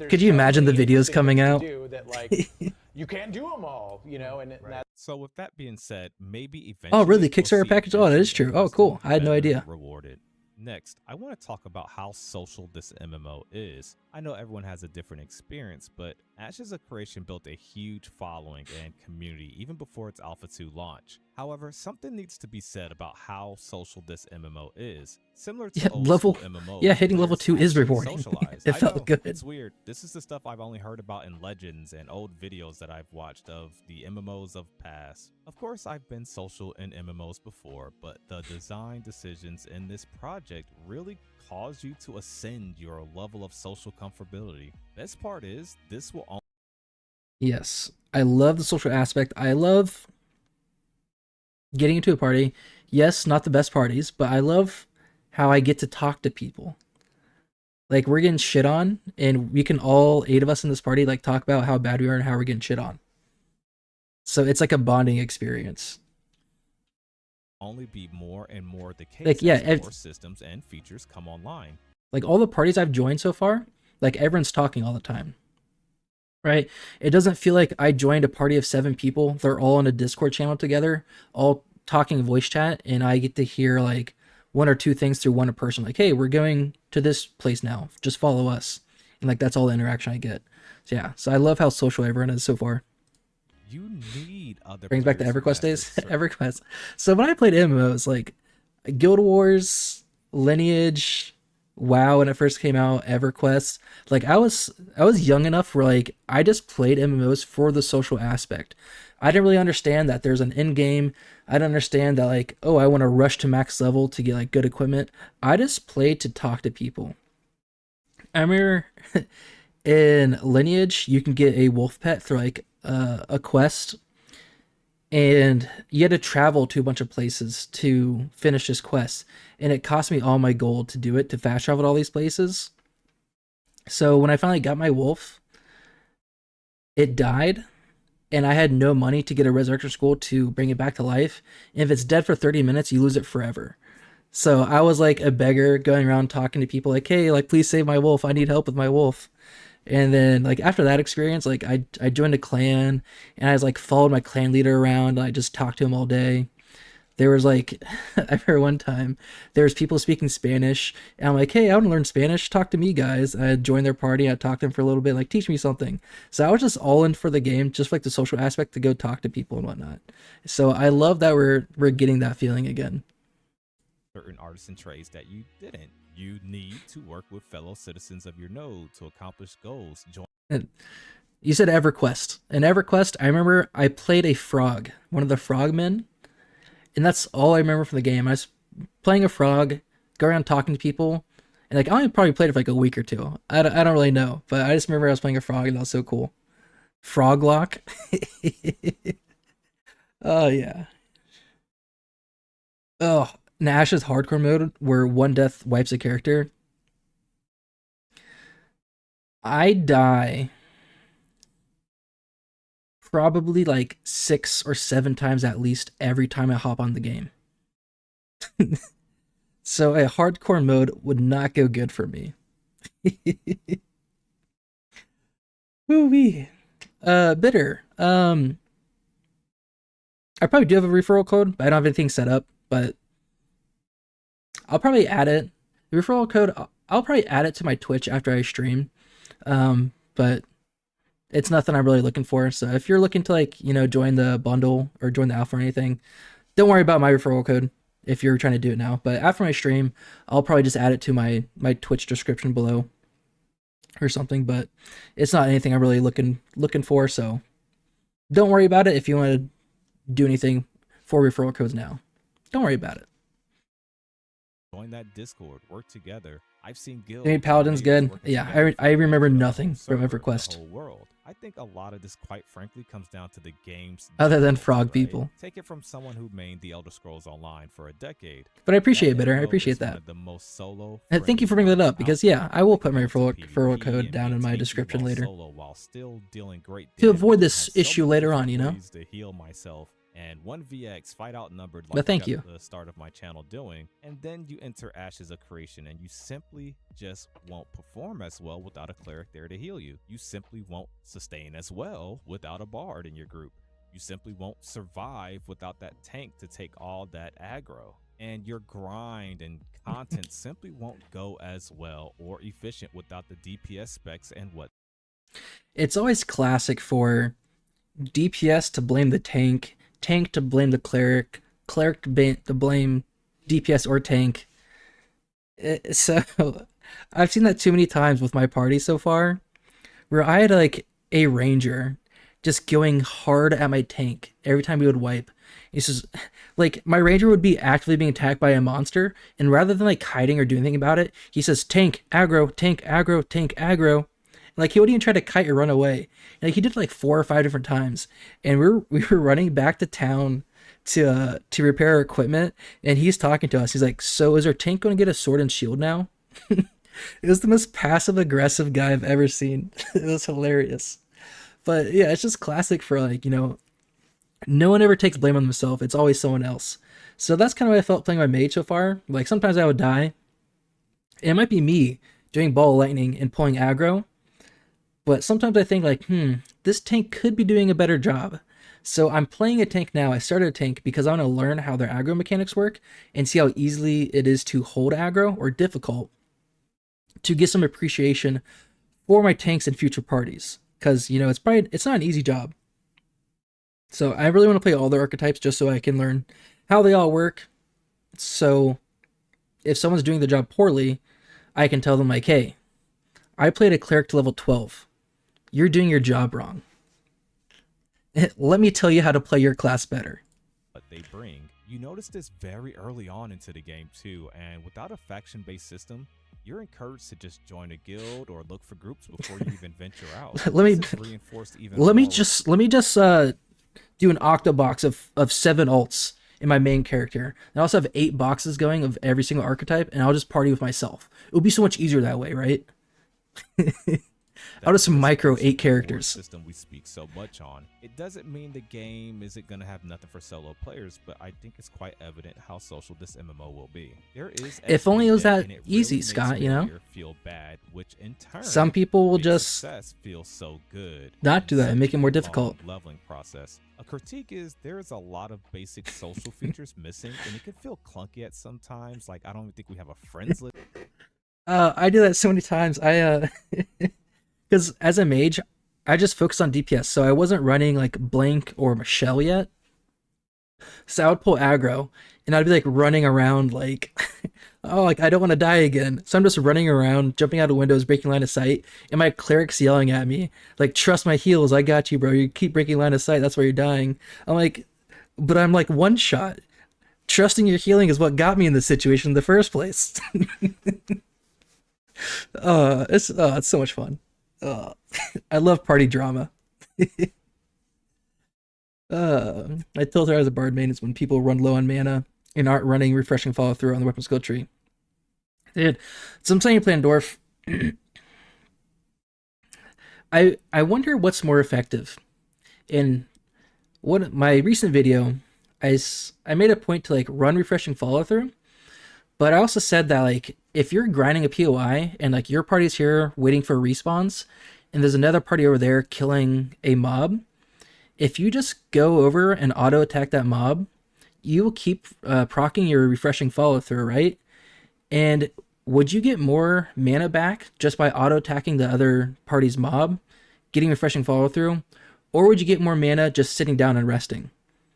Could you imagine the videos coming out? That, like, you can't do them all, you know, and that. So with that being said, maybe eventually. Oh, really? we'll Kickstarter see package? Oh, that is true. Oh, cool. I had no better idea. Rewarded. Next, I want to talk about how social this MMO is. I know everyone has a different experience, but Ashes of Creation built a huge following and community even before its Alpha 2 launch. However, something needs to be said about how social this MMO is. Similar to old level, school MMOs, yeah, hitting level players 2 is actually rewarding. socialize. It I felt know, good. It's weird. This is the stuff I've only heard about in legends and old videos that I've watched of the MMOs of past. Of course, I've been social in MMOs before, but the design decisions in this project really cause you to ascend your level of social comfortability. Best part is, this will only. Yes, I love the social aspect. I love getting into a party. Yes, not the best parties, but I love how I get to talk to people. Like, we're getting shit on, and we can all 8 of us in this party like talk about how bad we are and how we're getting shit on. So it's like a bonding experience. Only be more and more the case Like, yeah, as more systems and features come online. Like, all the parties I've joined so far, like, everyone's talking all the time. Right? It doesn't feel like I joined a party of 7 people. They're all in a Discord channel together, all talking voice chat, and I get to hear like 1 or 2 things through one person. Like, hey, we're going to this place now. Just follow us. And like, that's all the interaction I get. So yeah, so I love how social everyone is so far. You need other Brings back the players who EverQuest have days. this EverQuest. So when I played MMOs, like Guild Wars, Lineage, WoW when it first came out, EverQuest, like I was young enough where like I just played MMOs for the social aspect. I didn't really understand that there's an end game. I didn't understand that like, oh, I want to rush to max level to get like good equipment. I just played to talk to people. I remember in Lineage, you can get a wolf pet through like a quest, and you had to travel to a bunch of places to finish this quest, and it cost me all my gold to do it, to fast travel to all these places. So when I finally got my wolf, it died, and I had no money to get a resurrection scroll to bring it back to life. And if it's dead for 30 minutes, you lose it forever. So I was like a beggar going around talking to people like, hey, like, please save my wolf. I need help with my wolf. And then like after that experience, like I joined a clan, and I was like followed my clan leader around, and I just talked to him all day. There was like, I remember one time there was people speaking Spanish, and I'm like, hey, I want to learn Spanish. Talk to me, guys. I joined their party. I talked to them for a little bit, like, teach me something. So I was just all in for the game, just like the social aspect, to go talk to people and whatnot. So I love that we're getting that feeling again. certain artisan trades that you didn't. You need to work with fellow citizens of your node to accomplish goals. You said EverQuest. In EverQuest, I remember I played a frog, one of the frogmen, and that's all I remember from the game. I was playing a frog, go around talking to people, and like I only probably played it for like a week or 2. I don't really know, but I just remember I was playing a frog, and that was so cool. Frog lock. Oh yeah. Oh, Nash's hardcore mode, where one death wipes a character. I die probably like 6 or 7 times at least every time I hop on the game. So a hardcore mode would not go good for me. Woo-wee. Bitter. I probably do have a referral code, but I don't have anything set up, but I'll probably add it. The referral code, I'll probably add it to my Twitch after I stream. But it's nothing I'm really looking for. So if you're looking to, like, you know, join the bundle or join the alpha or anything, don't worry about my referral code if you're trying to do it now. But after my stream, I'll probably just add it to my Twitch description below or something. But it's not anything I'm really looking for. So don't worry about it if you want to do anything for referral codes now. Don't worry about it. Join that Discord, work together. I've seen guilds. Maybe Paladin's good. Yeah, I remember nothing from EverQuest. The whole world. I think a lot of this, quite frankly, comes down to the game's other than difficulty, frog right? people. Take it from someone who mained the Elder Scrolls Online for a decade. But I appreciate it, That Bitter. I MMO appreciate is one that. of the most solo And thank you for bringing that up, because yeah, I will put my referral PvP code and down in my maintain description while later solo while still dealing great to damage. avoid I this had so issue many later on, different you know. ways to heal myself. And 1vx fight outnumbered like But thank we you. got at the start of my channel doing, and then you enter Ashes of Creation and you simply just won't perform as well without a cleric there to heal you. You simply won't sustain as well without a bard in your group. You simply won't survive without that tank to take all that aggro. And your grind and content simply won't go as well or efficient without the DPS specs and what. It's always classic for DPS to blame the tank, tank to blame the cleric, cleric to blame DPS or tank. So I've seen that too many times with my party so far, where I had like a ranger just going hard at my tank every time we would wipe. It's just like my ranger would be actively being attacked by a monster, and rather than like hiding or doing anything about it, he says tank aggro, tank aggro, tank aggro. Like he wouldn't even try to kite or run away. Like he did like 4 or 5 different times, and we were running back to town to repair our equipment, and he's talking to us. He's like, "So is our tank going to get a sword and shield now?" It was the most passive aggressive guy I've ever seen. It was hilarious. But yeah, it's just classic for, like, you know, no one ever takes blame on themselves. It's always someone else. So that's kind of what I felt playing my mage so far. Like sometimes I would die. It might be me doing ball of lightning and pulling aggro. But sometimes I think like, this tank could be doing a better job. So I'm playing a tank now. I started a tank because I want to learn how their aggro mechanics work and see how easily it is to hold aggro or difficult, to get some appreciation for my tanks in future parties. Because, you know, it's not an easy job. So I really want to play all the archetypes just so I can learn how they all work. So if someone's doing the job poorly, I can tell them like, hey, I played a cleric to level 12. You're doing your job wrong. Let me tell you how to play your class better. What they bring. You notice this very early on into the game too, and without a faction-based system, you're encouraged to just join a guild or look for groups before you even venture out. let me more. just do an octobox of 7 alts in my main character. I also have 8 boxes going of every single archetype, and I'll just party with myself. It would be so much easier that way, right? I'll just micro 8 characters. System we speak so much on. It doesn't mean the game isn't going to have nothing for solo players, but I think it's quite evident how social this MMO will be. There is if only it was that and it easy, really Scott, makes you know? Feel bad, which in turn Some people will makes just success feel so good. not do that and make it more Long difficult. leveling process. A critique is there is a lot of basic social features missing, and it can feel clunky at some times. Like I don't even think we have a friends list. I do that so many times. Because as a mage, I just focused on DPS, so I wasn't running like Blank or Michelle yet. So I would pull aggro, and I'd be like running around like, oh, like I don't want to die again. So I'm just running around, jumping out of windows, breaking line of sight, and my cleric's yelling at me, like, trust my heals, I got you, bro. You keep breaking line of sight, that's why you're dying. I'm like, but I'm like one shot. Trusting your healing is what got me in this situation in the first place. It's so much fun. I love party drama. I told her as a bard main is when people run low on mana and aren't running refreshing follow through on the weapon skill tree. Dude, so I'm saying you play in Dwarf. I wonder what's more effective. In my recent video, I made a point to like run refreshing follow through, but I also said that like if you're grinding a POI and like your party's here waiting for respawns, and there's another party over there killing a mob, if you just go over and auto attack that mob, you will keep proccing your refreshing follow through, right? And would you get more mana back just by auto attacking the other party's mob, getting refreshing follow through, or would you get more mana just sitting down and resting?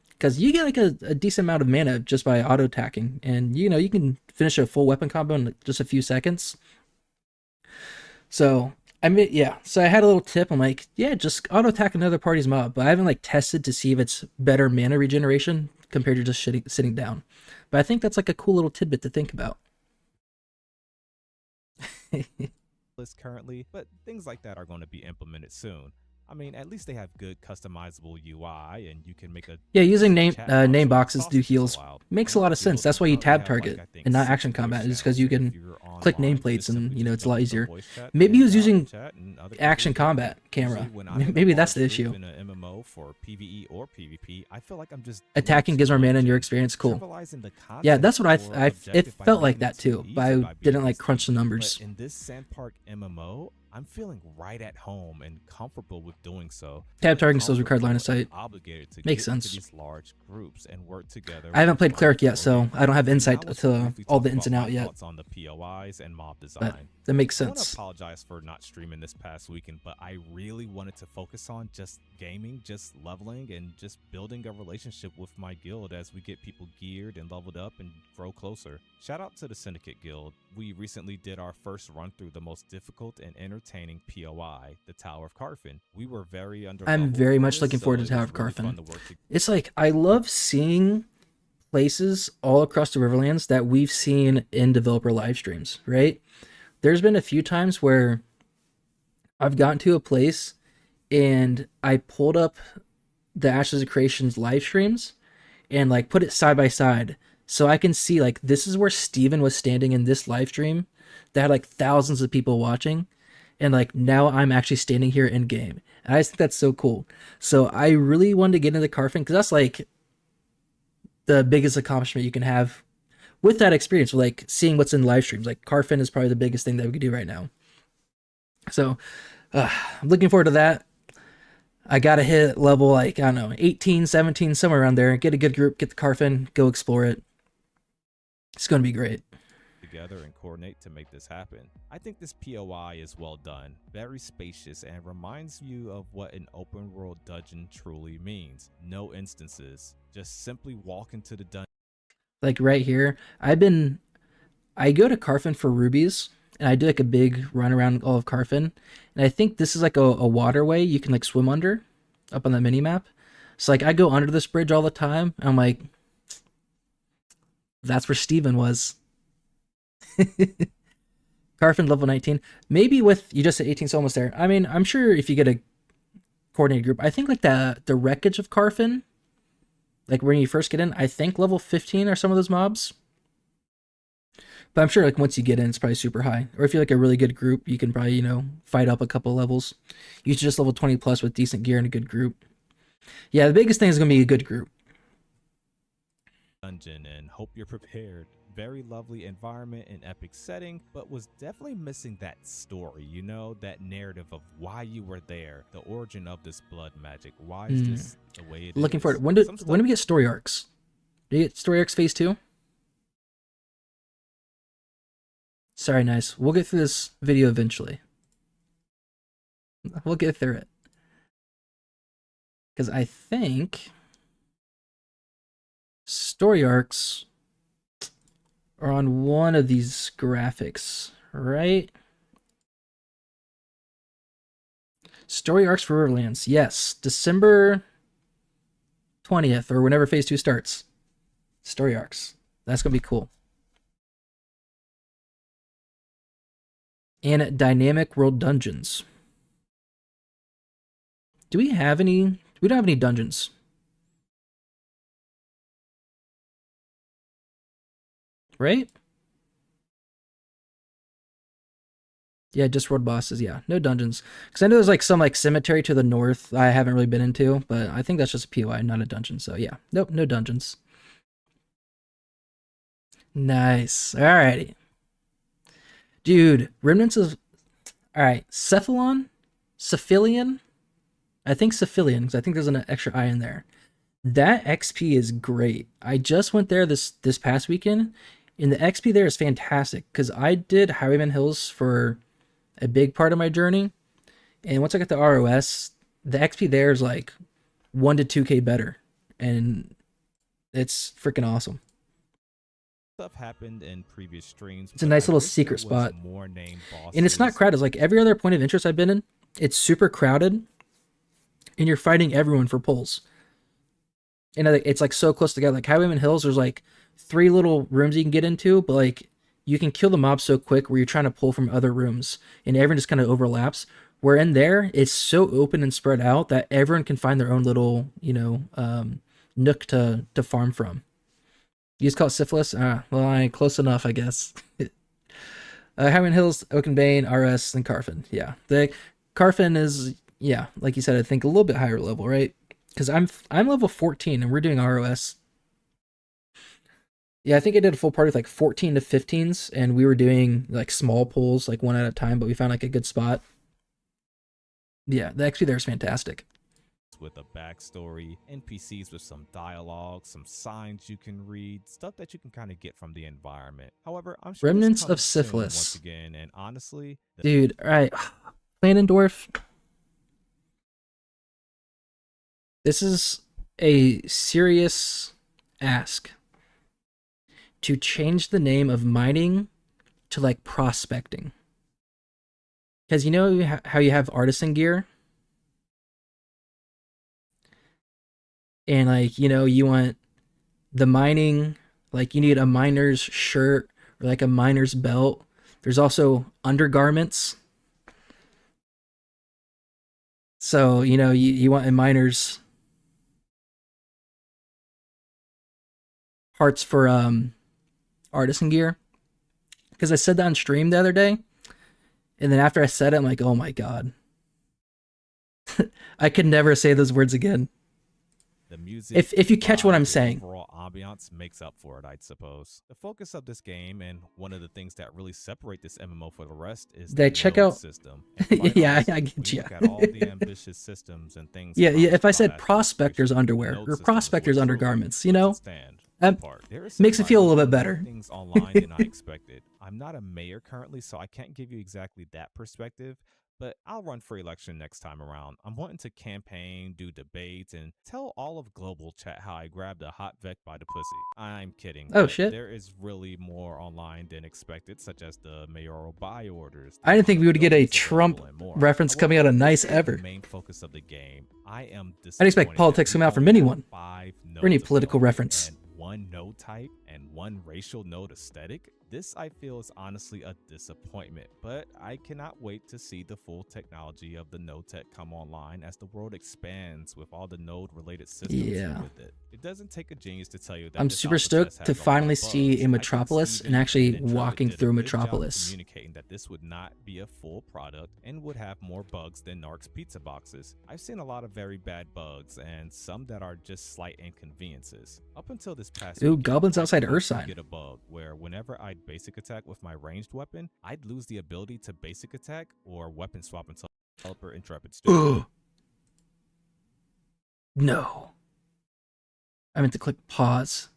Because you get like a decent amount of mana just by auto attacking, and you know you can finish a full weapon combo in just a few seconds. So I mean, yeah. So I had a little tip. I'm like, yeah, just auto attack another party's mob, but I haven't like tested to see if it's better mana regeneration compared to just sitting down. But I think that's like a cool little tidbit to think about. List currently, but things like that are going to be implemented soon. I mean, at least they have good customizable UI, and you can make a using name chat box name with boxes do heals allowed. makes a lot of sense. That's why you tab target and not action combat, is because you can click nameplates and you know it's a lot easier. Maybe he was using action combat camera. Maybe that's the issue. In a MMO for PvE or PvP, I feel like I'm just Attacking gives more mana in your experience. Cool. Yeah, that's what it felt like that too, but I didn't like crunch the numbers. But in this Sandpark MMO, I'm feeling right at home and comfortable with doing so. Tab targeting still required line of sight. Makes sense. These large groups and work together. I haven't played Cleric yet, so I don't have insight to all the ins and out yet. On the POIs and mob design. But that makes I want sense. to apologize for not streaming this past weekend, but I really wanted to focus on just gaming, just leveling, and just building a relationship with my guild as we get people geared and leveled up and grow closer. Shout out to the Syndicate Guild. We recently did our first run through the most difficult and entertaining POI, the Tower of Carfen. We were very under. I'm very much looking forward to Tower of Carfen. It's like I love seeing places all across the Riverlands that we've seen in developer live streams, right? There's been a few times where I've gotten to a place and I pulled up the Ashes of Creation's live streams and like put it side by side so I can see like this is where Steven was standing in this live stream that had like thousands of people watching, and like now I'm actually standing here in game, and I just think that's so cool. So I really wanted to get into Carfen because that's like the biggest accomplishment you can have with that experience, like seeing what's in live streams. Like Carfen is probably the biggest thing that we could do right now. So I'm looking forward to that. I gotta hit level like, I don't know, 18, 17, somewhere around there. Get a good group, get the Carfen, go explore it. It's gonna be great. Together and coordinate to make this happen. I think this POI is well done, very spacious, and reminds you of what an open world dungeon truly means. No instances, just simply walk into the dungeon. Like right here, I go to Carfen for rubies, and I do like a big run around all of Carfen, and I think this is like a waterway you can like swim under up on the mini map. So like I go under this bridge all the time, and I'm like, that's where Steven was. Carfen level 19. Maybe with, you just said 18, so almost there. I mean, I'm sure if you get a coordinated group, I think like the wreckage of Carfen, like when you first get in, I think level 15 are some of those mobs. But I'm sure like once you get in, it's probably super high. Or if you're like a really good group, you can probably, you know, fight up a couple levels. You should just level 20 plus with decent gear and a good group. Yeah, the biggest thing is going to be a good group. Dungeon, and hope you're prepared. Very lovely environment and epic setting, but was definitely missing that story, you know, that narrative of why you were there, the origin of this blood magic. Why is this the way it is? Looking forward. When do we get story arcs? Do you get story arcs phase 2? Sorry, nice. We'll get through this video eventually. We'll get through it. Because I think story arcs are on one of these graphics, right? Story arcs for Riverlands. Yes, December 20th or whenever phase 2 starts. Story arcs. That's going to be cool. And dynamic world dungeons. Do we have any? We don't have any dungeons. Right? Yeah, just world bosses. Yeah, no dungeons. Because I know there's like some like cemetery to the north I haven't really been into, but I think that's just a POI, not a dungeon. So yeah, nope, no dungeons. Nice. Alrighty. Dude, Remnants of... Alright, Cephalon? Cephalion? I think Cephalion, because I think there's an extra I in there. That XP is great. I just went there this past weekend, and the XP there is fantastic, because I did Highwayman Hills for a big part of my journey, and once I got the ROS, the XP there is like 1 to 2k better, and it's freaking awesome. Stuff happened in previous streams. It's a nice little secret spot. And it's not crowded. Like every other point of interest I've been in, it's super crowded and you're fighting everyone for pulls. And it's like so close together. Like Highwayman Hills, there's like 3 little rooms you can get into, but like you can kill the mob so quick where you're trying to pull from other rooms and everyone just kind of overlaps. Where in there, it's so open and spread out that everyone can find their own little, nook to farm from. You just call it syphilis? Well, I ain't close enough, I guess. Highwayman Hills, Oakenbane, RS, and Carfin. Yeah. The Carfin is, yeah, like you said, I think a little bit higher level, right? Because I'm level 14 and we're doing ROS. Yeah, I think I did a full party with like 14 to 15s and we were doing like small pulls, like one at a time, but we found like a good spot. Yeah, the XP there is fantastic. With a backstory, NPCs with some dialogue, some signs you can read, stuff that you can kind of get from the environment. However, I'm sure Remnants of Syphilis. Once again, and honestly, dude, all right, Planendorf. This is a serious ask to change the name of mining to like prospecting. Because you know how you have artisan gear? And like, you want the mining, like you need a miner's shirt or like a miner's belt. There's also undergarments. So, you want a miner's parts for artisan gear. Because I said that on stream the other day. And then after I said it, I'm like, oh my God. I could never say those words again. The music, if you catch what I'm saying. Overall ambiance makes up for it, I'd suppose. The focus of this game, and one of the things that really separate this MMO for the rest, is the node system. Yeah, I get you. Look at all the ambitious systems and things. Yeah. If I said prospector's underwear or prospector's undergarments, makes it feel a little bit better. Things online than I expected. I'm not a mayor currently, so I can't give you exactly that perspective. But I'll run for election next time around. I'm wanting to campaign, do debates, and tell all of global chat how I grabbed a hot Vec by the pussy. I'm kidding. Oh, shit. There is really more online than expected, such as the mayoral buy orders. I didn't think we would get a Trump reference coming out of Nice ever. The main focus of the game. I didn't expect politics to come out from anyone. Or any political reference. One node type and one racial node aesthetic. This, I feel, is honestly a disappointment, but I cannot wait to see the full technology of the node tech come online as the world expands with all the node-related systems with it. It doesn't take a genius to tell you that. I'm super stoked to finally see a Metropolis and actually walking through Metropolis. Communicating that this would not be a full product and would have more bugs than Narc's pizza boxes. I've seen a lot of very bad bugs and some that are just slight inconveniences. Up until this past weekend, goblins outside Ursine. Get a bug where whenever I'd basic attack with my ranged weapon, I'd lose the ability to basic attack or weapon swap until developer Intrepid Studio. No. I meant to click pause.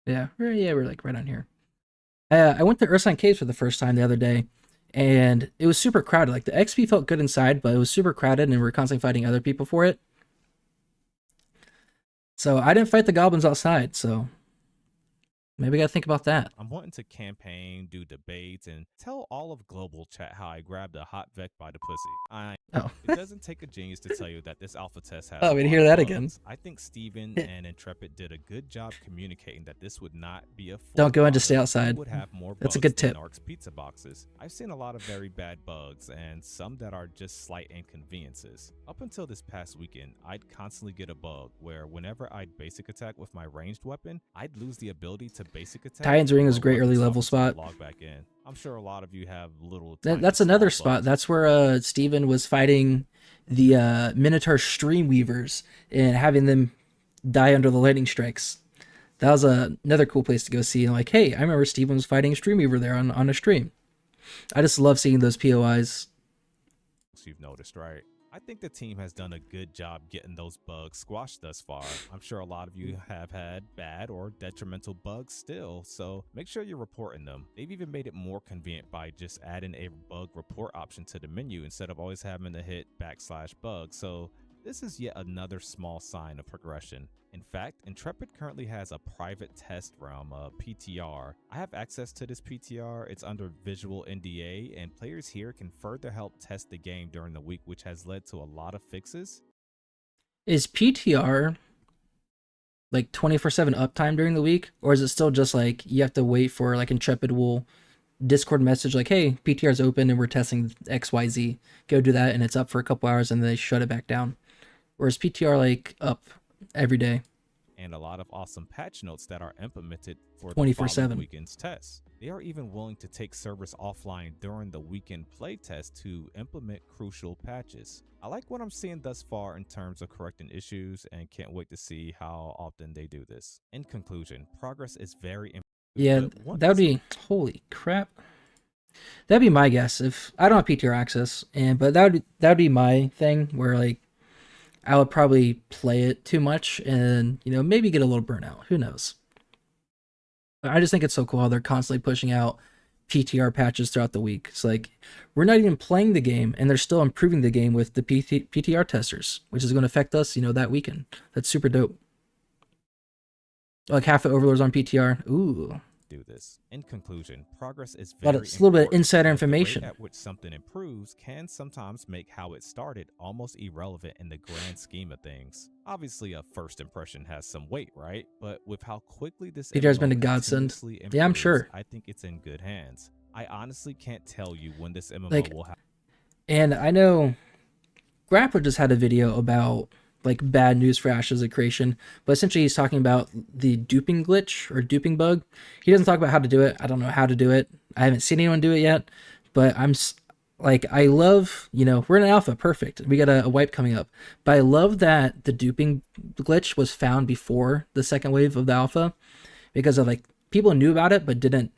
Yeah, we're like right on here. I went to Ursine Caves for the first time the other day, and it was super crowded. Like the XP felt good inside, but it was super crowded, and we were constantly fighting other people for it. So I didn't fight the goblins outside, so maybe I gotta think about that. I'm wanting to campaign, do debates, and tell all of global chat how I grabbed a hot Vec by the pussy. It doesn't take a genius to tell you that this alpha test has. Oh, we hear that again. I think Steven and Intrepid did a good job communicating that this would not be a full Don't go in, just stay outside. Would have more That's a good tip. Narc's pizza boxes. I've seen a lot of very bad bugs and some that are just slight inconveniences. Up until this past weekend, I'd constantly get a bug where whenever I'd basic attack with my ranged weapon, I'd lose the ability to basic attack. Titans Ring is a or great early weapon level sockets to spot. Log back in. I'm sure a lot of you have little. That's tiny another small spot. bugs. That's where Steven was fighting the Minotaur Streamweavers and having them die under the lightning strikes. That was another cool place to go see. And like, hey, I remember Steven was fighting Streamweaver there on a stream. I just love seeing those POIs. You've noticed, right? I think the team has done a good job getting those bugs squashed thus far. I'm sure a lot of you have had bad or detrimental bugs still, so make sure you're reporting them. They've even made it more convenient by just adding a bug report option to the menu instead of always having to hit /bug. So this is yet another small sign of progression. In fact, Intrepid currently has a private test realm, PTR. I have access to this PTR. It's under Visual NDA, and players here can further help test the game during the week, which has led to a lot of fixes. Is PTR like 24/7 uptime during the week, or is it still just like you have to wait for like Intrepid will Discord message like, hey, PTR is open and we're testing XYZ. Go do that, and it's up for a couple hours and then they shut it back down. Or is PTR like up every day? And a lot of awesome patch notes that are implemented for the 24/7 following weekend's tests. They are even willing to take servers offline during the weekend playtest to implement crucial patches. I like what I'm seeing thus far in terms of correcting issues and can't wait to see how often they do this. In conclusion, progress is very important. Yeah, that would be, holy crap. That'd be my guess. If I don't have PTR access, but that would be my thing where like I would probably play it too much and, you know, maybe get a little burnout. Who knows? But I just think it's so cool how they're constantly pushing out PTR patches throughout the week. It's like, we're not even playing the game and they're still improving the game with the PTR testers, which is going to affect us, you know, that weekend. That's super dope. Like half the Overlords on PTR. Ooh. Do this. In conclusion, progress is But very it's a little bit of important insider because the rate information. at which something improves can sometimes make how it started almost irrelevant in the grand scheme of things. Obviously, a first impression has some weight, right? But with how quickly this PTR's been a MMO godsend. continuously Yeah, I'm improves, sure. I think it's in good hands. I honestly can't tell you when this MMO Like, will happen. and I know Grappler just had a video about like bad news for Ashes of Creation, but essentially he's talking about the duping glitch or duping bug. He doesn't talk about how to do it. I don't know how to do it. I haven't seen anyone do it yet, but like, I love, you know, we're in an alpha, perfect. We got a wipe coming up, but I love that the duping glitch was found before the second wave of the alpha because of like people knew about it, but didn't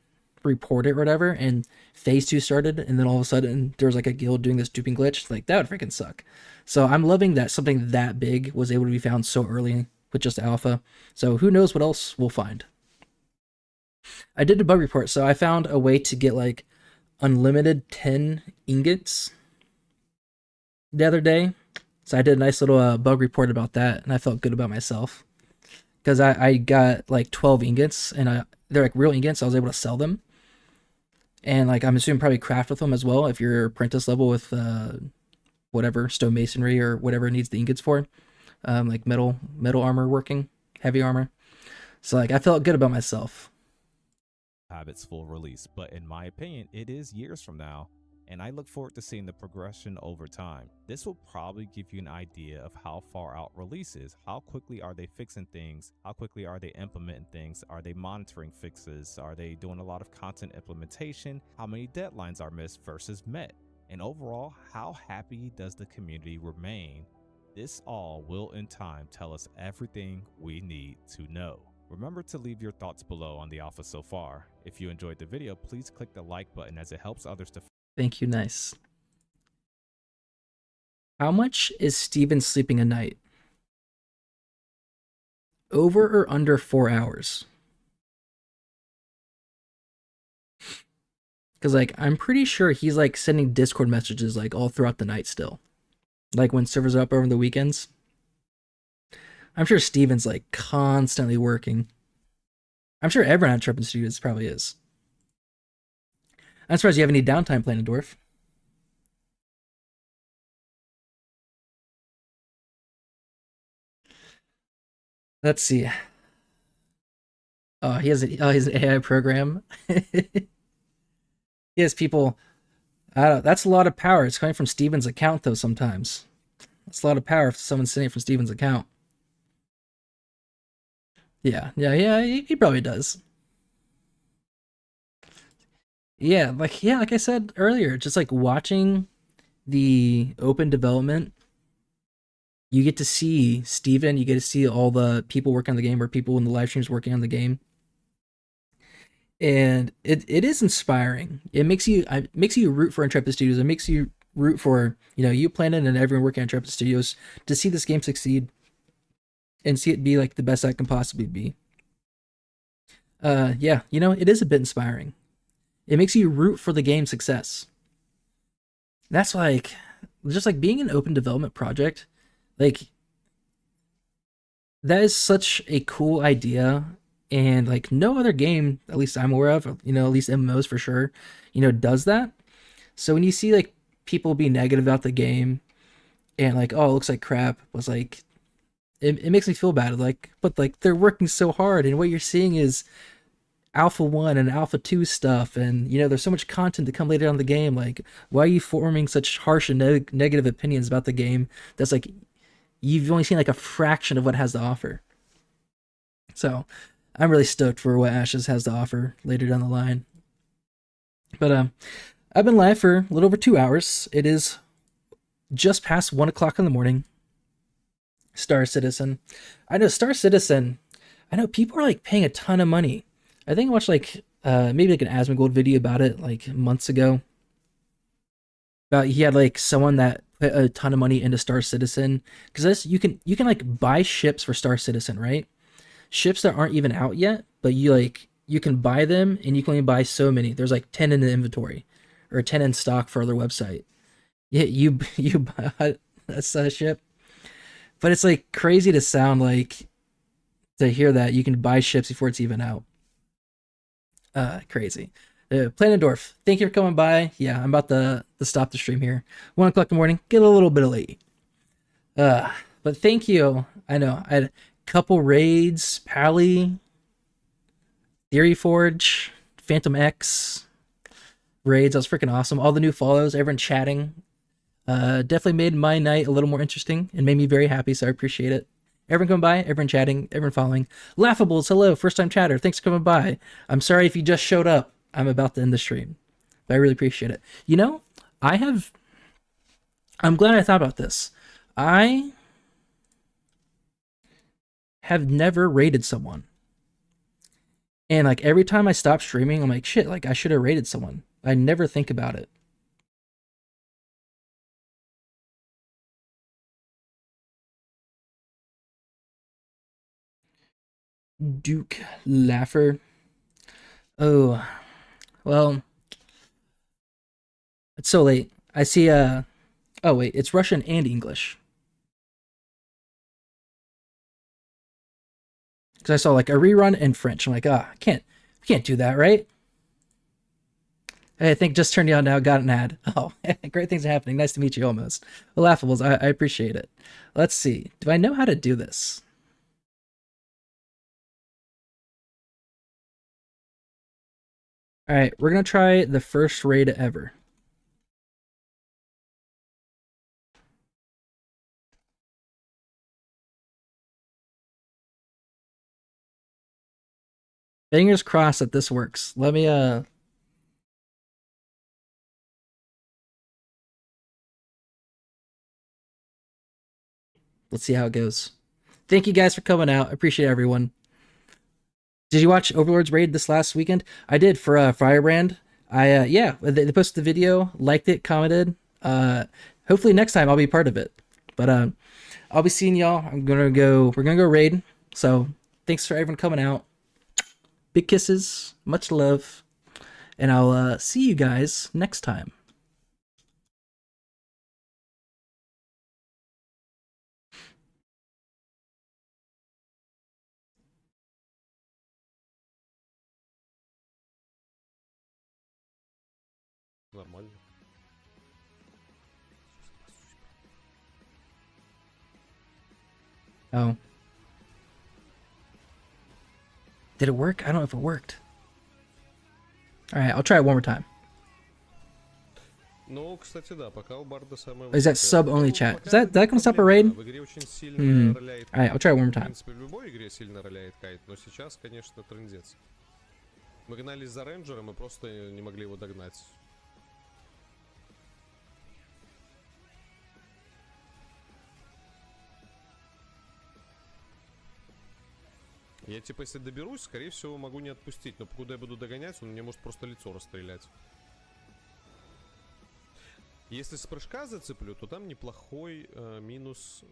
report it or whatever. And phase 2 started. And then all of a sudden there was like a guild doing this duping glitch. Like that would freaking suck. So I'm loving that something that big was able to be found so early with just alpha. So who knows what else we'll find. I did a bug report. So I found a way to get like unlimited 10 ingots the other day. So I did a nice little bug report about that. And I felt good about myself because I got like 12 ingots and they're like real ingots. So I was able to sell them. And like, I'm assuming probably craft with them as well. If you're apprentice level with, whatever stonemasonry or whatever it needs the ingots for, like metal armor working, heavy armor. So like I felt good about myself. Have its full release, but in my opinion, it is years from now, and I look forward to seeing the progression over time. This will probably give you an idea of how far out release is. How quickly are they fixing things? How quickly are they implementing things? Are they monitoring fixes? Are they doing a lot of content implementation? How many deadlines are missed versus met? And overall, how happy does the community remain? This all will in time tell us everything we need to know. Remember to leave your thoughts below on the alpha so far. If you enjoyed the video, please click the like button as it helps others to. Thank you, nice. How much is Steven sleeping a night? Over or under 4 hours? Because, like, I'm pretty sure he's, like, sending Discord messages, like, all throughout the night still. Like, when servers are up over the weekends. I'm sure Steven's, like, constantly working. I'm sure everyone at Intrepid Studios probably is. I'm surprised you have any downtime, Planet Dwarf. Let's see. Oh, he's an AI program. He has people. That's a lot of power. It's coming from Steven's account, though. Sometimes that's a lot of power if someone's sending it from Steven's account. Yeah. He probably does. Yeah, like I said earlier, just like watching the open development, you get to see Steven, you get to see all the people working on the game or people in the live streams working on the game. And it is inspiring. It makes you root for Intrepid Studios. It makes you root for, you Planet and everyone working on Intrepid Studios to see this game succeed and see it be like the best that can possibly be. Yeah, it is a bit inspiring. It makes you root for the game's success. That's like, just like being an open development project, like, that is such a cool idea. And like no other game, at least I'm aware of, at least MMOs for sure, does that. So when you see like people be negative about the game and like, oh, it looks like crap, was like, it makes me feel bad. Like, but like they're working so hard, and what you're seeing is Alpha 1 and Alpha 2 stuff, and there's so much content to come later on in the game. Like, why are you forming such harsh and negative opinions about the game that's like you've only seen like a fraction of what it has to offer? So I'm really stoked for what Ashes has to offer later down the line. But I've been live for a little over 2 hours. It is just past 1 o'clock in the morning. Star Citizen. I know Star Citizen. I know people are like paying a ton of money. I think I watched like maybe like an Asmongold video about it like months ago. About he had like someone that put a ton of money into Star Citizen, because you can like buy ships for Star Citizen, right? Ships that aren't even out yet, but you can buy them, and you can only buy so many. There's like 10 in the inventory, or 10 in stock for their website. Yeah, you buy a ship, but it's like crazy to sound like to hear that you can buy ships before it's even out. Crazy. Planendorf, thank you for coming by. Yeah, I'm about to stop the stream here. 1 o'clock in the morning, get a little bit late. But thank you. I know I had couple raids, Pally, Theory Forge, Phantom X raids. That was freaking awesome. All the new follows, everyone chatting, definitely made my night a little more interesting and made me very happy, so I appreciate it. Everyone coming by, everyone chatting, everyone following. Laughables, hello, first time chatter, thanks for coming by. I'm sorry if you just showed up. I'm about to end the stream, but I really appreciate it. I'm glad I thought about this. I have never raided someone, and like every time I stop streaming, I'm like, shit, like I should have raided someone. I never think about it. Duke Laffer. Oh, well, it's so late. I see oh wait, it's Russian and English. Because I saw like a rerun in French. I'm like, I can't do that, right? Hey, I think just turned you on now, got an ad. Oh, great things are happening. Nice to meet you almost. Well, Laughables, I appreciate it. Let's see. Do I know how to do this? Alright, we're going to try the first raid ever. Fingers crossed that this works. Let me let's see how it goes. Thank you guys for coming out. I appreciate everyone. Did you watch Overlord's raid this last weekend? I did for Firebrand. Yeah, they posted the video, liked it, commented. Hopefully next time I'll be part of it. But I'll be seeing y'all. We're gonna go raid. So thanks for everyone coming out. Big kisses, much love, and I'll see you guys next time. Нормально. Oh. Did it work? I don't know if it worked. Alright, I'll try it one more time. Ну, кстати, да, пока у Барда самое... Is that sub-only chat? Is that gonna stop a raid? Alright, I'll try it one more time. В принципе, в любой игре сильно роляет кайт, но сейчас, конечно, трындец. Мы гнались за рейнджером и просто не могли его догнать. Я типа, если доберусь, скорее всего, могу не отпустить. Но покуда я буду догонять, он мне может просто лицо расстрелять. Если с прыжка зацеплю, то там неплохой минус,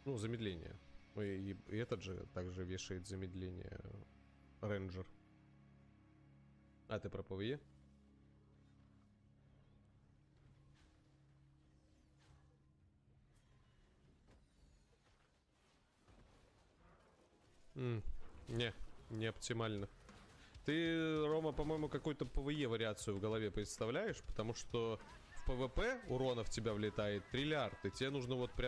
ну, замедление. И этот же также вешает замедление рейнджер. А ты про ПВЕ? Не оптимально. Ты, Рома, по-моему, какую-то ПВЕ вариацию в голове представляешь? Потому что в ПВП урона в тебя влетает триллиард, и тебе нужно вот прям